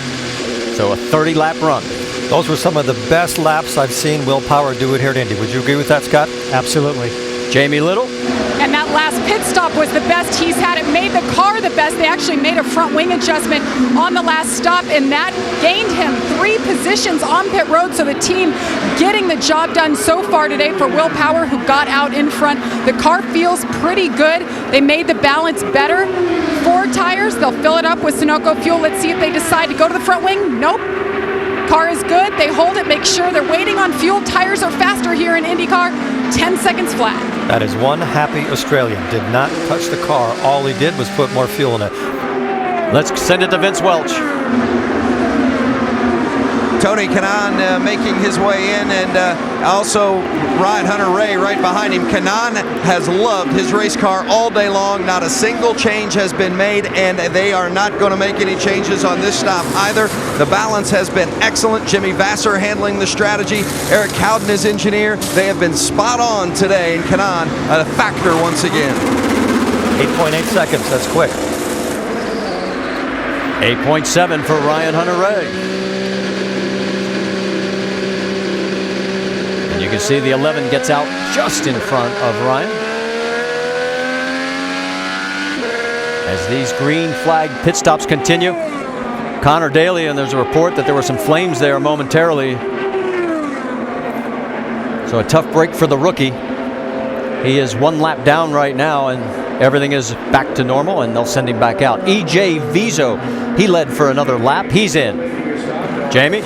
so a 30-lap run. Those were some of the best laps I've seen Will Power do it here at Indy. Would you agree with that, Scott? Absolutely. Jamie Little? And that last pit stop was the best he's had. It made the car the best. They actually made a front wing adjustment on the last stop, and that gained him 3 positions on pit road. So the team getting the job done so far today for Will Power, who got out in front. The car feels pretty good. They made the balance better. 4 tires, they'll fill it up with Sunoco fuel. Let's see if they decide to go to the front wing. Nope. Car is good. They hold it, make sure they're waiting on fuel. Tires are faster here in IndyCar. 10 seconds flat. That is one happy Australian. Did not touch the car. All he did was put more fuel in it. Let's send it to Vince Welch. Tony Kanaan making his way in, and also Ryan Hunter-Reay right behind him. Kanaan has loved his race car all day long. Not a single change has been made, and they are not going to make any changes on this stop either. The balance has been excellent. Jimmy Vasser handling the strategy. Eric Cowden is engineer. They have been spot on today, and Kanaan a factor once again. 8.8 seconds, that's quick. 8.7 for Ryan Hunter-Reay. You can see the 11 gets out just in front of Ryan. As these green flag pit stops continue, Connor Daly, and there's a report that there were some flames there momentarily. So a tough break for the rookie. He is 1 lap down right now, and everything is back to normal, and they'll send him back out. EJ Vizo, he led for another lap. He's in. Jamie?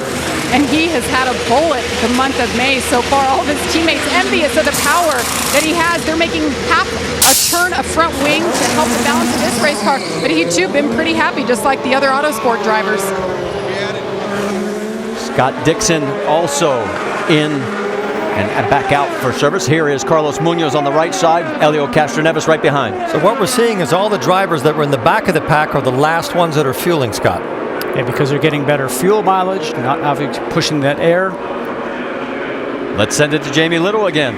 And he has had a bullet the month of May so far. All of his teammates envious of the power that he has. They're making half a turn of front wing to help the balance of this race car. But he too been pretty happy, just like the other Autosport drivers. Scott Dixon also in and back out for service. Here is Carlos Munoz on the right side. Helio Castroneves right behind. So what we're seeing is all the drivers that were in the back of the pack are the last ones that are fueling, Scott. Yeah, because they're getting better fuel mileage, not having pushing that air. Let's send it to Jamie Little again.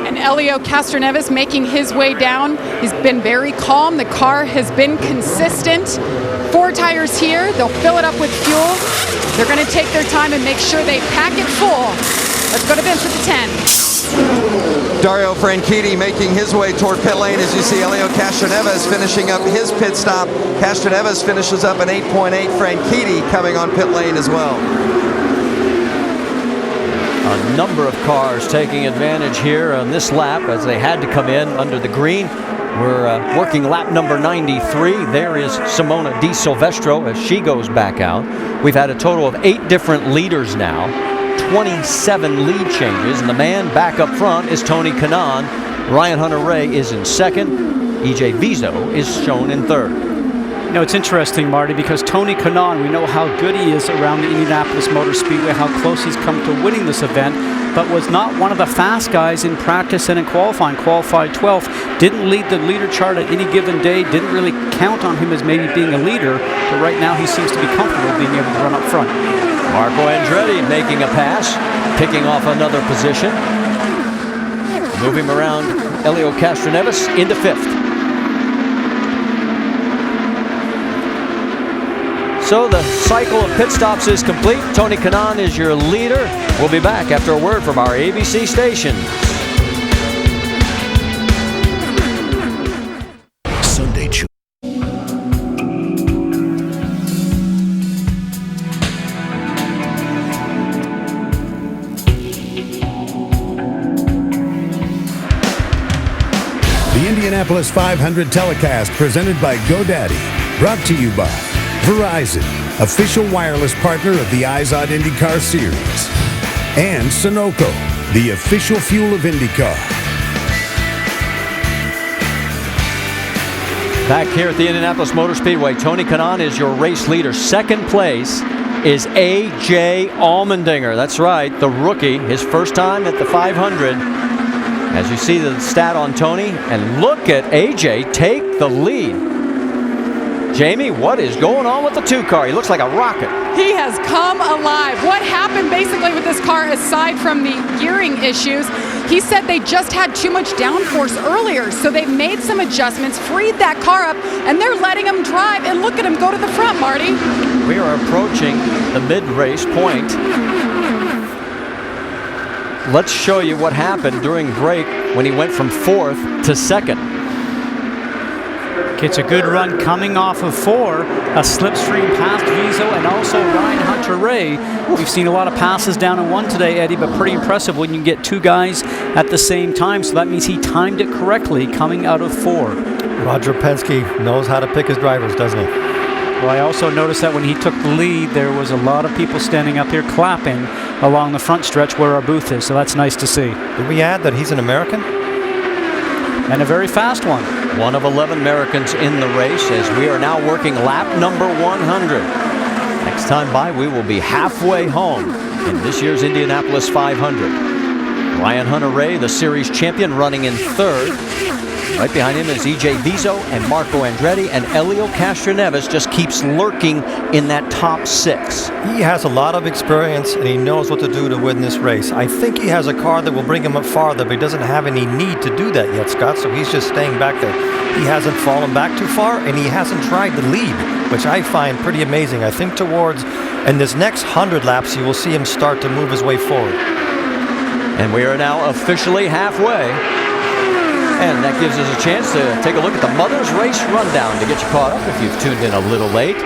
And Helio Castroneves making his way down. He's been very calm. The car has been consistent. 4 tires here. They'll fill it up with fuel. They're going to take their time and make sure they pack it full. Let's go to Vince with the 10. Dario Franchitti making his way toward pit lane as you see Helio Castroneves finishing up his pit stop. Castroneves finishes up an 8.8. Franchitti coming on pit lane as well. A number of cars taking advantage here on this lap as they had to come in under the green. We're working lap number 93. There is Simona Di Silvestro as she goes back out. We've had a total of 8 different leaders now. 27 lead changes, and the man back up front is Tony Kanaan. Ryan Hunter-Reay is in second. EJ Vizo is shown in third. You know, it's interesting, Marty, because Tony Kanaan, we know how good he is around the Indianapolis Motor Speedway, how close he's come to winning this event, but was not one of the fast guys in practice and in qualifying. Qualified 12th, didn't lead the leader chart at any given day, didn't really count on him as maybe being a leader, but right now he seems to be comfortable being able to run up front. Marco Andretti making a pass, picking off another position. Moving around Helio Castroneves into 5th. So the cycle of pit stops is complete. Tony Kanaan is your leader. We'll be back after a word from our ABC station. Sunday. The Indianapolis 500 telecast presented by GoDaddy. Brought to you by Verizon. official wireless partner of the Izod IndyCar Series. And Sunoco, the official fuel of IndyCar. Back here at the Indianapolis Motor Speedway, Tony Kanaan is your race leader. Second place is A.J. Allmendinger. That's right, the rookie, his first time at the 500. As you see the stat on Tony, and look at A.J. take the lead. Jamie, what is going on with the 2-car? He looks like a rocket. He has come alive. What happened basically with this car, aside from the gearing issues, he said they just had too much downforce earlier, so they made some adjustments, freed that car up, and they're letting him drive. And look at him go to the front, Marty. We are approaching the mid-race point. Let's show you what happened during break when he went from 4th to 2nd. Gets a good run coming off of 4, a slipstream past Vizo and also Ryan Hunter-Reay. We've seen a lot of passes down in 1 today, Eddie, but pretty impressive when you get 2 guys at the same time. So that means he timed it correctly coming out of 4. Roger Penske knows how to pick his drivers, doesn't he? Well, I also noticed that when he took the lead, there was a lot of people standing up here clapping along the front stretch where our booth is, so that's nice to see. Did we add that he's an American? And a very fast one. One of 11 Americans in the race as we are now working lap number 100. Next time by, we will be halfway home in this year's Indianapolis 500. Ryan Hunter-Reay, the series champion, running in 3rd. Right behind him is E.J. Vizo and Marco Andretti, and Helio Castroneves just keeps lurking in that top 6. He has a lot of experience, and he knows what to do to win this race. I think he has a car that will bring him up farther, but he doesn't have any need to do that yet, Scott, so he's just staying back there. He hasn't fallen back too far, and he hasn't tried to lead, which I find pretty amazing. I think towards, in this next 100 laps, you will see him start to move his way forward. And we are now officially halfway. And that gives us a chance to take a look at the Mother's Race Rundown to get you caught up if you've tuned in a little late.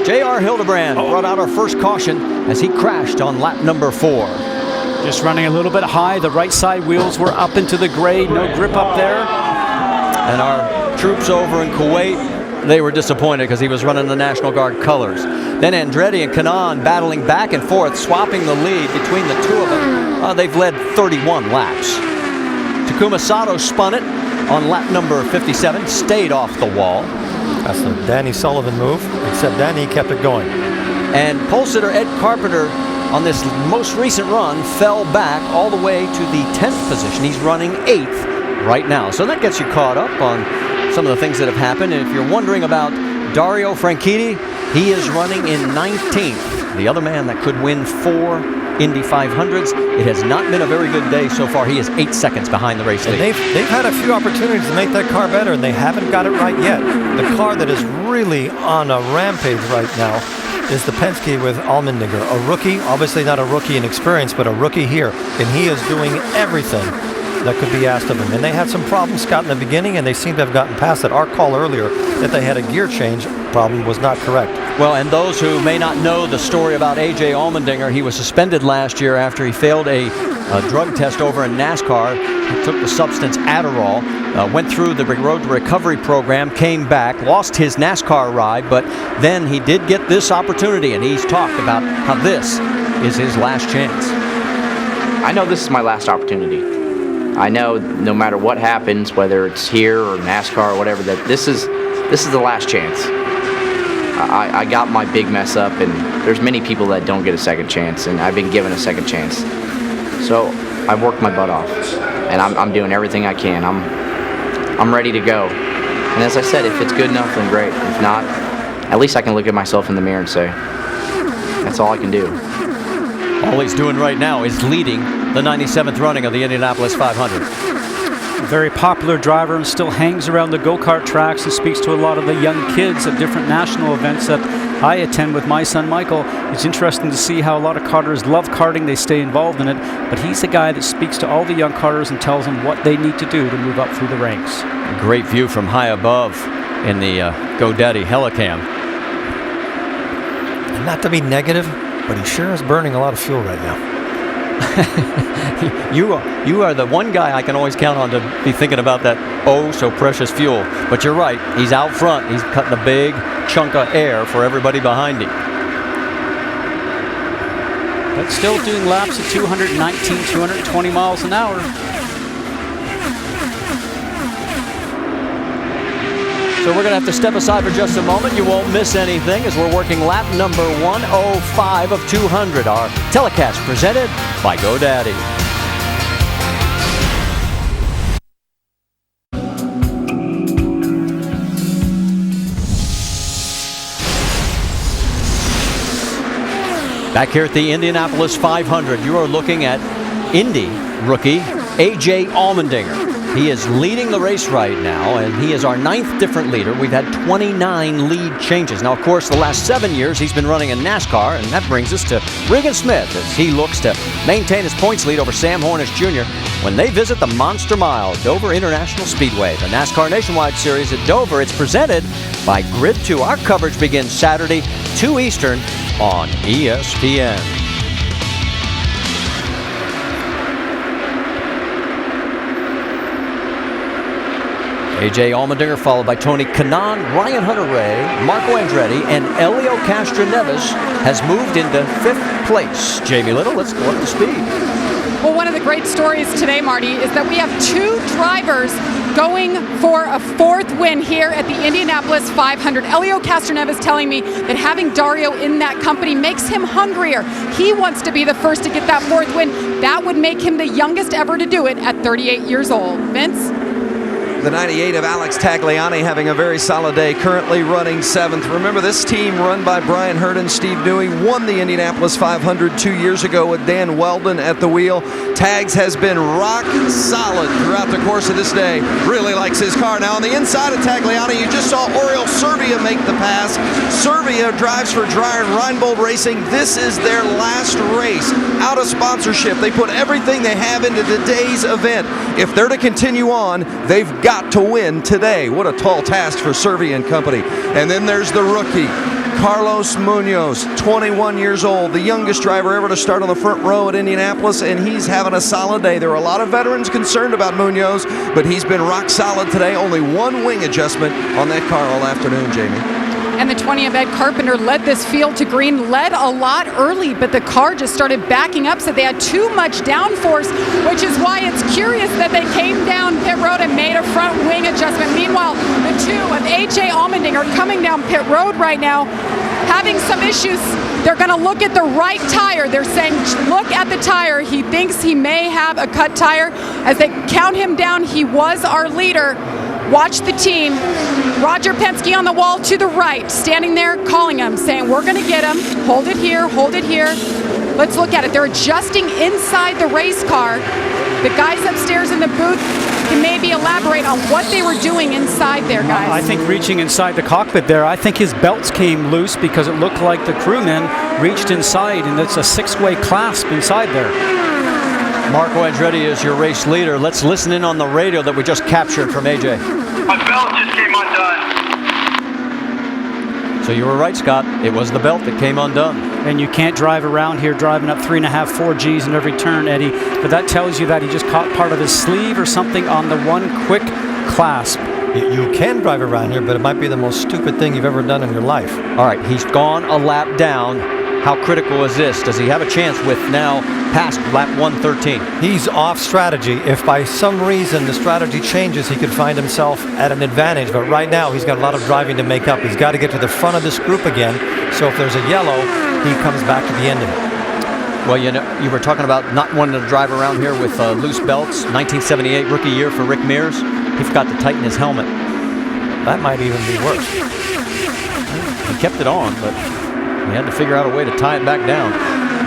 J.R. Hildebrand brought out our first caution as he crashed on lap number 4. Just running a little bit high. The right side wheels were up into the grade. No grip up there. And our troops over in Kuwait, they were disappointed because he was running the National Guard colors. Then Andretti and Kanaan battling back and forth, swapping the lead between the two of them. They've led 31 laps. Takuma Sato spun it on lap number 57, stayed off the wall. That's a Danny Sullivan move, except Danny kept it going. And pole sitter Ed Carpenter on this most recent run fell back all the way to the 10th position. He's running 8th right now. So that gets you caught up on some of the things that have happened. And if you're wondering about Dario Franchitti, he is running in 19th. The other man that could win 4 Indy 500s. It has not been a very good day so far. He is 8 seconds behind the race lead. They've had a few opportunities to make that car better, and they haven't got it right yet. The car that is really on a rampage right now is the Penske with Allmendinger, a rookie, obviously not a rookie in experience, but a rookie here, and he is doing everything that could be asked of him. And they had some problems, Scott, in the beginning, and they seem to have gotten past it. Our call earlier that they had a gear change problem was not correct. Well, and those who may not know the story about A.J. Allmendinger, he was suspended last year after he failed a drug test over in NASCAR. He took the substance Adderall, went through the road to recovery program, came back, lost his NASCAR ride, but then he did get this opportunity, and he's talked about how this is his last chance. I know this is my last opportunity. I know no matter what happens, whether it's here or NASCAR or whatever, that this is the last chance. I got my big mess up, and there's many people that don't get a second chance, and I've been given a second chance. So I've worked my butt off, and I'm doing everything I can. I'm ready to go. And as I said, if it's good enough, then great. If not, at least I can look at myself in the mirror and say, that's all I can do. All he's doing right now is leading the 97th running of the Indianapolis 500. A very popular driver and still hangs around the go-kart tracks and speaks to a lot of the young kids at different national events that I attend with my son Michael. It's interesting to see how a lot of karters love karting, they stay involved in it, but he's the guy that speaks to all the young karters and tells them what they need to do to move up through the ranks. A great view from high above in the GoDaddy Helicam. And not to be negative, but he sure is burning a lot of fuel right now. You are the one guy I can always count on to be thinking about that so precious fuel. But you're right, he's out front. He's cutting a big chunk of air for everybody behind him. but still doing laps at 219, 220 miles an hour. So we're going to have to step aside for just a moment. You won't miss anything as we're working lap number 105 of 200. Our telecast presented by GoDaddy. Back here at the Indianapolis 500, you are looking at Indy rookie A.J. Allmendinger. He is leading the race right now, and he is our 9th different leader. We've had 29 lead changes. Now, of course, the last 7 years he's been running in NASCAR, and that brings us to Regan Smith as he looks to maintain his points lead over Sam Hornish Jr. when they visit the Monster Mile, Dover International Speedway, the NASCAR Nationwide Series at Dover. It's presented by Grid 2. Our coverage begins Saturday, 2 Eastern on ESPN. A.J. Allmendinger followed by Tony Kanaan, Ryan Hunter-Reay, Marco Andretti, and Helio Castroneves has moved into 5th place. Jamie Little, let's go up to speed. Well, one of the great stories today, Marty, is that we have 2 drivers going for a 4th win here at the Indianapolis 500. Helio Castroneves telling me that having Dario in that company makes him hungrier. He wants to be the first to get that 4th win. That would make him the youngest ever to do it at 38 years old. Vince? The 98 of Alex Tagliani having a very solid day, currently running 7th. Remember, this team run by Brian Hurd and Steve Dewey won the Indianapolis 500 2 years ago with Dan Weldon at the wheel. Tags has been rock solid throughout the course of this day. Really likes his car. Now on the inside of Tagliani, you just saw Oriol Servia make the pass. Servia drives for Dreyer and Reinbold Racing. This is their last race out of sponsorship. They put everything they have into today's event. If they're to continue on, they've got to win today. What a tall task for Servia and company. And then there's the rookie, Carlos Munoz, 21 years old, the youngest driver ever to start on the front row at Indianapolis, and he's having a solid day. There are a lot of veterans concerned about Munoz, but he's been rock solid today. Only 1 wing adjustment on that car all afternoon, Jamie. And the 20 of Ed Carpenter led this field to green, led a lot early, but the car just started backing up, so they had too much downforce, which is why it's curious that they came down pit road and made a front wing adjustment. Meanwhile, the 2 of A.J. Allmendinger are coming down pit road right now, having some issues. They're going to look at the right tire. They're saying, look at the tire. He thinks he may have a cut tire. As they count him down, he was our leader. Watch the team. Roger Penske on the wall to the right, standing there calling him, saying, we're going to get him. Hold it here, hold it here. Let's look at it. They're adjusting inside the race car. The guys upstairs in the booth can maybe elaborate on what they were doing inside there, guys. I think reaching inside the cockpit there, I think his belts came loose because it looked like the crewmen reached inside, and it's a 6-way clasp inside there. Marco Andretti is your race leader. Let's listen in on the radio that we just captured from AJ. My belt just came undone. So you were right, Scott. It was the belt that came undone. And you can't drive around here driving up 3.5, 4 Gs in every turn, Eddie. But that tells you that he just caught part of his sleeve or something on the one quick clasp. You can drive around here, but it might be the most stupid thing you've ever done in your life. All right, he's gone a lap down. How critical is this? Does he have a chance with now past lap 113? He's off strategy. If by some reason the strategy changes, he could find himself at an advantage. But right now, he's got a lot of driving to make up. He's got to get to the front of this group again. So if there's a yellow, he comes back to the end of it. Well, you know, you were talking about not wanting to drive around here with loose belts. 1978 rookie year for Rick Mears. He forgot to tighten his helmet. That might even be worse. He kept it on, but he had to figure out a way to tie it back down.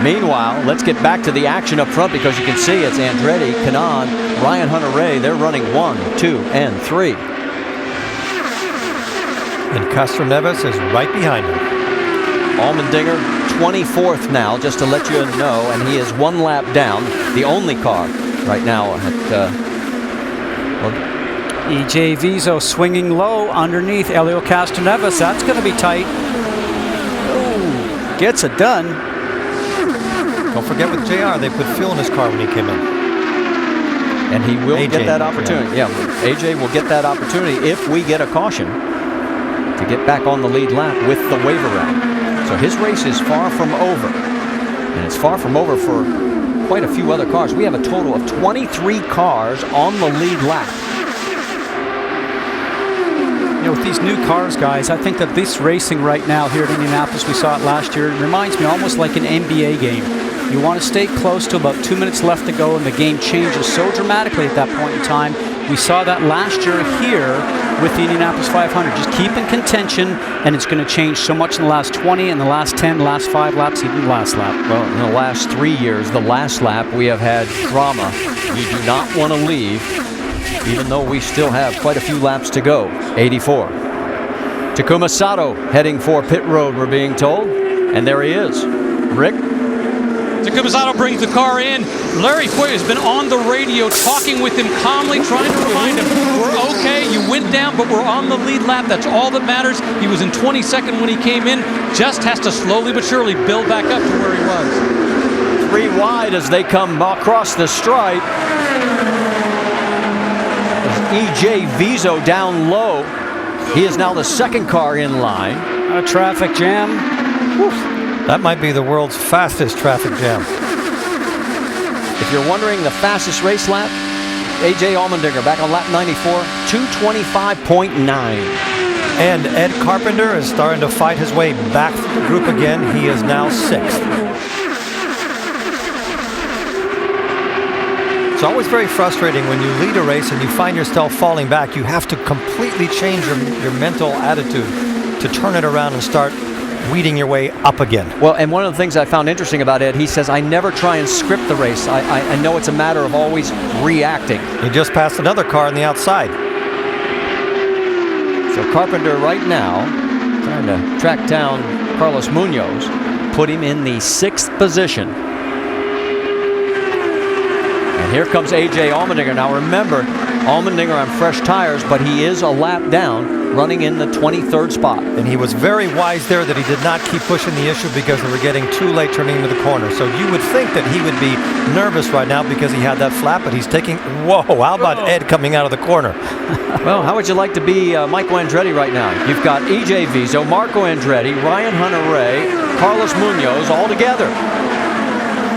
Meanwhile, let's get back to the action up front because you can see it's Andretti, Kanaan, Ryan Hunter-Reay. They're running 1, 2, and 3. And Castroneves is right behind him. Allmendinger, 24th now, just to let you know, and he is 1 lap down. The only car right now at EJ Vizo swinging low underneath Helio Castroneves. That's going to be tight. Oh, gets it done. Don't forget with JR, they put fuel in his car when he came in. And he will AJ, get that opportunity. Yeah, AJ will get that opportunity if we get a caution to get back on the lead lap with the waiver route. So his race is far from over. And it's far from over for quite a few other cars. We have a total of 23 cars on the lead lap. You know, with these new cars, guys, I think that this racing right now here at Indianapolis, we saw it last year, it reminds me almost like an NBA game. You want to stay close to about 2 minutes left to go, and the game changes so dramatically at that point in time. We saw that last year here with the Indianapolis 500. Just keep in contention, and it's going to change so much in the last 20, and the last 10, last 5 laps, even the last lap. Well, in the last 3 years, the last lap, we have had drama. You do not want to leave, even though we still have quite a few laps to go. 84. Takuma Sato heading for pit road, we're being told. And there he is. Rick? Takuma Sato brings the car in. Larry Foy has been on the radio talking with him calmly, trying to remind him, we're okay, you went down, but we're on the lead lap. That's all that matters. He was in 22nd when he came in. Just has to slowly but surely build back up to where he was. 3 wide as they come across the stripe. E.J. Vizo down low. He is now the second car in line. A traffic jam. Woof. That might be the world's fastest traffic jam. If you're wondering the fastest race lap, A.J. Allmendinger back on lap 94, 225.9. And Ed Carpenter is starting to fight his way back to the group again. He is now 6th. It's always very frustrating when you lead a race and you find yourself falling back. You have to completely change your mental attitude to turn it around and start weeding your way up again. Well, and one of the things I found interesting about Ed, he says, I never try and script the race. I know it's a matter of always reacting. He just passed another car on the outside. So Carpenter right now trying to track down Carlos Munoz, put him in the 6th position. And here comes A.J. Allmendinger. Now remember, Allmendinger on fresh tires, but he is a lap down, running in the 23rd spot. And he was very wise there that he did not keep pushing the issue because they were getting too late turning into the corner. So you would think that he would be nervous right now because he had that flap, but he's taking, whoa, how about Ed coming out of the corner? Well, how would you like to be Michael Andretti right now? You've got E.J. Vizo, Marco Andretti, Ryan Hunter-Reay, Carlos Munoz all together.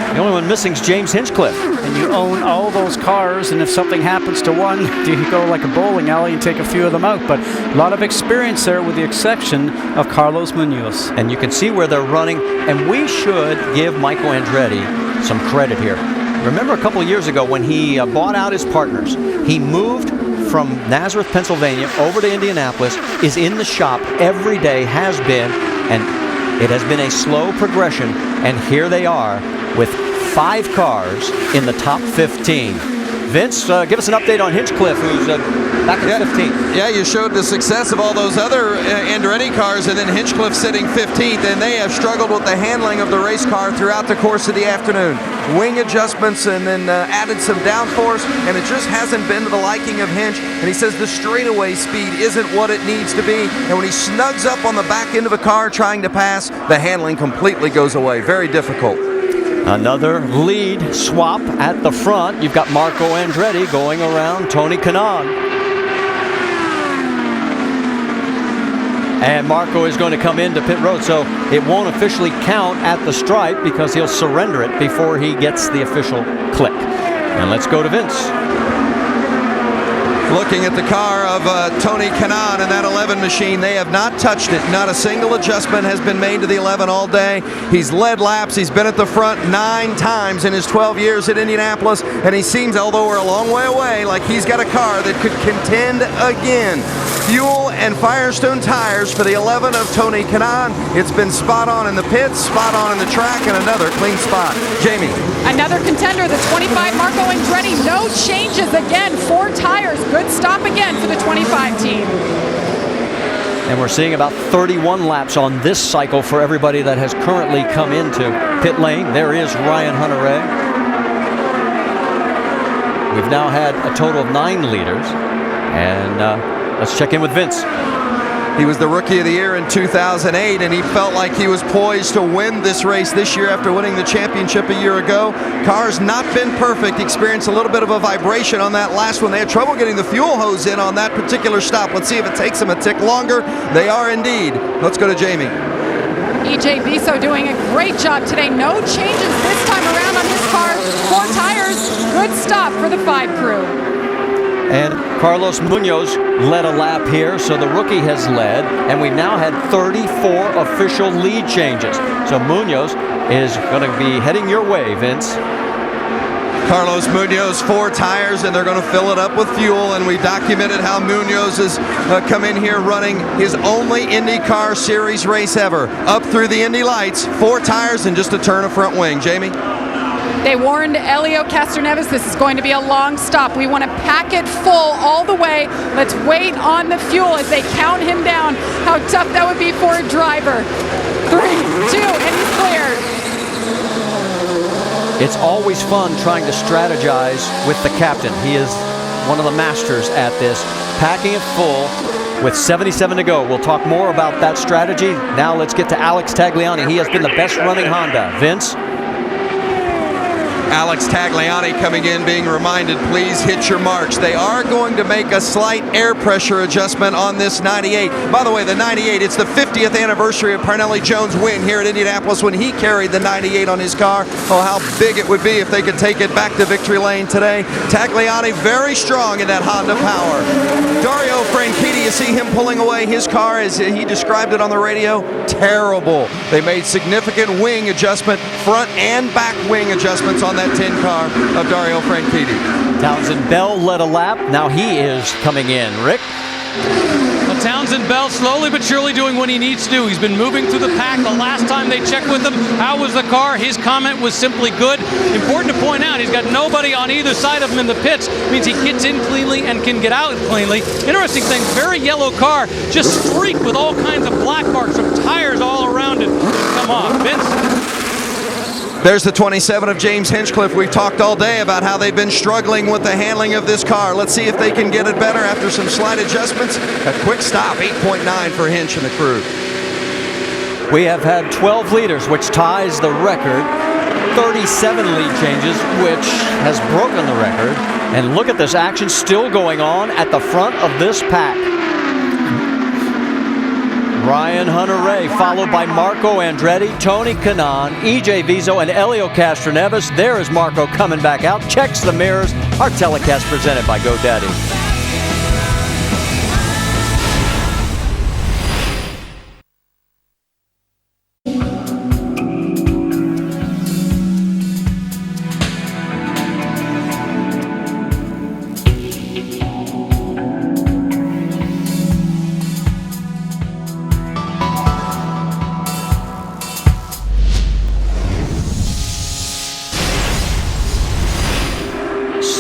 The only one missing is James Hinchcliffe. And you own all those cars, and if something happens to one, you go like a bowling alley and take a few of them out. But a lot of experience there with the exception of Carlos Munoz. And you can see where they're running, and we should give Michael Andretti some credit here. Remember a couple of years ago when he bought out his partners, he moved from Nazareth, Pennsylvania over to Indianapolis, is in the shop every day, has been, and it has been a slow progression, and here they are with 5 cars in the top 15. Vince, give us an update on Hinchcliffe, who's back at 15. Yeah, you showed the success of all those other Andretti cars, and then Hinchcliffe sitting 15th, and they have struggled with the handling of the race car throughout the course of the afternoon. Wing adjustments and then added some downforce, and it just hasn't been to the liking of Hinch. And he says the straightaway speed isn't what it needs to be, and when he snugs up on the back end of a car trying to pass, the handling completely goes away. Very difficult. Another lead swap at the front. You've got Marco Andretti going around Tony Kanaan. And Marco is going to come into pit road, so it won't officially count at the stripe because he'll surrender it before he gets the official click. And let's go to Vince. Looking at the car of Tony Kanaan and that 11 machine, they have not touched it. Not a single adjustment has been made to the 11 all day. He's led laps. He's been at the front 9 times in his 12 years at Indianapolis, and he seems, although we're a long way away, like he's got a car that could contend again. Fuel and Firestone tires for the 11 of Tony Kanaan. It's been spot on in the pits, spot on in the track, and another clean spot. Jamie. Another contender, the 25 Marco Andretti. No changes again. 4 tires. Good stop again for the 25 team. And we're seeing about 31 laps on this cycle for everybody that has currently come into pit lane. There is Ryan Hunter-Reay. We've now had a total of 9 leaders. And let's check in with Vince. He was the Rookie of the Year in 2008, and he felt like he was poised to win this race this year after winning the championship a year ago. Car's not been perfect. Experienced a little bit of a vibration on that last one. They had trouble getting the fuel hose in on that particular stop. Let's see if it takes them a tick longer. They are indeed. Let's go to Jamie. EJ Viso doing a great job today. No changes this time around on his car. 4 tires. Good stop for the 5 crew. And Carlos Munoz led a lap here, so the rookie has led, and we've now had 34 official lead changes. So Munoz is going to be heading your way, Vince. Carlos Munoz, 4 tires, and they're going to fill it up with fuel. And we documented how Munoz has come in here running his only IndyCar Series race ever. Up through the Indy lights, 4 tires and just a turn of front wing. Jamie? They warned Helio Castroneves this is going to be a long stop. We want to pack it full all the way. Let's wait on the fuel as they count him down. How tough that would be for a driver. 3, 2, and he's cleared. It's always fun trying to strategize with the captain. He is one of the masters at this. Packing it full with 77 to go. We'll talk more about that strategy. Now let's get to Alex Tagliani. He has been the best running Honda. Vince? Alex Tagliani coming in, being reminded, please hit your marks. They are going to make a slight air pressure adjustment on this 98. By the way, the 98, it's the 50th anniversary of Parnelli Jones' win here at Indianapolis when he carried the 98 on his car. Oh, how big it would be if they could take it back to victory lane today. Tagliani very strong in that Honda power. Dario Franchitti, you see him pulling away his car as he described it on the radio. Terrible. They made significant wing adjustment, front and back wing adjustments on that 10 car of Dario Franchitti. Townsend Bell led a lap. Now he is coming in. Rick? Well, Townsend Bell slowly but surely doing what he needs to do. He's been moving through the pack. The last time they checked with him, how was the car? His comment was simply good. Important to point out, he's got nobody on either side of him in the pits. Means he gets in cleanly and can get out cleanly. Interesting thing, very yellow car, just streaked with all kinds of black marks from tires all around it. Come on, Vince. There's the 27 of James Hinchcliffe. We've talked all day about how they've been struggling with the handling of this car. Let's see if they can get it better after some slight adjustments. A quick stop, 8.9 for Hinch and the crew. We have had 12 leaders, which ties the record. 37 lead changes, which has broken the record. And look at this action still going on at the front of this pack. Ryan Hunter-Reay, followed by Marco Andretti, Tony Kanaan, EJ Viso, and Helio Castroneves. There is Marco coming back out, checks the mirrors. Our telecast presented by GoDaddy.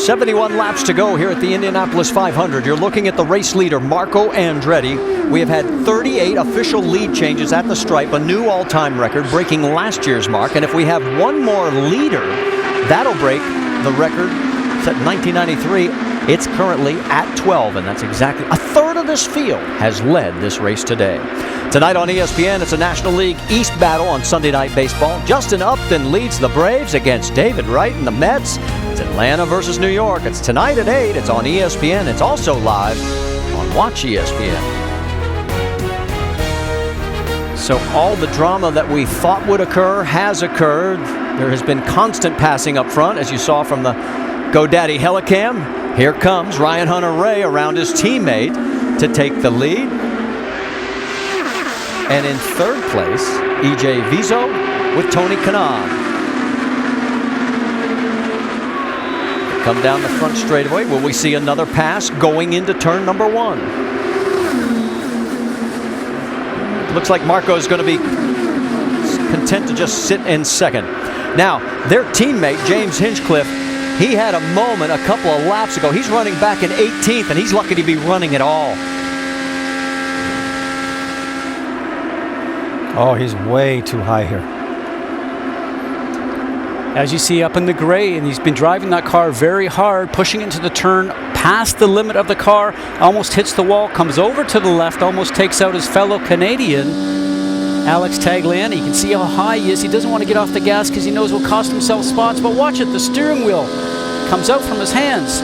71 laps to go here at the Indianapolis 500. You're looking at the race leader, Marco Andretti. We have had 38 official lead changes at the stripe, a new all-time record, breaking last year's mark. And if we have one more leader, that'll break the record set in 1993. It's currently at 12, and that's exactly a third of this field has led this race today. Tonight on ESPN, it's a National League East battle on Sunday Night Baseball. Justin Upton leads the Braves against David Wright and the Mets. It's Atlanta versus New York. It's tonight at 8. It's on ESPN. It's also live on Watch ESPN. So all the drama that we thought would occur has occurred. There has been constant passing up front, as you saw from the GoDaddy Helicam. Here comes Ryan Hunter-Reay around his teammate to take the lead. And in third place, EJ Viso with Tony Kanaan. Come down the front straightaway. Will we see another pass going into turn number 1? Looks like Marco's going to be content to just sit in second. Now, their teammate, James Hinchcliffe, he had a moment a couple of laps ago. He's running back in 18th, and he's lucky to be running at all. Oh, he's way too high here. As you see up in the gray, and he's been driving that car very hard, pushing into the turn, past the limit of the car, almost hits the wall, comes over to the left, almost takes out his fellow Canadian, Alex Tagliani. You can see how high he is. He doesn't want to get off the gas because he knows he'll cost himself spots, but watch it, the steering wheel comes out from his hands.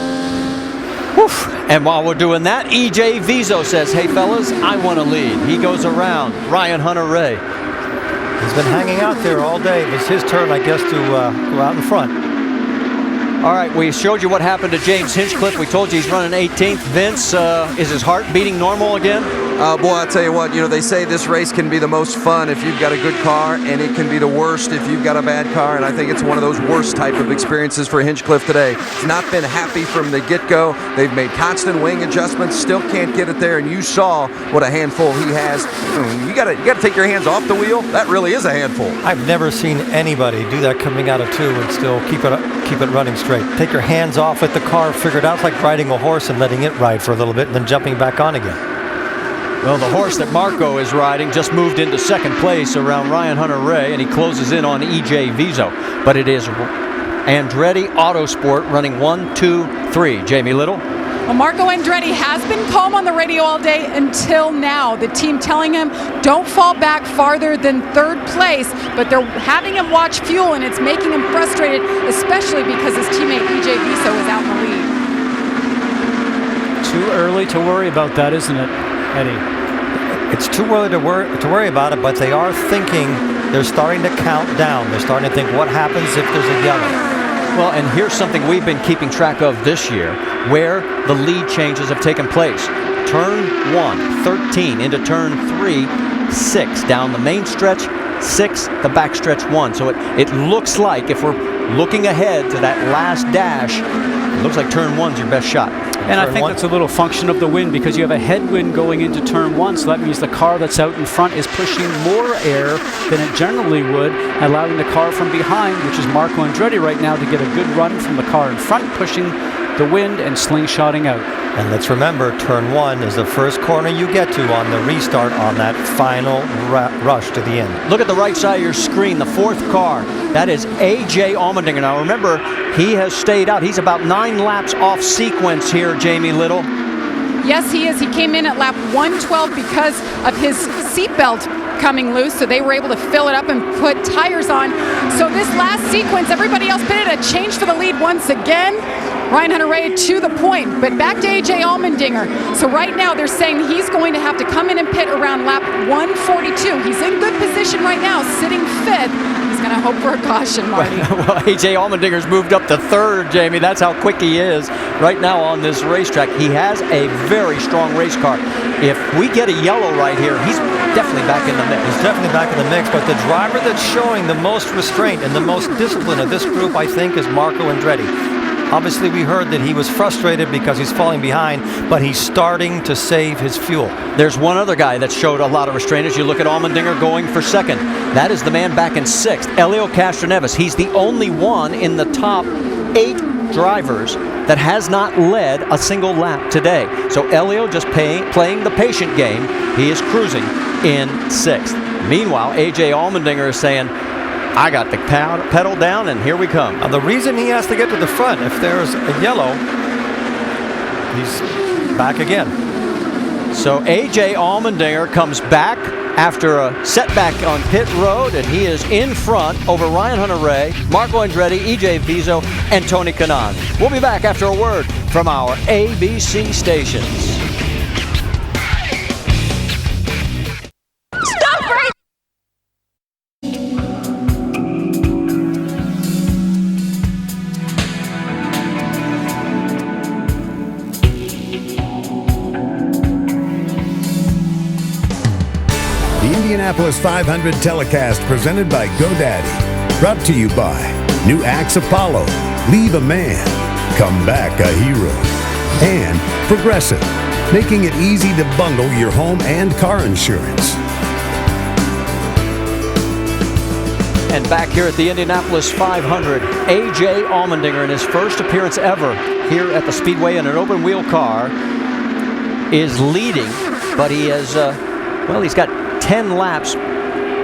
Woof. And while we're doing that, EJ Viso says, hey fellas, I want to lead. He goes around Ryan Hunter-Reay. He's been hanging out there all day. It was his turn, I guess, to go out in front. All right, we showed you what happened to James Hinchcliffe. We told you he's running 18th. Vince, is his heart beating normal again? Boy, I tell you what, they say this race can be the most fun if you've got a good car, and it can be the worst if you've got a bad car, and I think it's one of those worst type of experiences for Hinchcliffe today. He's not been happy from the get-go. They've made constant wing adjustments, still can't get it there, and you saw what a handful he has. You gotta take your hands off the wheel. That really is a handful. I've never seen anybody do that coming out of 2 and still keep it running straight. Take your hands off at the car, figure it out. It's like riding a horse and letting it ride for a little bit and then jumping back on again. Well, the horse that Marco is riding just moved into second place around Ryan Hunter-Reay, and he closes in on E.J. Vizo. But it is Andretti Autosport running 1, 2, 3. Jamie Little. Well, Marco Andretti has been calm on the radio all day until now. The team telling him don't fall back farther than third place, but they're having him watch fuel, and it's making him frustrated, especially because his teammate E.J. Vizo is out in the lead. Too early to worry about that, isn't it, Eddie? It's too early to worry about it, but they are thinking, they're starting to count down. They're starting to think, what happens if there's a yellow? Well, and here's something we've been keeping track of this year, where the lead changes have taken place. Turn 1, 13, into turn 3, 6. Down the main stretch, 6, the back stretch 1. So it looks like, if we're looking ahead to that last dash, it looks like turn 1's your best shot. And I think that's a little function of the wind, because you have a headwind going into turn 1, so that means the car that's out in front is pushing more air than it generally would, allowing the car from behind, which is Marco Andretti right now, to get a good run from the car in front, pushing the wind and slingshotting out. And let's remember, turn 1 is the first corner you get to on the restart on that final rush to the end. Look at the right side of your screen, the fourth car. That is A.J. Allmendinger. Now remember, he has stayed out. He's about 9 laps off sequence here, Jamie Little. Yes, he is. He came in at lap 112 because of his seatbelt coming loose, so they were able to fill it up and put tires on. So this last sequence, everybody else pitted, a change for the lead once again. Ryan Hunter-Reay to the point, but back to A.J. Allmendinger. So right now they're saying he's going to have to come in and pit around lap 142. He's in good position right now, sitting 5th. He's going to hope for a caution, Marty. Well, A.J. Allmendinger's moved up to 3rd, Jamie. That's how quick he is right now on this racetrack. He has a very strong race car. If we get a yellow right here, he's definitely back in the mix. He's definitely back in the mix, but the driver that's showing the most restraint and the most discipline of this group, I think, is Marco Andretti. Obviously, we heard that he was frustrated because he's falling behind, but he's starting to save his fuel. There's one other guy that showed a lot of restraint as you look at Allmendinger going for 2nd. That is the man back in 6th, Elio Castroneves. He's the only one in the top 8 drivers that has not led a single lap today. So Elio just playing the patient game. He is cruising in 6th. Meanwhile, A.J. Allmendinger is saying, I got the pedal down, and here we come. Now, the reason he has to get to the front, if there's a yellow, he's back again. So A.J. Allmendinger comes back after a setback on pit road, and he is in front over Ryan Hunter-Reay, Marco Andretti, E.J. Vizo, and Tony Kanaan. We'll be back after a word from our ABC stations. Indianapolis 500 telecast presented by GoDaddy. Brought to you by New Axe Apollo. Leave a man, come back a hero. And Progressive, making it easy to bundle your home and car insurance. And back here at the Indianapolis 500, A.J. Allmendinger, in his first appearance ever here at the Speedway in an open wheel car, is leading, but he has, he's got 10 laps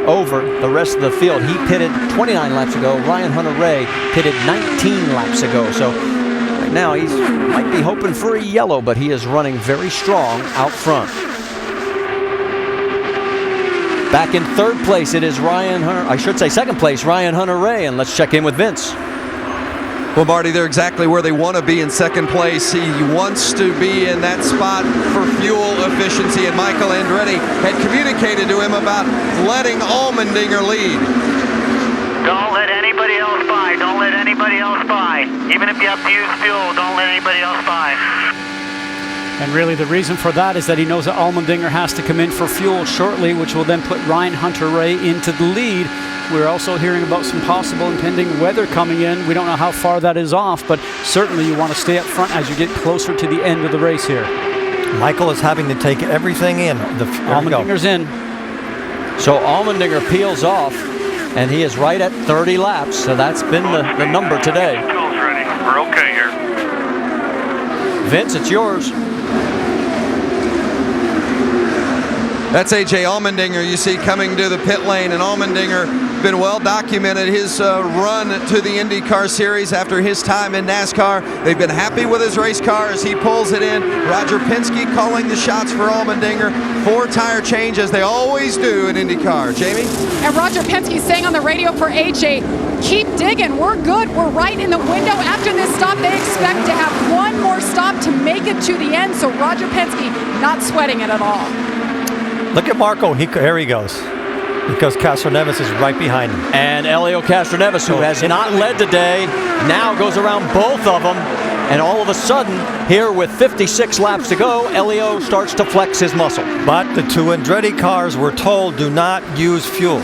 over the rest of the field. He pitted 29 laps ago. Ryan Hunter-Reay pitted 19 laps ago. So right now he might be hoping for a yellow, but he is running very strong out front. Back in 3rd place, it is second place, Ryan Hunter-Reay, and let's check in with Vince. Well, Marty, they're exactly where they want to be in second place. He wants to be in that spot for fuel efficiency, and Michael Andretti had communicated to him about letting Allmendinger lead. Don't let anybody else by. Don't let anybody else by. Even if you have to use fuel, don't let anybody else by. And really the reason for that is that he knows that Allmendinger has to come in for fuel shortly, which will then put Ryan Hunter-Reay into the lead. We're also hearing about some possible impending weather coming in. We don't know how far that is off, but certainly you want to stay up front as you get closer to the end of the race here. Michael is having to take everything in. Allmendinger's in. So Allmendinger peels off, and he is right at 30 laps. So that's been the number today. Tools ready. We're okay here. Vince, it's yours. That's A.J. Allmendinger you see coming to the pit lane, and Allmendinger been well documented his run to the IndyCar Series after his time in NASCAR. They've been happy with his race car as he pulls it in. Roger Penske calling the shots for Allmendinger. 4 tire change as they always do in IndyCar. Jamie? And Roger Penske saying on the radio for AJ, keep digging, we're good, we're right in the window. After this stop, they expect to have one more stop to make it to the end, so Roger Penske not sweating it at all. Look at Marco. Here he goes. Because Castroneves is right behind him. And Elio Castroneves, who has not led today, now goes around both of them. And all of a sudden, here with 56 laps to go, Elio starts to flex his muscle. But the 2 Andretti cars were told do not use fuel.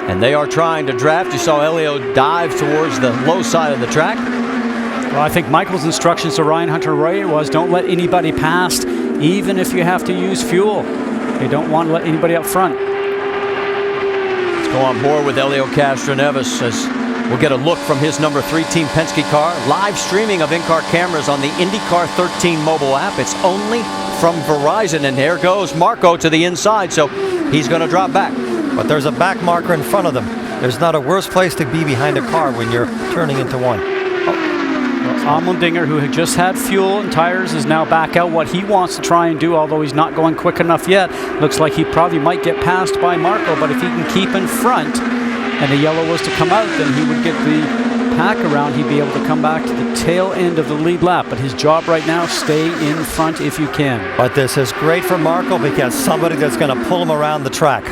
And they are trying to draft. You saw Elio dive towards the low side of the track. Well, I think Michael's instructions to Ryan Hunter-Reay was don't let anybody past, even if you have to use fuel. They don't want to let anybody up front. Let's go on board with Elio Castroneves as we'll get a look from his number 3 Team Penske car. Live streaming of in-car cameras on the IndyCar 13 mobile app. It's only from Verizon, and there goes Marco to the inside, so he's going to drop back. But there's a back marker in front of them. There's not a worse place to be behind a car when you're turning into one. Allmendinger, who had just had fuel and tires, is now back out. What he wants to try and do, although he's not going quick enough yet, looks like he probably might get passed by Marco, but if he can keep in front and the yellow was to come out, then he would get the pack around. He'd be able to come back to the tail end of the lead lap. But his job right now, stay in front if you can. But this is great for Marco because somebody that's going to pull him around the track.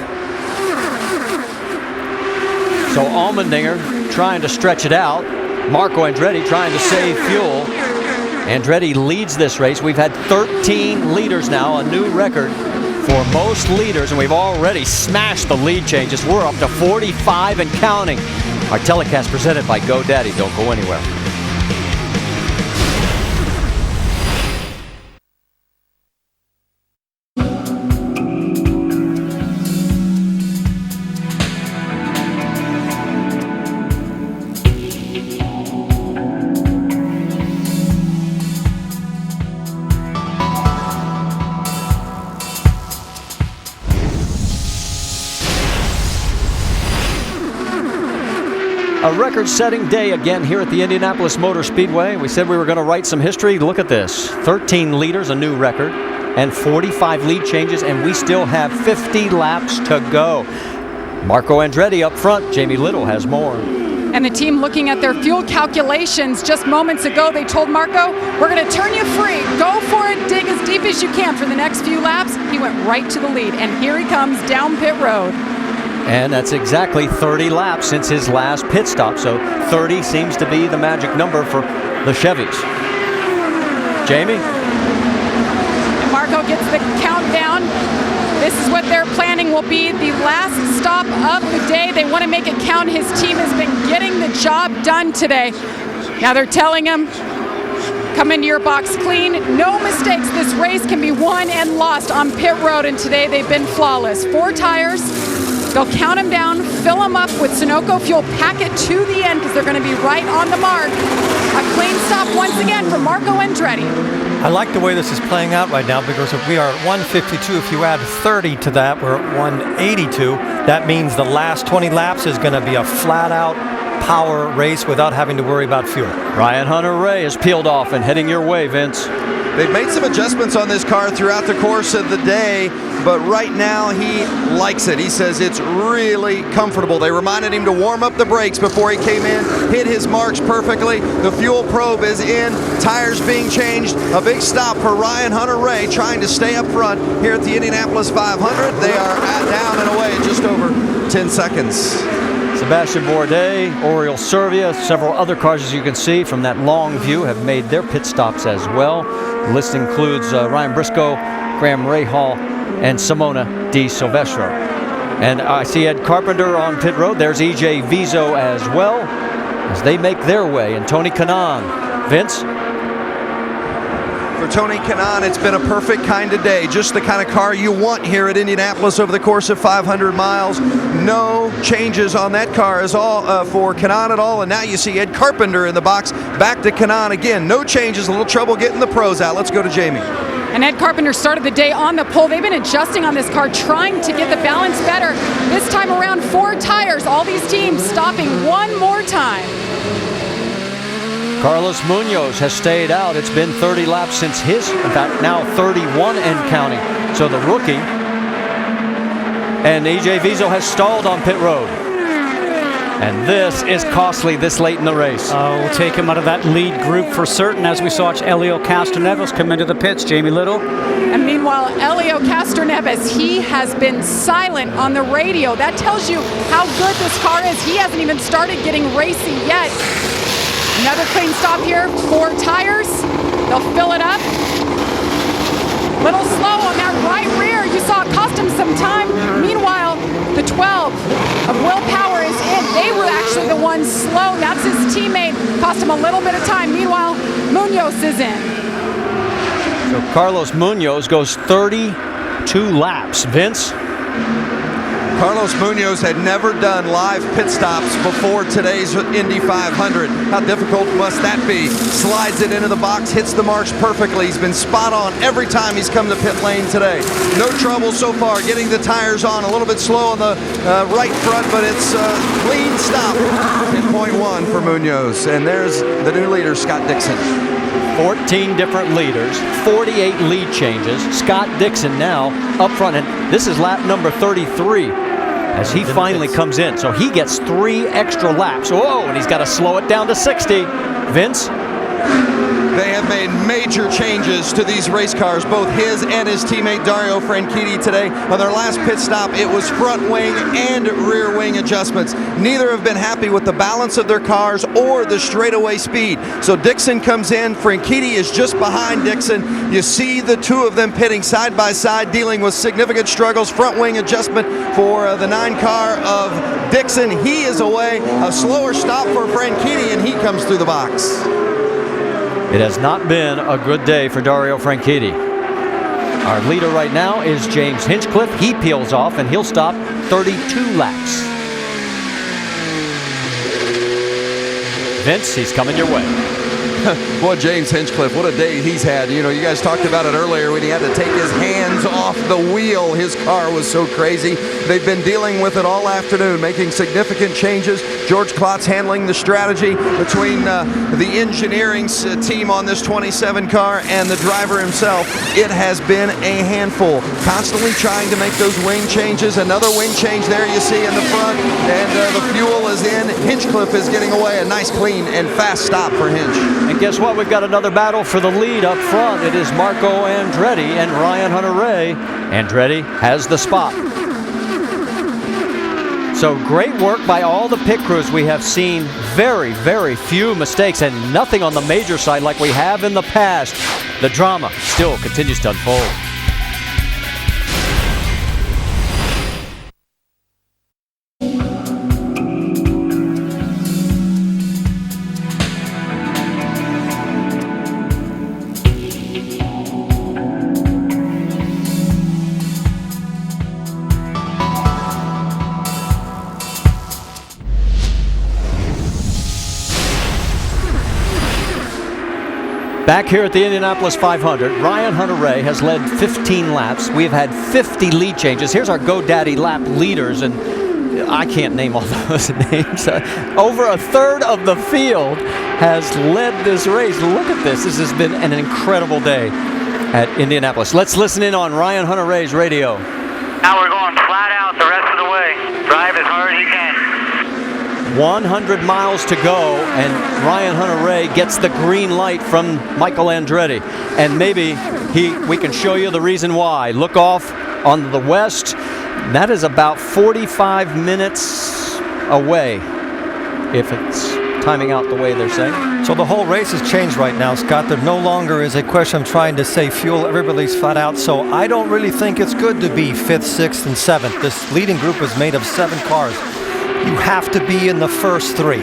So Allmendinger trying to stretch it out. Marco Andretti trying to save fuel. Andretti leads this race. We've had 13 leaders now, a new record for most leaders, and we've already smashed the lead changes. We're up to 45 and counting. Our telecast presented by GoDaddy. Don't go anywhere. A record-setting day again here at the Indianapolis Motor Speedway. We said we were going to write some history. Look at this. 13 leaders, a new record, and 45 lead changes, and we still have 50 laps to go. Marco Andretti up front. Jamie Little has more. And the team looking at their fuel calculations just moments ago, they told Marco, we're going to turn you free. Go for it. Dig as deep as you can for the next few laps. He went right to the lead, and here he comes down pit road. And that's exactly 30 laps since his last pit stop. So 30 seems to be the magic number for the Chevys. Jamie? And Marco gets the countdown. This is what their planning will be. The last stop of the day. They want to make it count. His team has been getting the job done today. Now they're telling him, come into your box clean. No mistakes. This race can be won and lost on pit road. And today they've been flawless. 4 tires. They'll count them down, fill them up with Sunoco fuel, pack it to the end because they're going to be right on the mark. A clean stop once again for Marco Andretti. I like the way this is playing out right now because if we are at 152, if you add 30 to that, we're at 182. That means the last 20 laps is going to be a flat-out power race without having to worry about fuel. Ryan Hunter-Reay is peeled off and heading your way, Vince. They've made some adjustments on this car throughout the course of the day, but right now he likes it. He says it's really comfortable. They reminded him to warm up the brakes before he came in, hit his marks perfectly. The fuel probe is in, tires being changed. A big stop for Ryan Hunter-Reay trying to stay up front here at the Indianapolis 500. They are down and away in just over 10 seconds. Sebastian Bourdais, Oriol Servia, several other cars, as you can see from that long view, have made their pit stops as well. The list includes Ryan Briscoe, Graham Rahal, and Simona Di Silvestro. And I see Ed Carpenter on pit road. There's EJ Vizo as well as they make their way. And Tony Kanaan. Vince? For Tony Kanaan, it's been a perfect kind of day. Just the kind of car you want here at Indianapolis over the course of 500 miles. No changes on that car is all for Kanaan at all. And now you see Ed Carpenter in the box. Back to Kanaan again. No changes. A little trouble getting the pros out. Let's go to Jamie. And Ed Carpenter started the day on the pole. They've been adjusting on this car, trying to get the balance better. This time around, 4 tires. All these teams stopping one more time. Carlos Munoz has stayed out. It's been 30 laps since his, in fact, now 31 and counting. So the rookie. And EJ Vizo has stalled on pit road. And this is costly this late in the race. We'll take him out of that lead group for certain as we saw Helio Castroneves come into the pits. Jamie Little. And meanwhile, Helio Castroneves, he has been silent on the radio. That tells you how good this car is. He hasn't even started getting racy yet. Another clean stop here, 4 tires. They'll fill it up. Little slow on that right rear. You saw it cost him some time. Meanwhile, the 12 of Will Power is in. They were actually the ones slow. That's his teammate. Cost him a little bit of time. Meanwhile, Munoz is in. So Carlos Munoz goes 32 laps. Vince? Carlos Munoz had never done live pit stops before today's Indy 500. How difficult must that be? Slides it into the box, hits the marks perfectly. He's been spot on every time he's come to pit lane today. No trouble so far getting the tires on. A little bit slow on the right front, but it's a clean stop in .1 for Munoz. And there's the new leader, Scott Dixon. 14 different leaders, 48 lead changes. Scott Dixon now up front, and this is lap number 33 as he finally comes in. So he gets 3 extra laps. Whoa, and he's got to slow it down to 60. Vince? They have made major changes to these race cars, both his and his teammate Dario Franchitti today. On their last pit stop, it was front wing and rear wing adjustments. Neither have been happy with the balance of their cars or the straightaway speed. So Dixon comes in, Franchitti is just behind Dixon. You see the two of them pitting side by side, dealing with significant struggles. Front wing adjustment for the 9 car of Dixon. He is away. A slower stop for Franchitti, and he comes through the box. It has not been a good day for Dario Franchitti. Our leader right now is James Hinchcliffe. He peels off and he'll stop 32 laps. Vince, he's coming your way. Boy, James Hinchcliffe, what a day he's had. You know, you guys talked about it earlier when he had to take his hands off the wheel. His car was so crazy. They've been dealing with it all afternoon, making significant changes. George Klotz handling the strategy between the engineering team on this 27 car and the driver himself. It has been a handful. Constantly trying to make those wing changes. Another wing change there you see in the front. And the fuel is in. Hinchcliffe is getting away. A nice, clean, and fast stop for Hinch. And guess what? We've got another battle for the lead up front. It is Marco Andretti and Ryan Hunter-Reay. Andretti has the spot. So great work by all the pit crews. We have seen very, very few mistakes and nothing on the major side like we have in the past. The drama still continues to unfold. Back here at the Indianapolis 500, Ryan Hunter-Reay has led 15 laps. We've had 50 lead changes. Here's our GoDaddy lap leaders, and I can't name all those names. Over a third of the field has led this race. Look at this. This has been an incredible day at Indianapolis. Let's listen in on Ryan Hunter-Reay's radio. Now we're going flat out the rest of the way. Drive as hard as you can. 100 miles to go, and Ryan Hunter-Reay gets the green light from Michael Andretti. And maybe we can show you the reason why. Look off on the west. That is about 45 minutes away, if it's timing out the way they're saying. So the whole race has changed right now, Scott. There no longer is a question of trying to save fuel. Everybody's flat out. So I don't really think it's good to be 5th, 6th, and 7th. This leading group is made of 7 cars. You have to be in the first 3.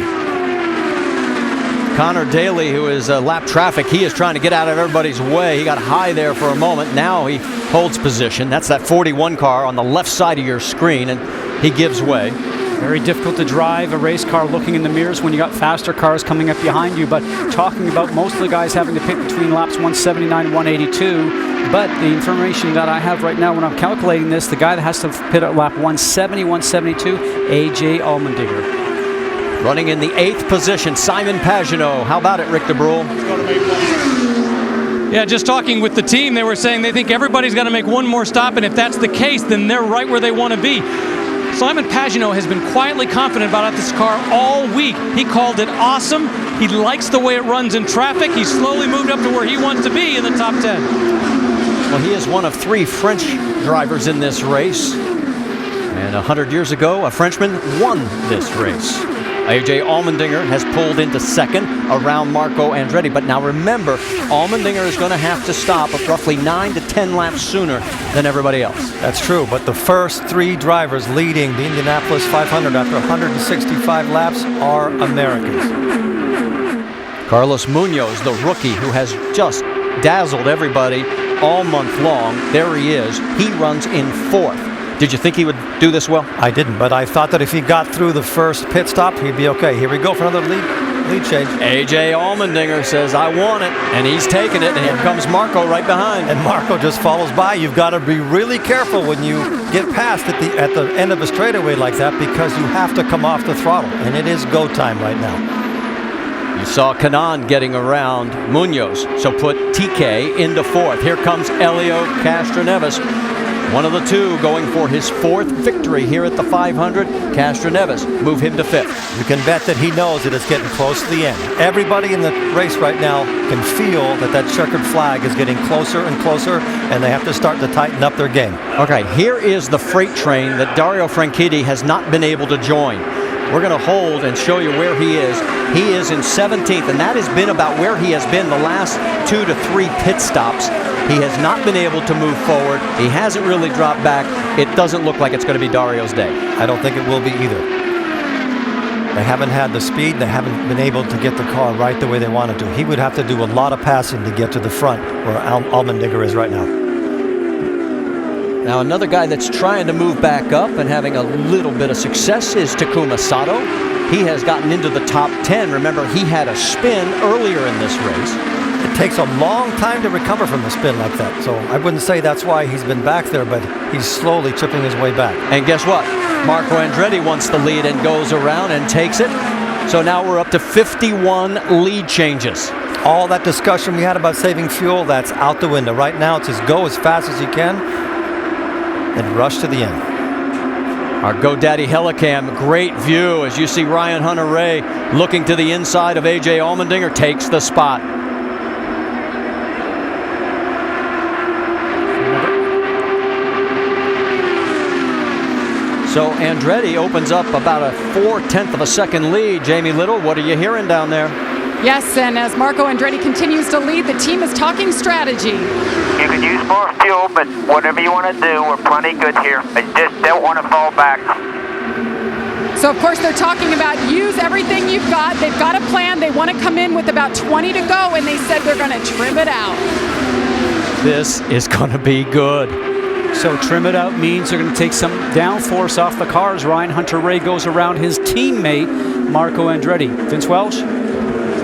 Connor Daly, who is lap traffic, he is trying to get out of everybody's way. He got high there for a moment. Now he holds position. That's that 41 car on the left side of your screen, and he gives way. Very difficult to drive a race car looking in the mirrors when you got faster cars coming up behind you. But talking about most of the guys having to pick between laps 179 and 182. But the information that I have right now when I'm calculating this, the guy that has to pit at lap 170, 172, A.J. Allmendinger. Running in the 8th position, Simon Pagenaud. How about it, Rick DeBrule? Yeah, just talking with the team, they were saying they think everybody's got to make one more stop, and if that's the case, then they're right where they want to be. Simon Pagenaud has been quietly confident about this car all week. He called it awesome. He likes the way it runs in traffic. He's slowly moved up to where he wants to be in the top 10. Well, he is one of 3 French drivers in this race. And 100 years ago, a Frenchman won this race. A.J. Allmendinger has pulled into 2nd around Marco Andretti. But now remember, Allmendinger is going to have to stop at roughly 9 to 10 laps sooner than everybody else. That's true, but the first 3 drivers leading the Indianapolis 500 after 165 laps are Americans. Carlos Munoz, the rookie who has just dazzled everybody all month long. There he is. He runs in 4th. Did you think he would do this well? I didn't, but I thought that if he got through the first pit stop, he'd be okay. Here we go for another lead change. A.J. Allmendinger says, I want it, and he's taking it, and here comes Marco right behind. And Marco just follows by. You've got to be really careful when you get past at the end of a straightaway like that, because you have to come off the throttle, and it is go time right now. You saw Kanaan getting around Munoz, so put TK into 4th. Here comes Helio Castroneves. One of the 2 going for his 4th victory here at the 500. Castroneves, move him to 5th. You can bet that he knows that it's getting close to the end. Everybody in the race right now can feel that checkered flag is getting closer and closer, and they have to start to tighten up their game. Okay, here is the freight train that Dario Franchitti has not been able to join. We're going to hold and show you where he is. He is in 17th, and that has been about where he has been the last 2 to 3 pit stops. He has not been able to move forward. He hasn't really dropped back. It doesn't look like it's going to be Dario's day. I don't think it will be either. They haven't had the speed. They haven't been able to get the car right the way they wanted to. He would have to do a lot of passing to get to the front where Allmendinger is right now. Now another guy that's trying to move back up and having a little bit of success is Takuma Sato. He has gotten into the top 10. Remember, he had a spin earlier in this race. It takes a long time to recover from a spin like that. So I wouldn't say that's why he's been back there, but he's slowly chipping his way back. And guess what? Marco Andretti wants the lead and goes around and takes it. So now we're up to 51 lead changes. All that discussion we had about saving fuel, that's out the window. Right now, it's just go as fast as you can and rush to the end. Our GoDaddy Helicam, great view as you see Ryan Hunter-Reay looking to the inside of A.J. Allmendinger, takes the spot. So Andretti opens up about a 4/10 of a second lead. Jamie Little, what are you hearing down there? Yes, and as Marco Andretti continues to lead, the team is talking strategy. You could use more fuel, but whatever you want to do, we're plenty good here. I just don't want to fall back. So, of course, they're talking about use everything you've got. They've got a plan. They want to come in with about 20 to go, and they said they're going to trim it out. This is going to be good. So trim it out means they're going to take some downforce off the cars. Ryan Hunter-Reay goes around his teammate, Marco Andretti. Vince Welsh?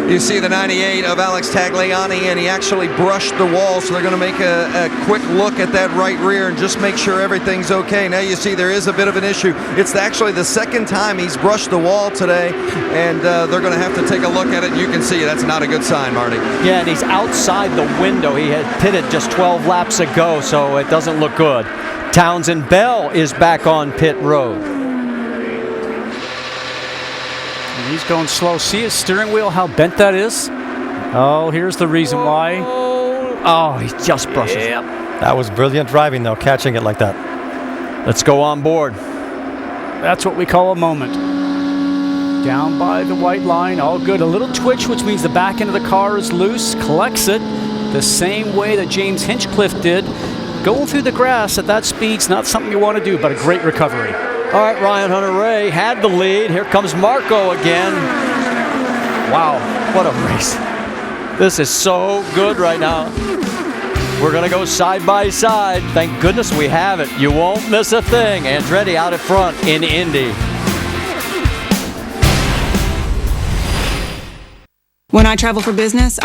You see the 98 of Alex Tagliani, and he actually brushed the wall, so they're going to make a quick look at that right rear and just make sure everything's okay. Now you see there is a bit of an issue. It's actually the second time he's brushed the wall today, and they're going to have to take a look at it. You can see that's not a good sign, Marty. Yeah, and he's outside the window. He had pitted just 12 laps ago, so it doesn't look good. Townsend Bell is back on pit road. He's going slow. See his steering wheel, how bent that is? Oh, here's the reason why. Oh, he just brushes it. That was brilliant driving, though, catching it like that. Let's go on board. That's what we call a moment. Down by the white line, all good. A little twitch, which means the back end of the car is loose. Collects it the same way that James Hinchcliffe did. Going through the grass at that speed's not something you want to do, but a great recovery. All right, Ryan Hunter-Reay had the lead. Here comes Marco again. Wow, what a race. This is so good right now. We're going to go side by side. Thank goodness we have it. You won't miss a thing. Andretti out in front in Indy. When I travel for business,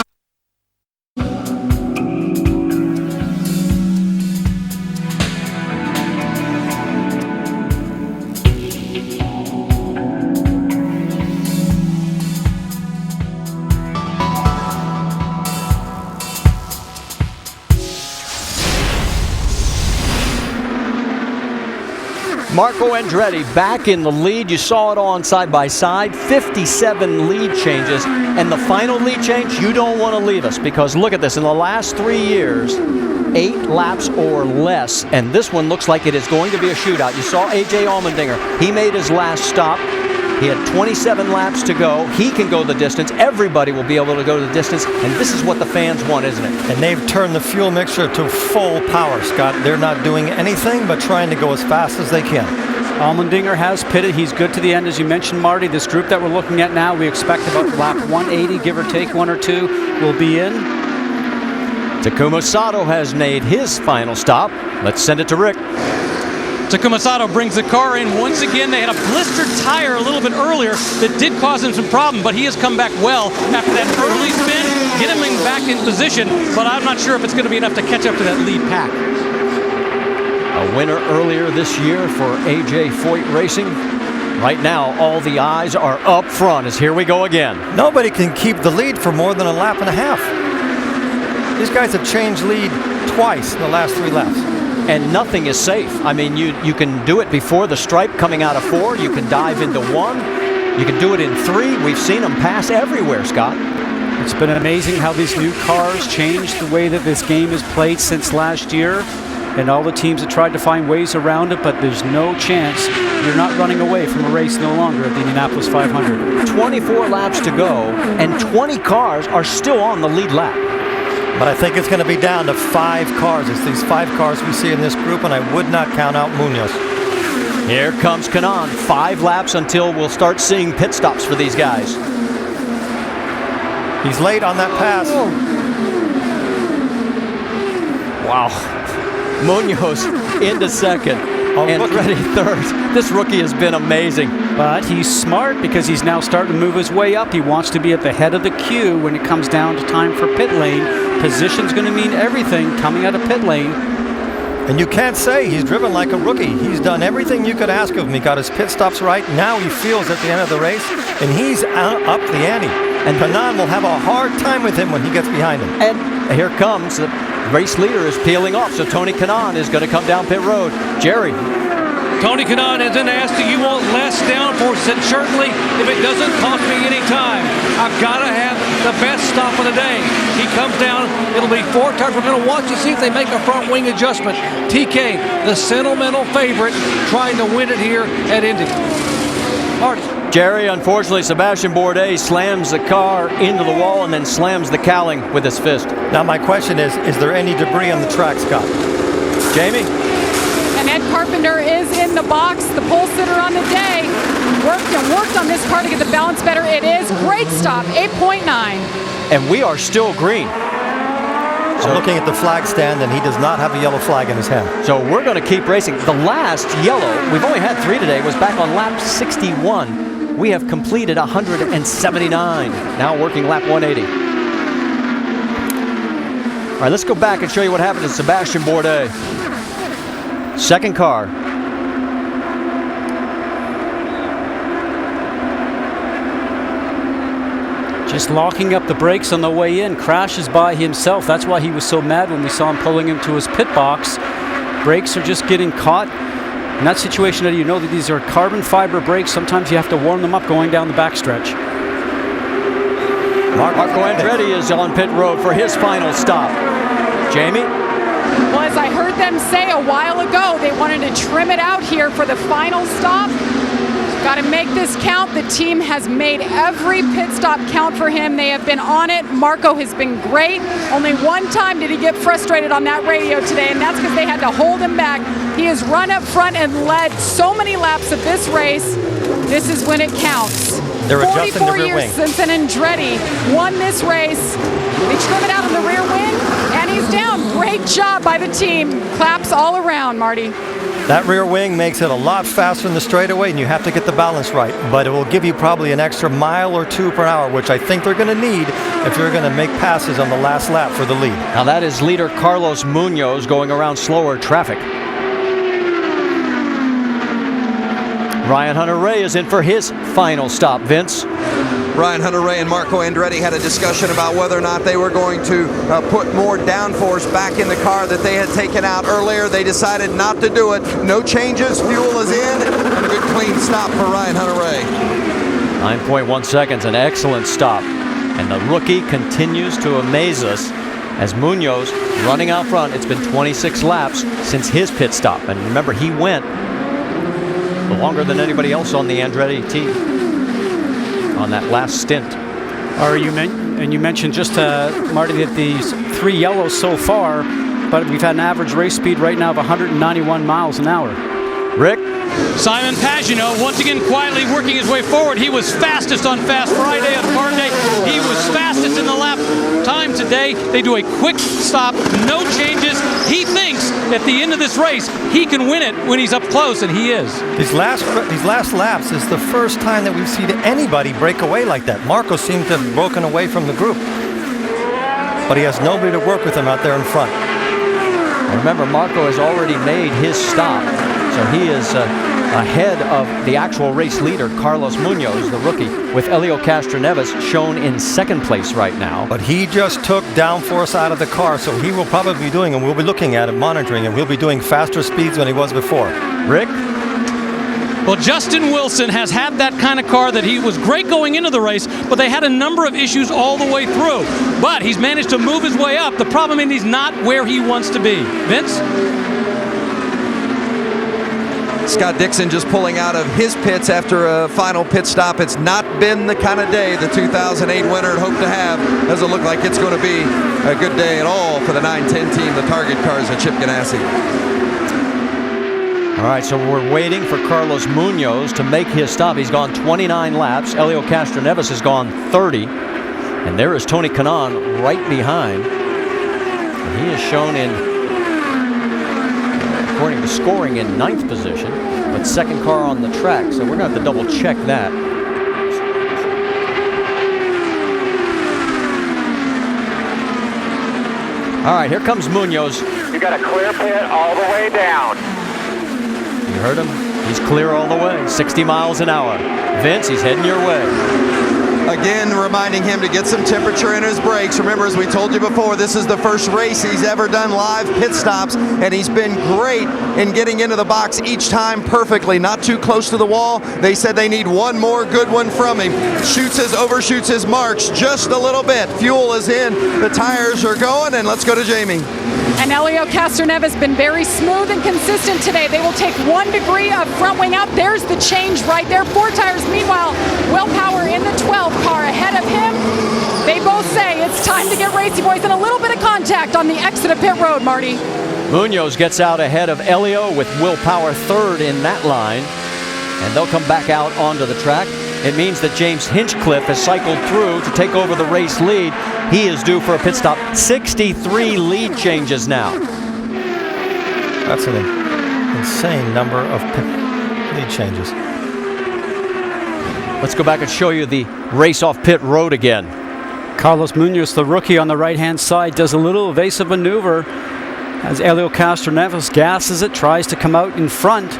Marco Andretti back in the lead. You saw it on side by side. 57 lead changes. And the final lead change, you don't want to leave us, because look at this. In the last 3 years, 8 laps or less. And this one looks like it is going to be a shootout. You saw A.J. Allmendinger. He made his last stop. He had 27 laps to go. He can go the distance. Everybody will be able to go the distance. And this is what the fans want, isn't it? And they've turned the fuel mixture to full power, Scott. They're not doing anything but trying to go as fast as they can. Allmendinger has pitted. He's good to the end, as you mentioned, Marty. This group that we're looking at now, we expect about lap 180, give or take 1 or 2, will be in. Takuma Sato has made his final stop. Let's send it to Rick. Takuma Sato brings the car in once again. They had a blistered tire a little bit earlier that did cause him some problem, but he has come back well after that early spin, get him back in position, but I'm not sure if it's going to be enough to catch up to that lead pack. A winner earlier this year for A.J. Foyt Racing. Right now, all the eyes are up front as here we go again. Nobody can keep the lead for more than a lap and a half. These guys have changed lead twice in the last 3 laps. And nothing is safe. I mean, you can do it before the stripe coming out of 4. You can dive into 1. You can do it in 3. We've seen them pass everywhere, Scott. It's been amazing how these new cars changed the way that this game is played since last year. And all the teams have tried to find ways around it, but there's no chance you're not running away from a race no longer at the Indianapolis 500. 24 laps to go, and 20 cars are still on the lead lap. But I think it's going to be down to 5 cars. It's these 5 cars we see in this group, and I would not count out Munoz. Here comes Kanaan. 5 laps until we'll start seeing pit stops for these guys. He's late on that pass. Wow. Munoz into second. Andretti third. This rookie has been amazing. But he's smart because he's now starting to move his way up. He wants to be at the head of the queue when it comes down to time for pit lane. Position's going to mean everything coming out of pit lane. And you can't say he's driven like a rookie. He's done everything you could ask of him. He got his pit stops right. Now he feels at the end of the race, and he's up the ante. And Kanaan will have a hard time with him when he gets behind him. And here comes the race leader is peeling off, so Tony Kanaan is going to come down pit road. Jerry. Tony Kanaan has been asked, do you want less downforce? Said, certainly, if it doesn't cost me any time, I've got to have the best stop of the day. He comes down, it'll be 4 tires. We're going to watch to see if they make a front wing adjustment. TK, the sentimental favorite, trying to win it here at Indy. Marty. Jerry, unfortunately, Sebastian Bourdais slams the car into the wall and then slams the cowling with his fist. Now my question is there any debris on the track, Scott? Jamie? And Ed Carpenter is in the box, the pole sitter on the day. Worked on this car to get the balance better. It is great stop, 8.9. And we are still green. I'm looking at the flag stand, and he does not have a yellow flag in his hand. So we're going to keep racing. The last yellow, we've only had 3 today, was back on lap 61. We have completed 179. Now working lap 180. All right, let's go back and show you what happened to Sebastian Bourdais. Second car. Just locking up the brakes on the way in, crashes by himself. That's why he was so mad when we saw him pulling him to his pit box. Brakes are just getting caught. In that situation, you know that these are carbon fiber brakes. Sometimes you have to warm them up going down the backstretch. Marco Andretti is on pit road for his final stop. Jamie? Well, as I heard them say a while ago, they wanted to trim it out here for the final stop. Got to make this count. The team has made every pit stop count for him. They have been on it. Marco has been great. Only one time did he get frustrated on that radio today, and that's because they had to hold him back. He has run up front and led so many laps of this race. This is when it counts. 44 years since an Andretti won this race. They trim it out on the rear wing, and he's down. Great job by the team. Claps all around, Marty. That rear wing makes it a lot faster in the straightaway, and you have to get the balance right. But it will give you probably an extra mile or 2 per hour, which I think they're going to need if you're going to make passes on the last lap for the lead. Now that is leader Carlos Munoz going around slower traffic. Ryan Hunter-Reay is in for his final stop. Vince? Ryan Hunter-Reay and Marco Andretti had a discussion about whether or not they were going to put more downforce back in the car that they had taken out earlier. They decided not to do it. No changes, fuel is in, and a good clean stop for Ryan Hunter-Reay. 9.1 seconds, an excellent stop. And the rookie continues to amaze us as Munoz running out front. It's been 26 laps since his pit stop. And remember, he went longer than anybody else on the Andretti team on that last stint. And you mentioned just, Marty, that these 3 yellows so far, but we've had an average race speed right now of 191 miles an hour. Rick? Simon Pagenaud once again quietly working his way forward. He was fastest on Fast Friday on Farm Day. He was fastest in the lap time today. They do a quick stop, no changes. He thinks at the end of this race he can win it when he's up close, and he is. These last laps is the first time that we've seen anybody break away like that. Marco seemed to have broken away from the group, but he has nobody to work with him out there in front. Remember, Marco has already made his stop, so he is ahead of the actual race leader, Carlos Munoz, the rookie, with Helio Castroneves shown in second place right now. But he just took downforce out of the car, so he will probably be doing, and we'll be looking at it, monitoring him, he'll be doing faster speeds than he was before. Rick? Well, Justin Wilson has had that kind of car that he was great going into the race, but they had a number of issues all the way through. But he's managed to move his way up. The problem is he's not where he wants to be. Vince? Scott Dixon just pulling out of his pits after a final pit stop. It's not been the kind of day the 2008 winner had hoped to have. Doesn't look like it's going to be a good day at all for the 9-10 team, the target cars at Chip Ganassi. All right, so we're waiting for Carlos Munoz to make his stop. He's gone 29 laps. Helio Castroneves has gone 30. And there is Tony Kanaan right behind. And he is shown in, according to scoring, in 9th position, but second car on the track. So we're going to have to double check that. All right, here comes Munoz. You got a clear pit all the way down. You heard him? He's clear all the way, 60 miles an hour. Vince, he's heading your way. Again, reminding him to get some temperature in his brakes. Remember, as we told you before, this is the first race he's ever done live pit stops, and he's been great in getting into the box each time perfectly, not too close to the wall. They said they need one more good one from him. Overshoots his marks just a little bit. Fuel is in, the tires are going, and let's go to Jamie. And Helio Castroneves has been very smooth and consistent today. They will take 1 degree of front wing up. There's the change right there. 4 tires. Meanwhile, Will Power in the 12 car ahead of him. They both say it's time to get racy, boys, and a little bit of contact on the exit of pit road, Marty. Munoz gets out ahead of Helio with Will Power third in that line. And they'll come back out onto the track. It means that James Hinchcliffe has cycled through to take over the race lead. He is due for a pit stop. 63 lead changes now. That's an insane number of lead changes. Let's go back and show you the race off pit road again. Carlos Munoz, the rookie on the right-hand side, does a little evasive maneuver as Helio Castroneves gasses it, tries to come out in front.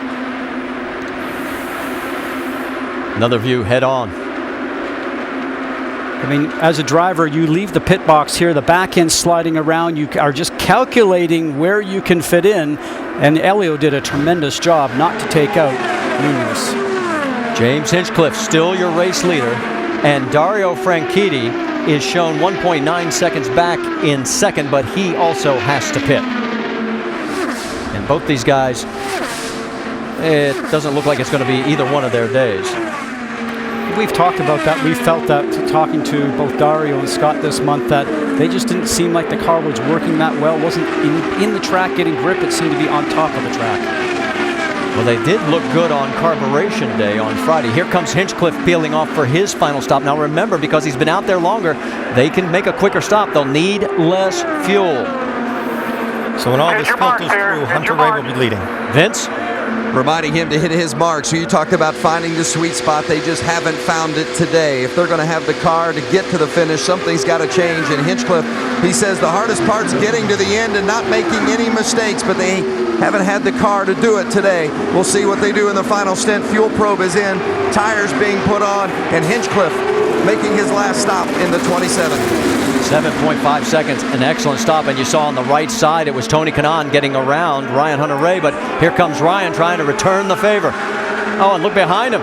Another view head on. I mean, as a driver, you leave the pit box here, the back end sliding around, you are just calculating where you can fit in, and Helio did a tremendous job not to take out Munoz. James Hinchcliffe still your race leader, and Dario Franchitti is shown 1.9 seconds back in second, but he also has to pit. And both these guys, it doesn't look like it's going to be either one of their days. We've talked about that. We felt that talking to both Dario and Scott this month, that they just didn't seem like the car was working that well. Wasn't in the track getting grip. It seemed to be on top of the track. Well, they did look good on carburation day on Friday. Here comes Hinchcliffe peeling off for his final stop. Now remember, because he's been out there longer, they can make a quicker stop. They'll need less fuel. So when all this filters through, Hunter Ray will be leading. Vince? Reminding him to hit his mark. So you talked about finding the sweet spot. They just haven't found it today. If they're going to have the car to get to the finish, something's got to change. And Hinchcliffe, he says the hardest part's getting to the end and not making any mistakes, but they haven't had the car to do it today. We'll see what they do in the final stint. Fuel probe is in, tires being put on, and Hinchcliffe making his last stop in the 27. 7.5 seconds, an excellent stop, and you saw on the right side it was Tony Kanaan getting around Ryan Hunter-Reay, but here comes Ryan trying to return the favor. Oh, and look behind him.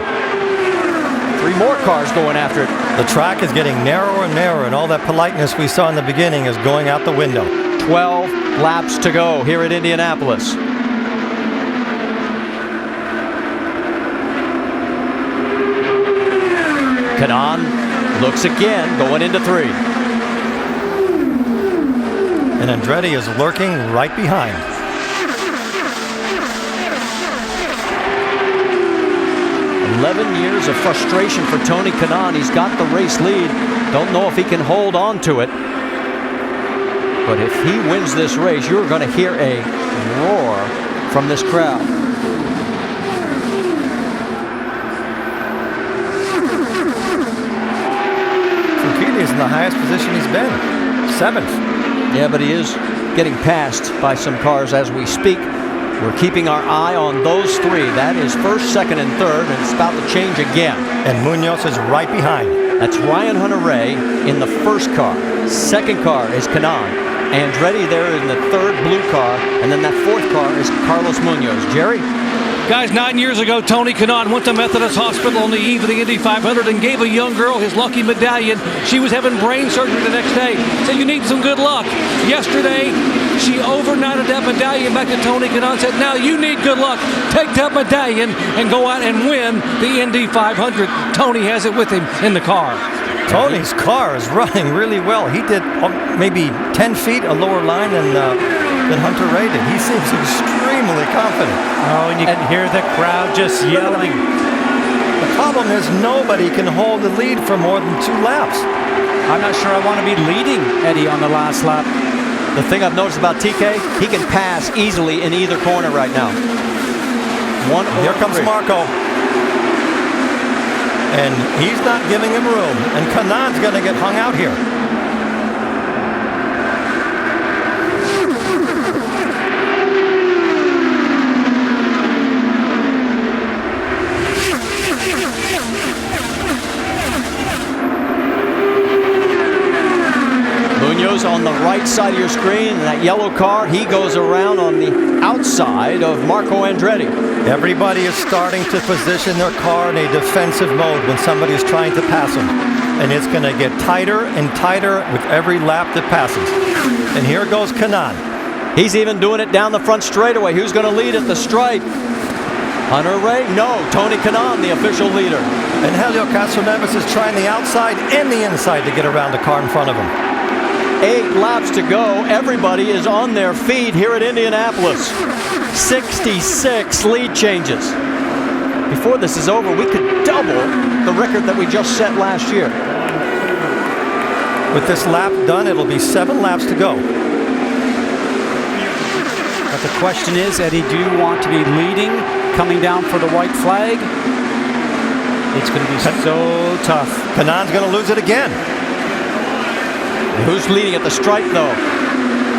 3 more cars going after it. The track is getting narrower and narrower, and all that politeness we saw in the beginning is going out the window. 12 laps to go here at Indianapolis. Kanaan looks again, going into 3. And Andretti is lurking right behind. Years of frustration for Tony Kanaan. He's got the race lead. Don't know if he can hold on to it. But if he wins this race, you're going to hear a roar from this crowd. Franchitti is in the highest position he's been. 7th. Yeah, but he is getting passed by some cars as we speak. We're keeping our eye on those 3. That is 1st, 2nd, and 3rd, and it's about to change again. And Munoz is right behind. That's Ryan Hunter-Reay in the 1st car. 2nd car is Kanaan. Andretti there in the 3rd blue car, and then that 4th car is Carlos Munoz. Jerry? Guys, 9 years ago, Tony Kanaan went to Methodist Hospital on the eve of the Indy 500 and gave a young girl his lucky medallion. She was having brain surgery the next day. Said, you need some good luck. Yesterday, she overnighted that medallion back to Tony Kanaan. Said, now you need good luck. Take that medallion and go out and win the Indy 500. Tony has it with him in the car. Tony's car is running really well. He did maybe 10 feet a lower line than Hunter-Reay did. He seems extremely confident. Oh, and you can hear the crowd just yelling. The problem is nobody can hold the lead for more than 2 laps. I'm not sure I want to be leading Eddie on the last lap. The thing I've noticed about TK, he can pass easily in either corner right now. Here comes Marco. And he's not giving him room. And Kanaan's going to get hung out here. Munoz on the right side of your screen, and that yellow car, he goes around on the outside of Marco Andretti. Everybody is starting to position their car in a defensive mode when somebody is trying to pass them. And it's going to get tighter and tighter with every lap that passes. And here goes Kanaan. He's even doing it down the front straightaway. Who's going to lead at the stripe? Hunter-Reay? No, Tony Kanaan, the official leader. And Helio Castroneves is trying the outside and the inside to get around the car in front of him. 8 laps to go. Everybody is on their feet here at Indianapolis. 66 lead changes. before this is over, we could double the record that we just set last year. With this lap done, it'll be 7 laps to go. But the question is, Eddie, do you want to be leading, coming down for the white flag? It's going to be so tough. Kanan's going to lose it again. Who's leading at the stripe, though?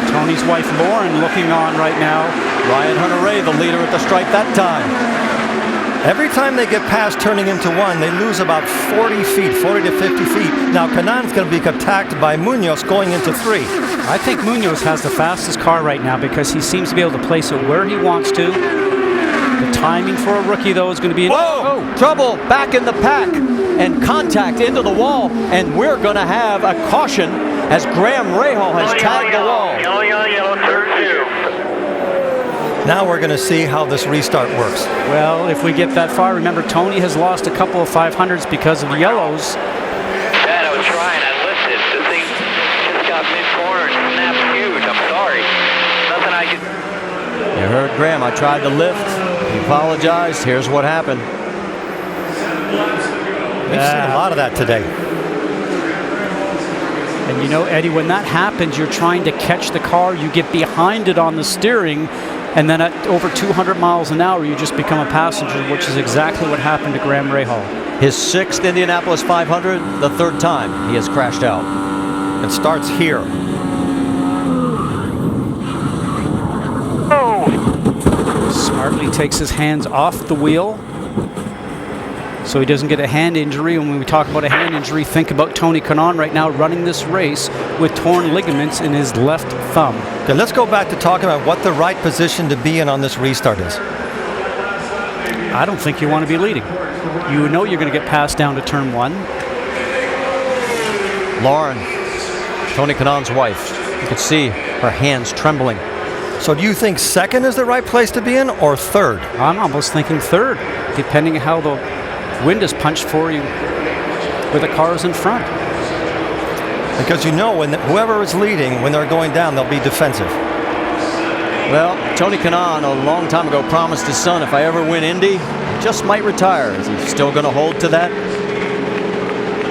Tony's wife, Lauren, looking on right now. Ryan Hunter-Reay, the leader at the stripe that time. Every time they get past turning into 1, they lose about 40 feet, 40 to 50 feet. Now, Kanan's going to be attacked by Munoz going into 3. I think Munoz has the fastest car right now because he seems to be able to place it where he wants to. The timing for a rookie, though, is going to be... Whoa! Trouble back in the pack and contact into the wall, and we're going to have a caution as Graham Rahal has tagged the wall. Yellow, turn 2. Now we're going to see how this restart works. Well, if we get that far, remember, Tony has lost a couple of 500s because of yellows. Dad, I was trying. I lifted. The thing just got mid-corner and snapped huge. I'm sorry. Nothing I could... You heard Graham. I tried to lift. He apologized. Here's what happened. We've seen a lot of that today. And you know, Eddie, when that happens, you're trying to catch the car. You get behind it on the steering, and then at over 200 miles an hour, you just become a passenger, which is exactly what happened to Graham Rahal. His 6th Indianapolis 500, the 3rd time he has crashed out. It starts here. Smartly takes his hands off the wheel so he doesn't get a hand injury. And when we talk about a hand injury, think about Tony Kanaan right now running this race with torn ligaments in his left thumb. Okay, let's go back to talking about what the right position to be in on this restart is. I don't think you want to be leading. You know you're going to get passed down to turn 1. Lauren, Tony Kanaan's wife, you could see her hands trembling. So do you think 2nd is the right place to be in, or 3rd? I'm almost thinking 3rd, depending on how the wind is punched for you with the cars in front. Because you know when whoever is leading, when they're going down, they'll be defensive. Well, Tony Kanaan a long time ago promised his son, if I ever win Indy, I just might retire. Is he still going to hold to that?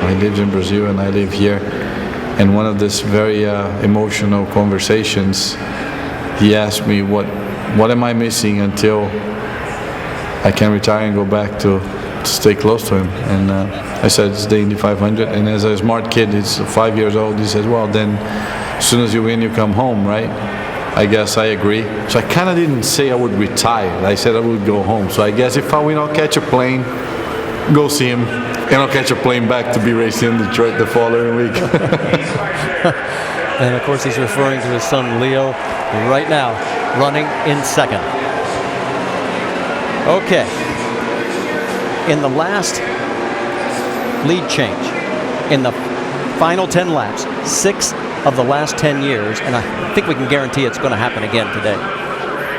I live in Brazil and I live here. And one of these very emotional conversations, he asked me, what am I missing until I can retire and go back to stay close to him? And I said, it's the Indy 500. And as a smart kid, he's 5 years old, he says, well, then as soon as you win, you come home, right? I guess I agree. So I kind of didn't say I would retire. I said I would go home. So I guess if I win, I'll catch a plane, go see him, and I'll catch a plane back to be racing in Detroit the following week. And of course, he's referring to his son Leo right now, running in 2nd. Okay. In the last lead change, in the final 10 laps, 6 of the last 10 years, and I think we can guarantee it's going to happen again today.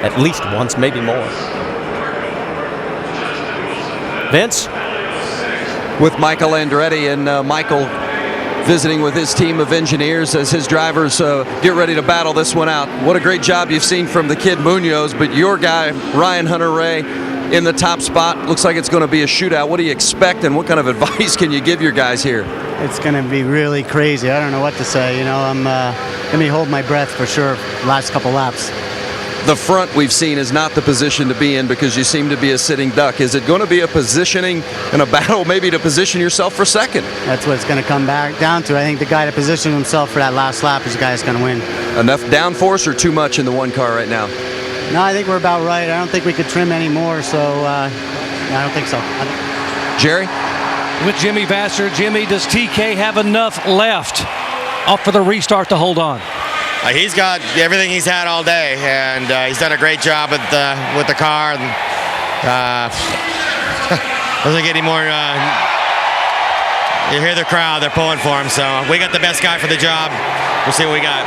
At least once, maybe more. Vince? With Michael Andretti, and Michael visiting with his team of engineers as his drivers get ready to battle this one out. What a great job you've seen from the kid Munoz, but your guy, Ryan Hunter-Reay, in the top spot. Looks like it's going to be a shootout. What do you expect, and what kind of advice can you give your guys here? It's going to be really crazy. I don't know what to say. You know, I'm going to hold my breath for sure last couple laps. The front we've seen is not the position to be in because you seem to be a sitting duck. Is it going to be a positioning and a battle maybe to position yourself for 2nd? That's what it's going to come back down to. I think the guy to position himself for that last lap is the guy that's going to win. Enough downforce or too much in the one car right now? No, I think we're about right. I don't think we could trim any more, so I don't think so. Jerry? With Jimmy Vasser. Jimmy, does TK have enough left up for the restart to hold on? He's got everything he's had all day, and he's done a great job with the car. And, doesn't get any more. You hear the crowd; they're pulling for him. So we got the best guy for the job. We'll see what we got.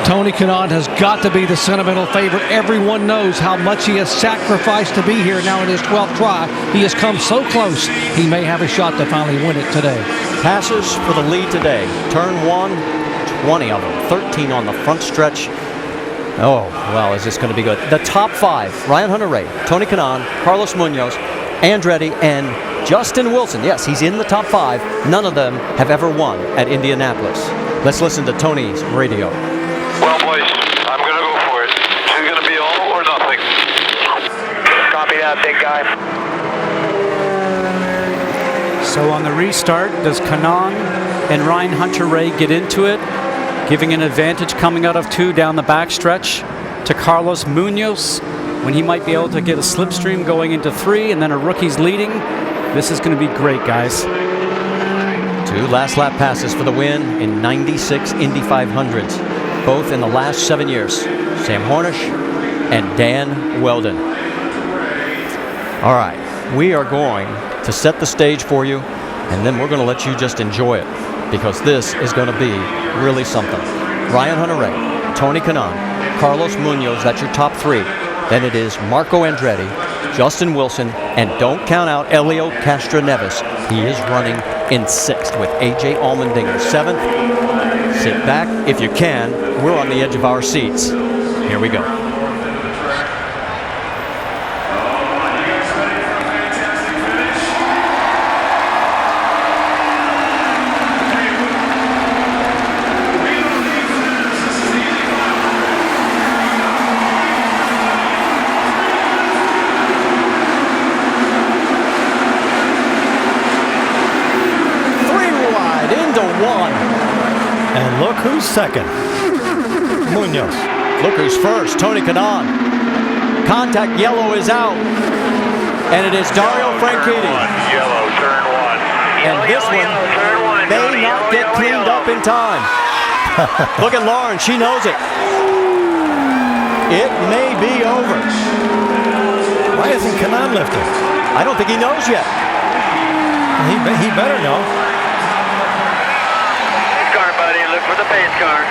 Tony Kanaan has got to be the sentimental favorite. Everyone knows how much he has sacrificed to be here now in his 12th try. He has come so close, he may have a shot to finally win it today. Passes for the lead today. Turn 1, 20 of them, 13 on the front stretch. Oh, well, is this going to be good? The top 5, Ryan Hunter-Reay, Tony Kanaan, Carlos Munoz, Andretti, and Justin Wilson. Yes, he's in the top 5. None of them have ever won at Indianapolis. Let's listen to Tony's radio. Well, boys, I'm going to go for it. It's going to be all or nothing. Copy that, big guy. So on the restart, does Kanaan and Ryan Hunter-Reay get into it, giving an advantage coming out of 2 down the backstretch to Carlos Munoz, when he might be able to get a slipstream going into 3, and then a rookie's leading? This is going to be great, guys. 2 last lap passes for the win in 96 Indy 500s, both in the last 7 years. Sam Hornish and Dan Weldon. All right, we are going to set the stage for you, and then we're going to let you just enjoy it, because this is going to be really something. Ryan Hunter-Reay, Tony Kanaan, Carlos Munoz, that's your top 3. Then it is Marco Andretti, Justin Wilson, and don't count out Helio Castroneves. He is running in 6th with A.J. Allmendinger 7th. Sit back if you can. We're on the edge of our seats. Here we go. And look who's second. Munoz. Look who's first. Tony Kanaan. Contact yellow is out. And it is Dario Franchitti. Yellow, turn 1. And this one may not get cleaned up in time. Look at Lauren. She knows it. It may be over. Why isn't Kanaan lifting? I don't think he knows yet. He better know. Look for the pace car.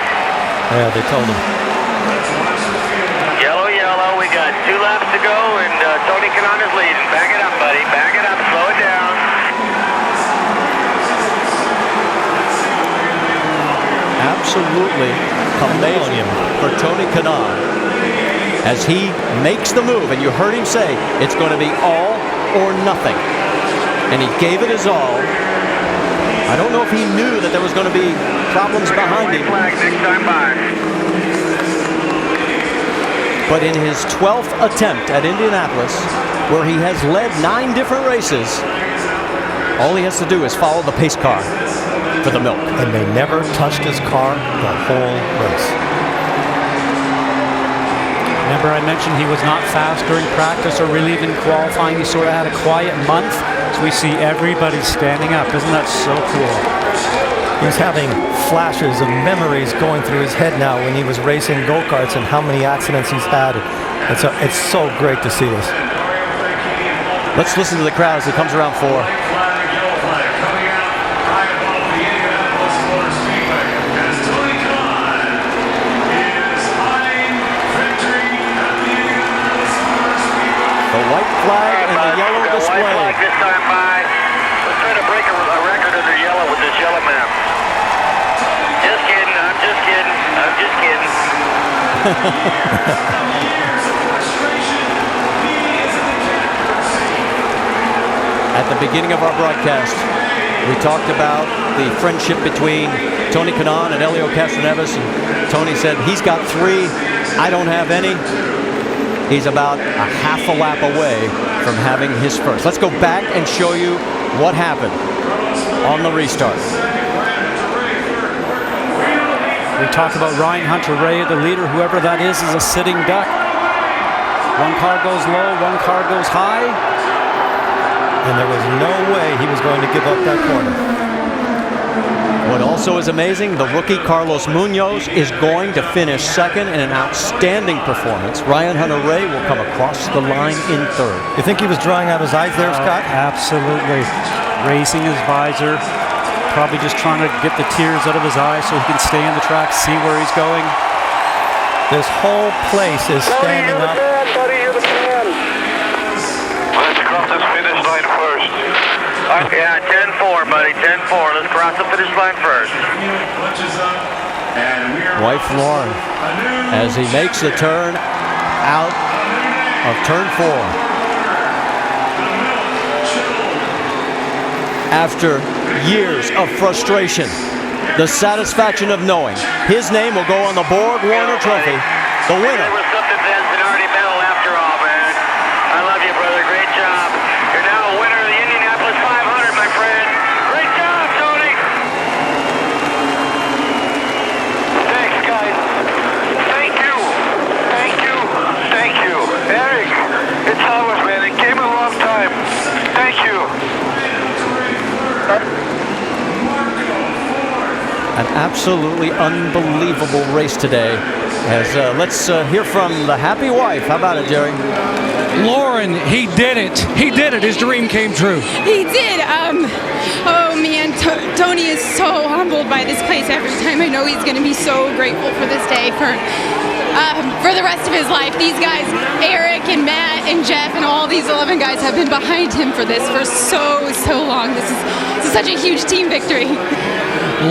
Yeah, they told him. Yellow, yellow. We got 2 laps to go, and Tony Kanaan is leading. Back it up, buddy. Back it up. Slow it down. Absolutely amazing for Tony Kanaan as he makes the move. And you heard him say it's going to be all or nothing. And he gave it his all. I don't know if he knew that there was going to be problems behind him. But in his 12th attempt at Indianapolis, where he has led 9 different races, all he has to do is follow the pace car for the milk. And they never touched his car the whole race. Remember I mentioned he was not fast during practice or really even qualifying. He sort of had a quiet month. So we see everybody standing up. Isn't that so cool? He's having flashes of memories going through his head now when he was racing go-karts and how many accidents he's had. It's so great to see this. Let's listen to the crowd as he comes around 4. The white flag and the yellow display. White flag this time by. Let's try to break a record of the yellow with this yellow map. Just kidding. I'm just kidding. I'm just kidding. At the beginning of our broadcast, we talked about the friendship between Tony Kanaan and Helio Castroneves. And Tony said he's got 3. I don't have any. He's about a half a lap away from having his first. Let's go back and show you what happened on the restart. We talk about Ryan Hunter-Reay, the leader. Whoever that is a sitting duck. One car goes low, one car goes high. And there was no way he was going to give up that corner. What also is amazing, the rookie Carlos Munoz is going to finish second in an outstanding performance. Ryan Hunter-Reay will come across the line in 3rd. You think he was drying out his eyes there, Scott? Absolutely. Raising his visor. Probably just trying to get the tears out of his eyes so he can stay on the track, see where he's going. This whole place is standing up. Buddy, you're the man. Let's cross this finish line first. Yeah, 10-4, buddy. 10-4. Let's cross the finish line first. Wife Lauren, as he makes the turn out of turn 4. after years of frustration, the satisfaction of knowing his name will go on the Borg Warner Trophy, the winner. It was something Ben's an already medal after all, man. I love you, brother. Great job. You're now a winner of the Indianapolis 500, my friend. Great job, Tony. Thanks, guys. Thank you. Thank you. Thank you. Eric, it's ours, man. It came a long time. Thank you. An absolutely unbelievable race today. As let's hear from the happy wife. How about it, Jerry? Lauren, he did it. He did it. His dream came true. He did. Oh man, Tony is so humbled by this place every time. I know he's going to be so grateful for this day for the rest of his life. These guys, Eric and Matt and Jeff and all these 11 guys have been behind him for this for so long. This is such a huge team victory.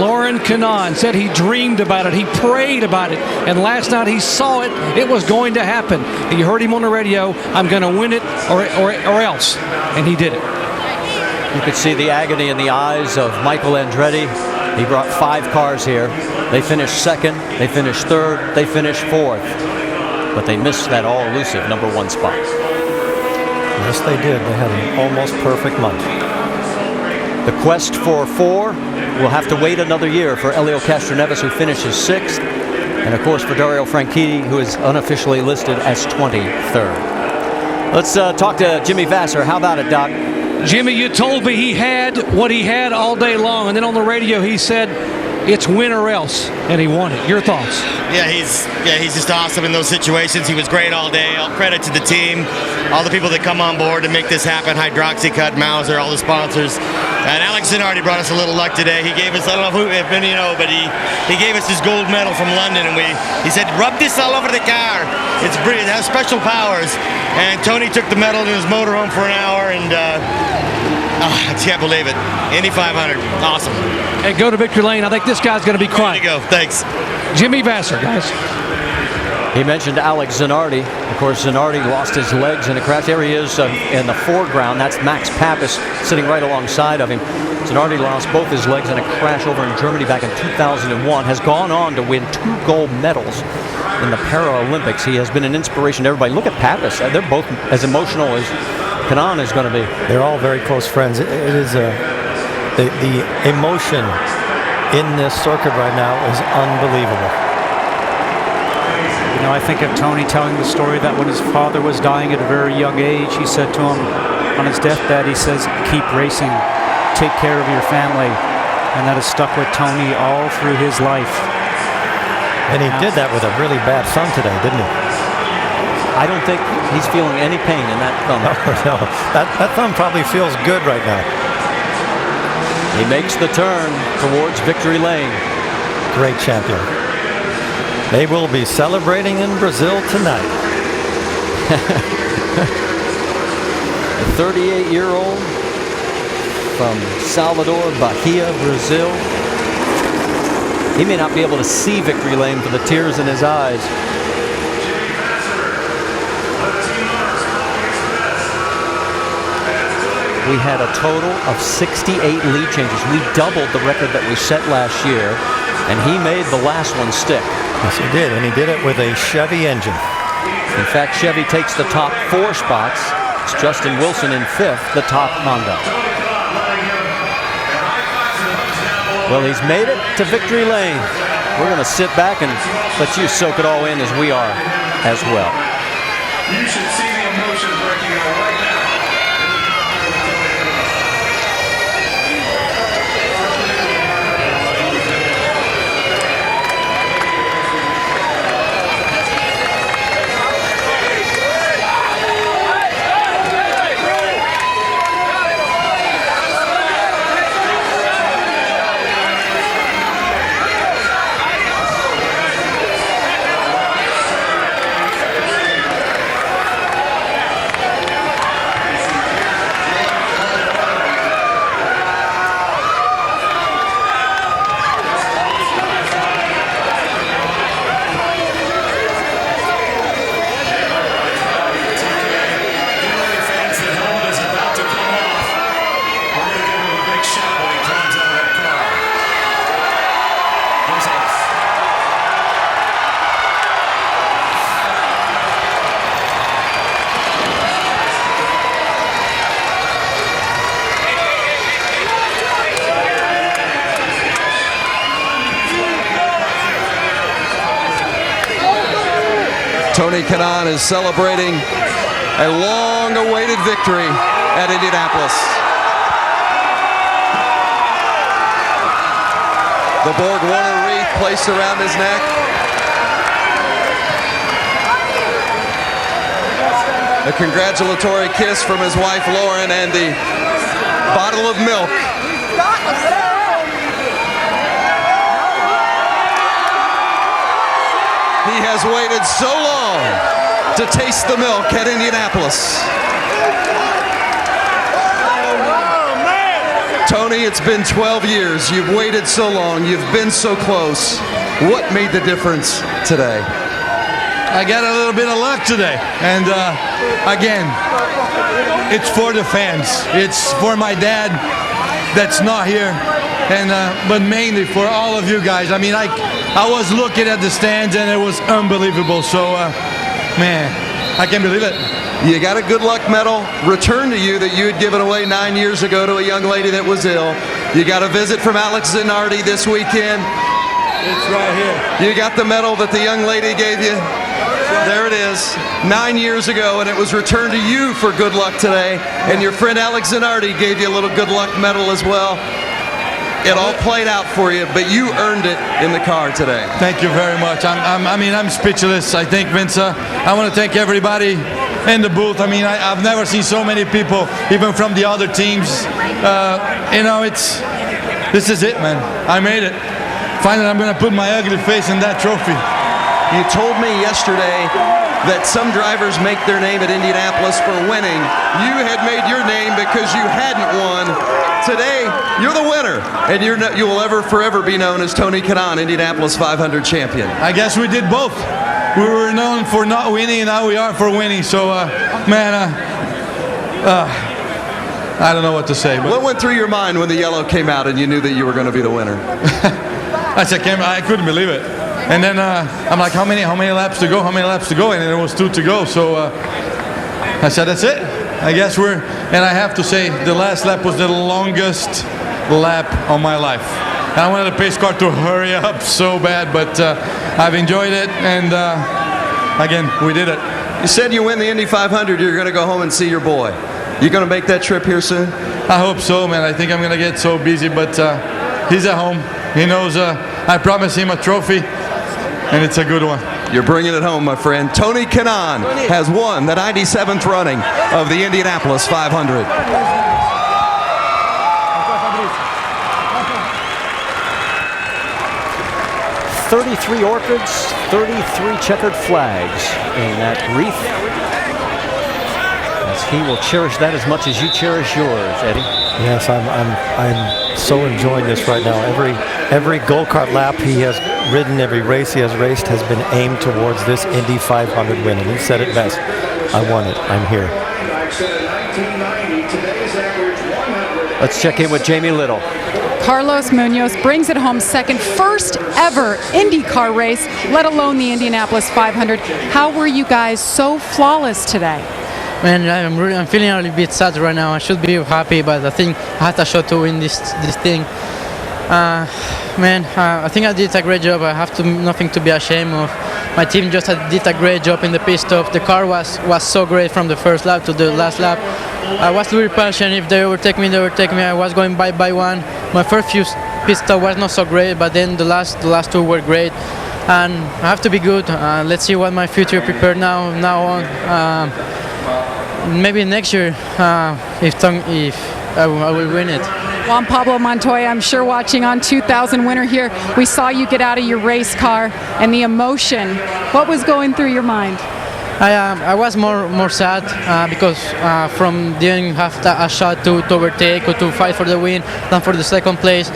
Lauren Cannon said he dreamed about it. He prayed about it. And last night he saw it. It was going to happen. You heard him on the radio. I'm going to win it or else. And he did it. You could see the agony in the eyes of Michael Andretti. He brought 5 cars here. They finished second. They finished third. They finished fourth. But they missed that all-elusive #1 spot. Yes, they did. They had an almost perfect month. The quest for 4 will have to wait another year for Helio Castroneves, who finishes 6th, and of course for Dario Franchitti, who is unofficially listed as 23rd. Let's talk to Jimmy Vasser. How about it, Doc? Jimmy, you told me he had what he had all day long, and then on the radio he said it's win or else, and he won it. Your thoughts? Yeah, he's just awesome in those situations. He was great all day. All credit to the team, all the people that come on board to make this happen. Hydroxycut, Mauser, all the sponsors. And Alex Zanardi brought us a little luck today. He gave us, I don't know if many know, but he gave us his gold medal from London, and he said, rub this all over the car. It has special powers. And Tony took the medal in his motorhome for an hour, and I can't believe it. Indy 500, awesome. Hey, go to Victory Lane. I think this guy's going to be crying. There you go, thanks. Jimmy Vasser, guys. He mentioned Alex Zanardi. Of course, Zanardi lost his legs in a crash. There he is in the foreground. That's Max Pappas sitting right alongside of him. Zanardi lost both his legs in a crash over in Germany back in 2001. Has gone on to win 2 gold medals in the Paralympics. He has been an inspiration to everybody. Look at Pappas. They're both as emotional as Cannon is going to be. They're all very close friends. It is the emotion in this circuit right now is unbelievable. You know, I think of Tony telling the story that when his father was dying at a very young age, he said to him on his deathbed, he says, keep racing, take care of your family. And that has stuck with Tony all through his life. And he did that with a really bad thumb today, didn't he? I don't think he's feeling any pain in that thumb. No. That thumb probably feels good right now. He makes the turn towards Victory Lane. Great champion. They will be celebrating in Brazil tonight. The 38-year-old from Salvador, Bahia, Brazil. He may not be able to see Victory Lane for the tears in his eyes. We had a total of 68 lead changes. We doubled the record that we set last year, and he made the last one stick. Yes, he did, and he did it with a Chevy engine. In fact, Chevy takes the top 4 spots. It's Justin Wilson in 5th, the top Honda. Well, he's made it to Victory Lane. We're going to sit back and let you soak it all in as we are as well. You should see the emotion breaking out right now. Tony Kanaan is celebrating a long-awaited victory at Indianapolis. The Borg Warner wreath placed around his neck. A congratulatory kiss from his wife Lauren and the bottle of milk. He has waited so long to taste the milk at Indianapolis. Tony, it's been 12 years. You've waited so long. You've been so close. What made the difference today? I got a little bit of luck today. And again, it's for the fans. It's for my dad that's not here. And but mainly for all of you guys. I mean, I was looking at the stands and it was unbelievable. So, man, I can't believe it. You got a good luck medal returned to you that you had given away 9 years ago to a young lady that was ill. You got a visit from Alex Zanardi this weekend. It's right here. You got the medal that the young lady gave you. There it is, 9 years ago, and it was returned to you for good luck today. And your friend Alex Zanardi gave you a little good luck medal as well. It all played out for you, but you earned it in the car today. Thank you very much. I'm speechless. I think, Vince, I want to thank everybody in the booth. I mean, I've never seen so many people, even from the other teams. This is it, man. I made it. Finally, I'm going to put my ugly face in that trophy. You told me yesterday that some drivers make their name at Indianapolis for winning. You had made your name because you hadn't won. Today, you're the winner, and you will forever be known as Tony Kanaan, Indianapolis 500 champion. I guess we did both. We were known for not winning, and now we are for winning. So, man, I don't know what to say. But what went through your mind when the yellow came out and you knew that you were going to be the winner? I couldn't believe it. And then I'm like, how many laps to go? How many laps to go? And then it was 2 to go. So I said, that's it. I guess and I have to say, the last lap was the longest lap of my life. And I wanted the pace car to hurry up so bad, but I've enjoyed it. And again, we did it. You said you win the Indy 500, you're going to go home and see your boy. You going to make that trip here soon? I hope so, man. I think I'm going to get so busy, but he's at home. He knows I promised him a trophy. And it's a good one. You're bringing it home, my friend. Tony Kanaan has won the 97th running of the Indianapolis 500. 33 orchids, 33 checkered flags in that wreath. As he will cherish that as much as you cherish yours, Eddie. Yes, I'm so enjoying this right now. Every go-kart lap he has ridden, every race he has raced has been aimed towards this Indy 500 win. And he said it best. I won it. I'm here. Let's check in with Jamie Little. Carlos Munoz brings it home second, first ever IndyCar race, let alone the Indianapolis 500. How were you guys so flawless today? Man, I'm feeling a little bit sad right now. I should be happy, but I think I had a shot to win this thing. I think I did a great job. I have nothing to be ashamed of. My team just did a great job in the pit stop. The car was so great from the first lap to the last lap. I was really patient. If they overtake me, I was going by one. My first few pit stop was not so great, but then the last two were great. And I have to be good. Let's see what my future prepared now on. Maybe next year, if I will win it. Juan Pablo Montoya, I'm sure watching on 2000 winner here. We saw you get out of your race car and the emotion. What was going through your mind? I was more sad because from didn't have a shot to overtake or to fight for the win than for the second place.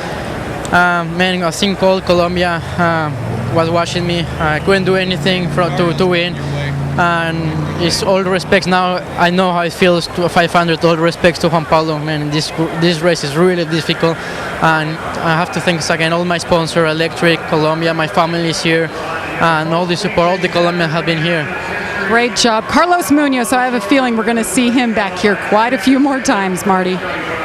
A thing called Colombia was watching me. I couldn't do anything to win. And it's all respects now. I know how it feels to a 500. All respects to Juan Pablo. Man, this race is really difficult, and I have to thank again all my sponsor, Electric, Colombia, my family is here, and all the support. All the Colombians have been here. Great job, Carlos Munoz. I have a feeling we're going to see him back here quite a few more times, Marty.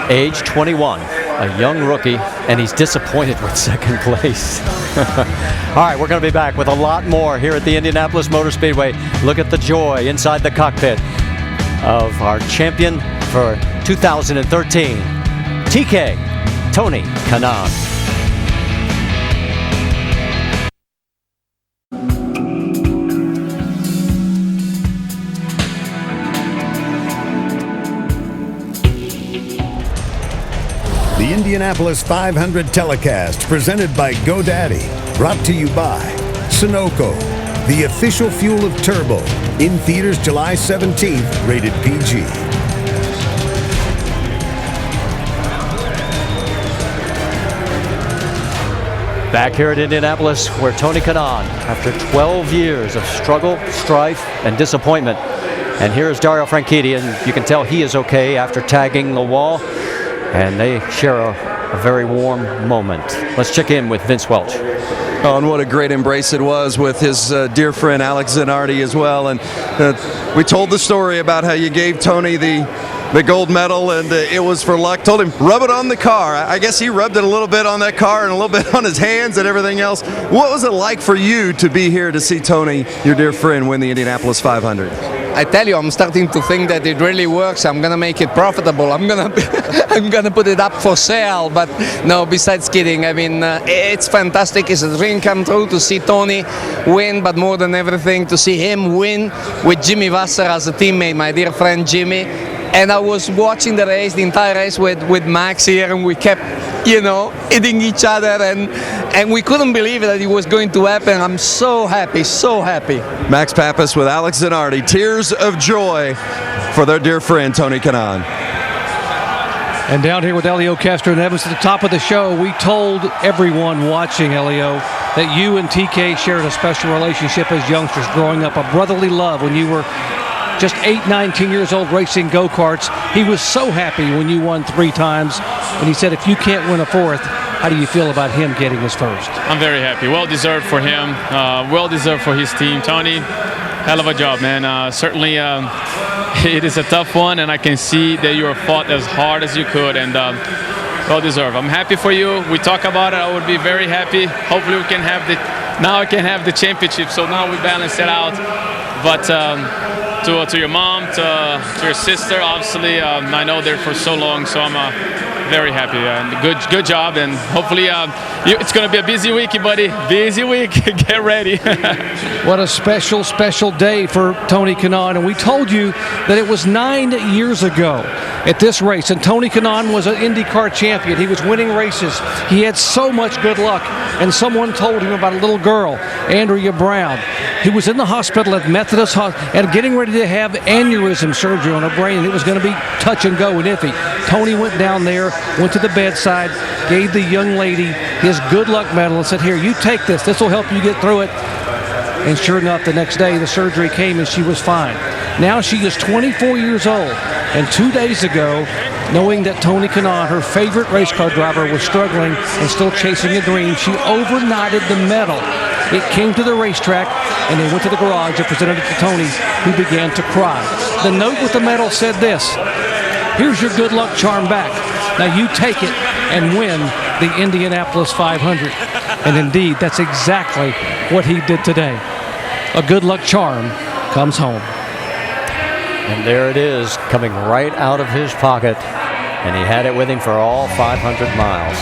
Age 21, a young rookie. and he's disappointed with second place. All right, we're going to be back with a lot more here at the Indianapolis Motor Speedway. Look at the joy inside the cockpit of our champion for 2013, TK, Tony Kanaan. The Indianapolis 500 telecast presented by GoDaddy, brought to you by Sunoco, the official fuel of turbo, in theaters July 17th, rated PG. Back here at Indianapolis, where Tony Kanaan, after 12 years of struggle, strife, and disappointment. And here's Dario Franchitti, and you can tell he is okay after tagging the wall. And they share a very warm moment. Let's check in with Vince Welch. Oh, and what a great embrace it was with his dear friend Alex Zanardi as well. And we told the story about how you gave Tony the gold medal, and it was for luck. Told him, rub it on the car. I guess he rubbed it a little bit on that car and a little bit on his hands and everything else. What was it like for you to be here to see Tony, your dear friend, win the Indianapolis 500? I tell you, I'm starting to think that it really works. I'm gonna make it profitable. I'm gonna put it up for sale. But no, besides kidding, I mean, it's fantastic. It's a dream come true to see Tony win, but more than everything, to see him win with Jimmy Vasser as a teammate, my dear friend Jimmy. And I was watching the race, the entire race with Max here, and we kept, hitting each other, and we couldn't believe that it was going to happen. I'm so happy, so happy. Max Pappas with Alex Zanardi, tears of joy for their dear friend Tony Kanaan. And down here with Elio Castroneves at the top of the show, we told everyone watching, Elio, that you and TK shared a special relationship as youngsters growing up, a brotherly love when you were just 8, 9, 10 years old racing go-karts. He was so happy when you won 3 times, and he said, if you can't win a 4th, how do you feel about him getting his first? I'm very happy. Well-deserved for him. Well-deserved for his team. Tony, hell of a job, man. Certainly, it is a tough one, and I can see that you have fought as hard as you could, and well-deserved. I'm happy for you. We talk about it. I would be very happy. Hopefully, we can have I can have the championship, so now we balance it out. But to your mom, to your sister, obviously, I know they're for so long, so I'm very happy. And good job, and hopefully it's going to be a busy week, buddy. Busy week. Get ready. What a special, special day for Tony Kanaan. And we told you that it was 9 years ago at this race, and Tony Kanaan was an IndyCar champion. He was winning races. He had so much good luck, and someone told him about a little girl, Andrea Brown, who was in the hospital at Methodist Hospital and getting ready to have aneurysm surgery on her brain, and it was going to be touch and go and iffy. Tony went down there, went to the bedside, gave the young lady his good luck medal and said, here, you take this. This will help you get through it. And sure enough, the next day, the surgery came and she was fine. Now she is 24 years old. And 2 days ago, knowing that Tony Kanaan, her favorite race car driver, was struggling and still chasing a dream, she overnighted the medal. It came to the racetrack, and they went to the garage and presented it to Tony, who began to cry. The note with the medal said this: here's your good luck charm back. Now you take it and win the Indianapolis 500. And indeed, that's exactly what he did today. A good luck charm comes home. And there it is, coming right out of his pocket. And he had it with him for all 500 miles.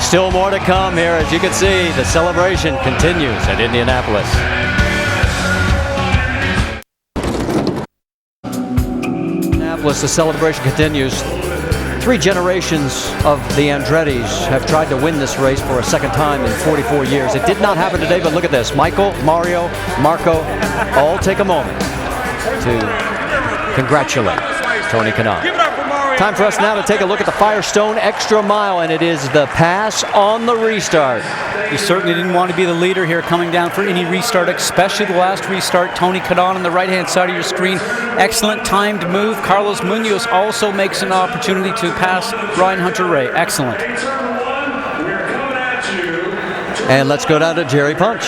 Still more to come here. As you can see, the celebration continues at Indianapolis. Indianapolis, the celebration continues. 3 generations of the Andrettis have tried to win this race for a second time in 44 years. It did not happen today, but look at this. Michael, Mario, Marco, all take a moment to congratulate Tony Kanaan. Time for us now to take a look at the Firestone Extra Mile, and it is the pass on the restart. He certainly didn't want to be the leader here coming down for any restart, especially the last restart. Tony Kanaan on the right-hand side of your screen. Excellent timed move. Carlos Munoz also makes an opportunity to pass Ryan Hunter-Ray. Excellent. And let's go down to Jerry Punch.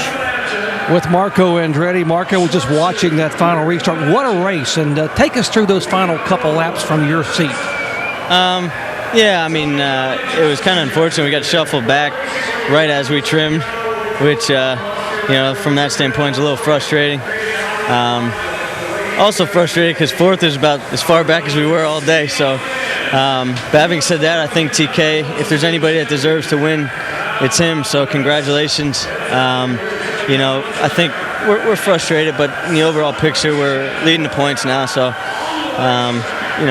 With Marco Andretti. Marco was just watching that final restart. What a race. And take us through those final couple laps from your seat. Yeah, I mean, it was kind of unfortunate. We got shuffled back right as we trimmed, which, from that standpoint is a little frustrating. Also frustrated because fourth is about as far back as we were all day. So, but having said that, I think TK, if there's anybody that deserves to win, it's him. So congratulations. I think we're frustrated, but in the overall picture, we're leading the points now. So,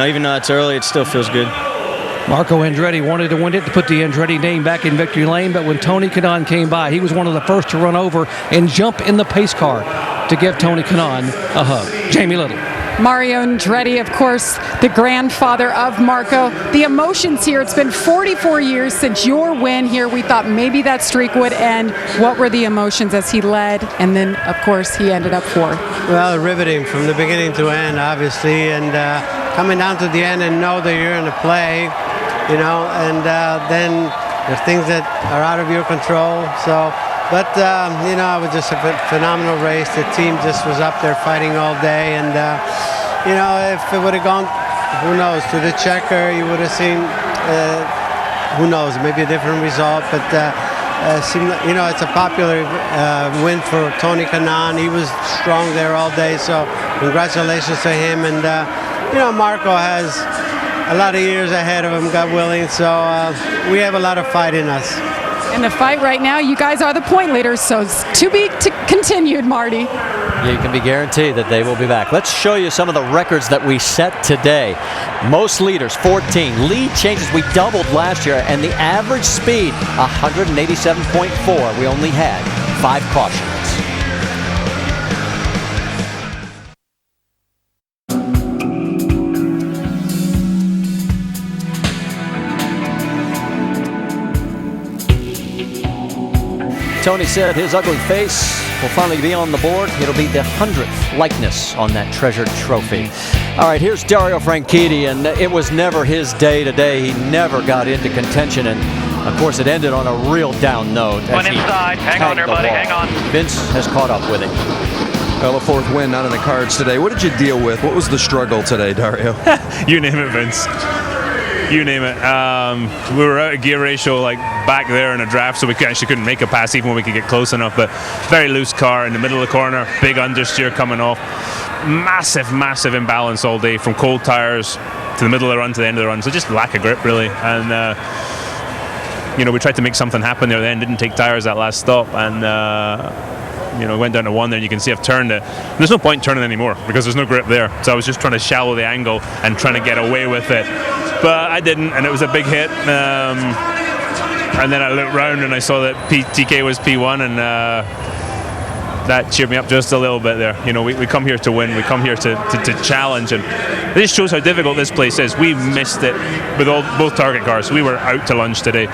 even though it's early, it still feels good. Marco Andretti wanted to win it to put the Andretti name back in victory lane, but when Tony Kanaan came by, he was one of the first to run over and jump in the pace car to give Tony Kanaan a hug. Jamie Little. Mario Andretti, of course, the grandfather of Marco. The emotions here, it's been 44 years since your win here. We thought maybe that streak would end. What were the emotions as he led? And then, of course, he ended up fourth. Well, riveting from the beginning to end, obviously. And coming down to the end and know that you're in the play, and then there's things that are out of your control. So, but, it was just a phenomenal race. The team just was up there fighting all day. And, if it would have gone, who knows, to the checker, you would have seen, who knows, maybe a different result. But, it's a popular win for Tony Kanaan. He was strong there all day. So congratulations to him. And, Marco has a lot of years ahead of him, God willing. So we have a lot of fight in us. In the fight right now, you guys are the point leaders, so it's to be continued, Marty. You can be guaranteed that they will be back. Let's show you some of the records that we set today. Most leaders, 14. Lead changes, we doubled last year, and the average speed, 187.4. We only had 5 cautions. Tony said his ugly face will finally be on the board. It'll be the 100th likeness on that treasured trophy. All right, here's Dario Franchitti, and it was never his day today. He never got into contention, and of course it ended on a real down note. One inside. Hang on there, buddy. Hang on. Vince has caught up with him. Well, a fourth win not in the cards today. What did you deal with? What was the struggle today, Dario? You name it, Vince. You name it. We were out of gear ratio back there in a draft, so we actually couldn't make a pass even when we could get close enough. But very loose car in the middle of the corner, big understeer coming off. Massive imbalance all day from cold tires to the middle of the run to the end of the run. So just lack of grip, really. And, we tried to make something happen there then, didn't take tires that last stop. And, went down to 1 there, and you can see I've turned it. There's no point turning anymore because there's no grip there. So I was just trying to shallow the angle and trying to get away with it. But I didn't, and it was a big hit. And then I looked round and I saw that TK was P1, and that cheered me up just a little bit there. We come here to win. We come here to challenge, and this shows how difficult this place is. We missed it with both target cars. We were out to lunch today.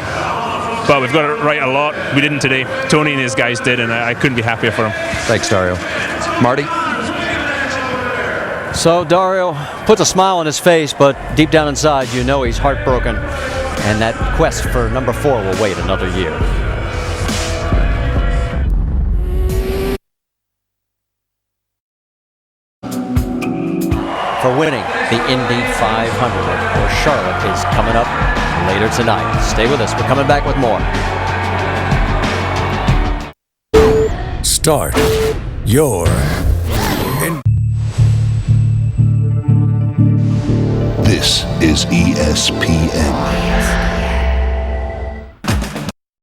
But we've got it right a lot. We didn't today. Tony and his guys did, and I couldn't be happier for him. Thanks, Dario. Marty? So Dario puts a smile on his face, but deep down inside, he's heartbroken. And that quest for number 4 will wait another year. For winning the Indy 500, where Charlotte is coming up later tonight. Stay with us. We're coming back with more. Start your This is ESPN.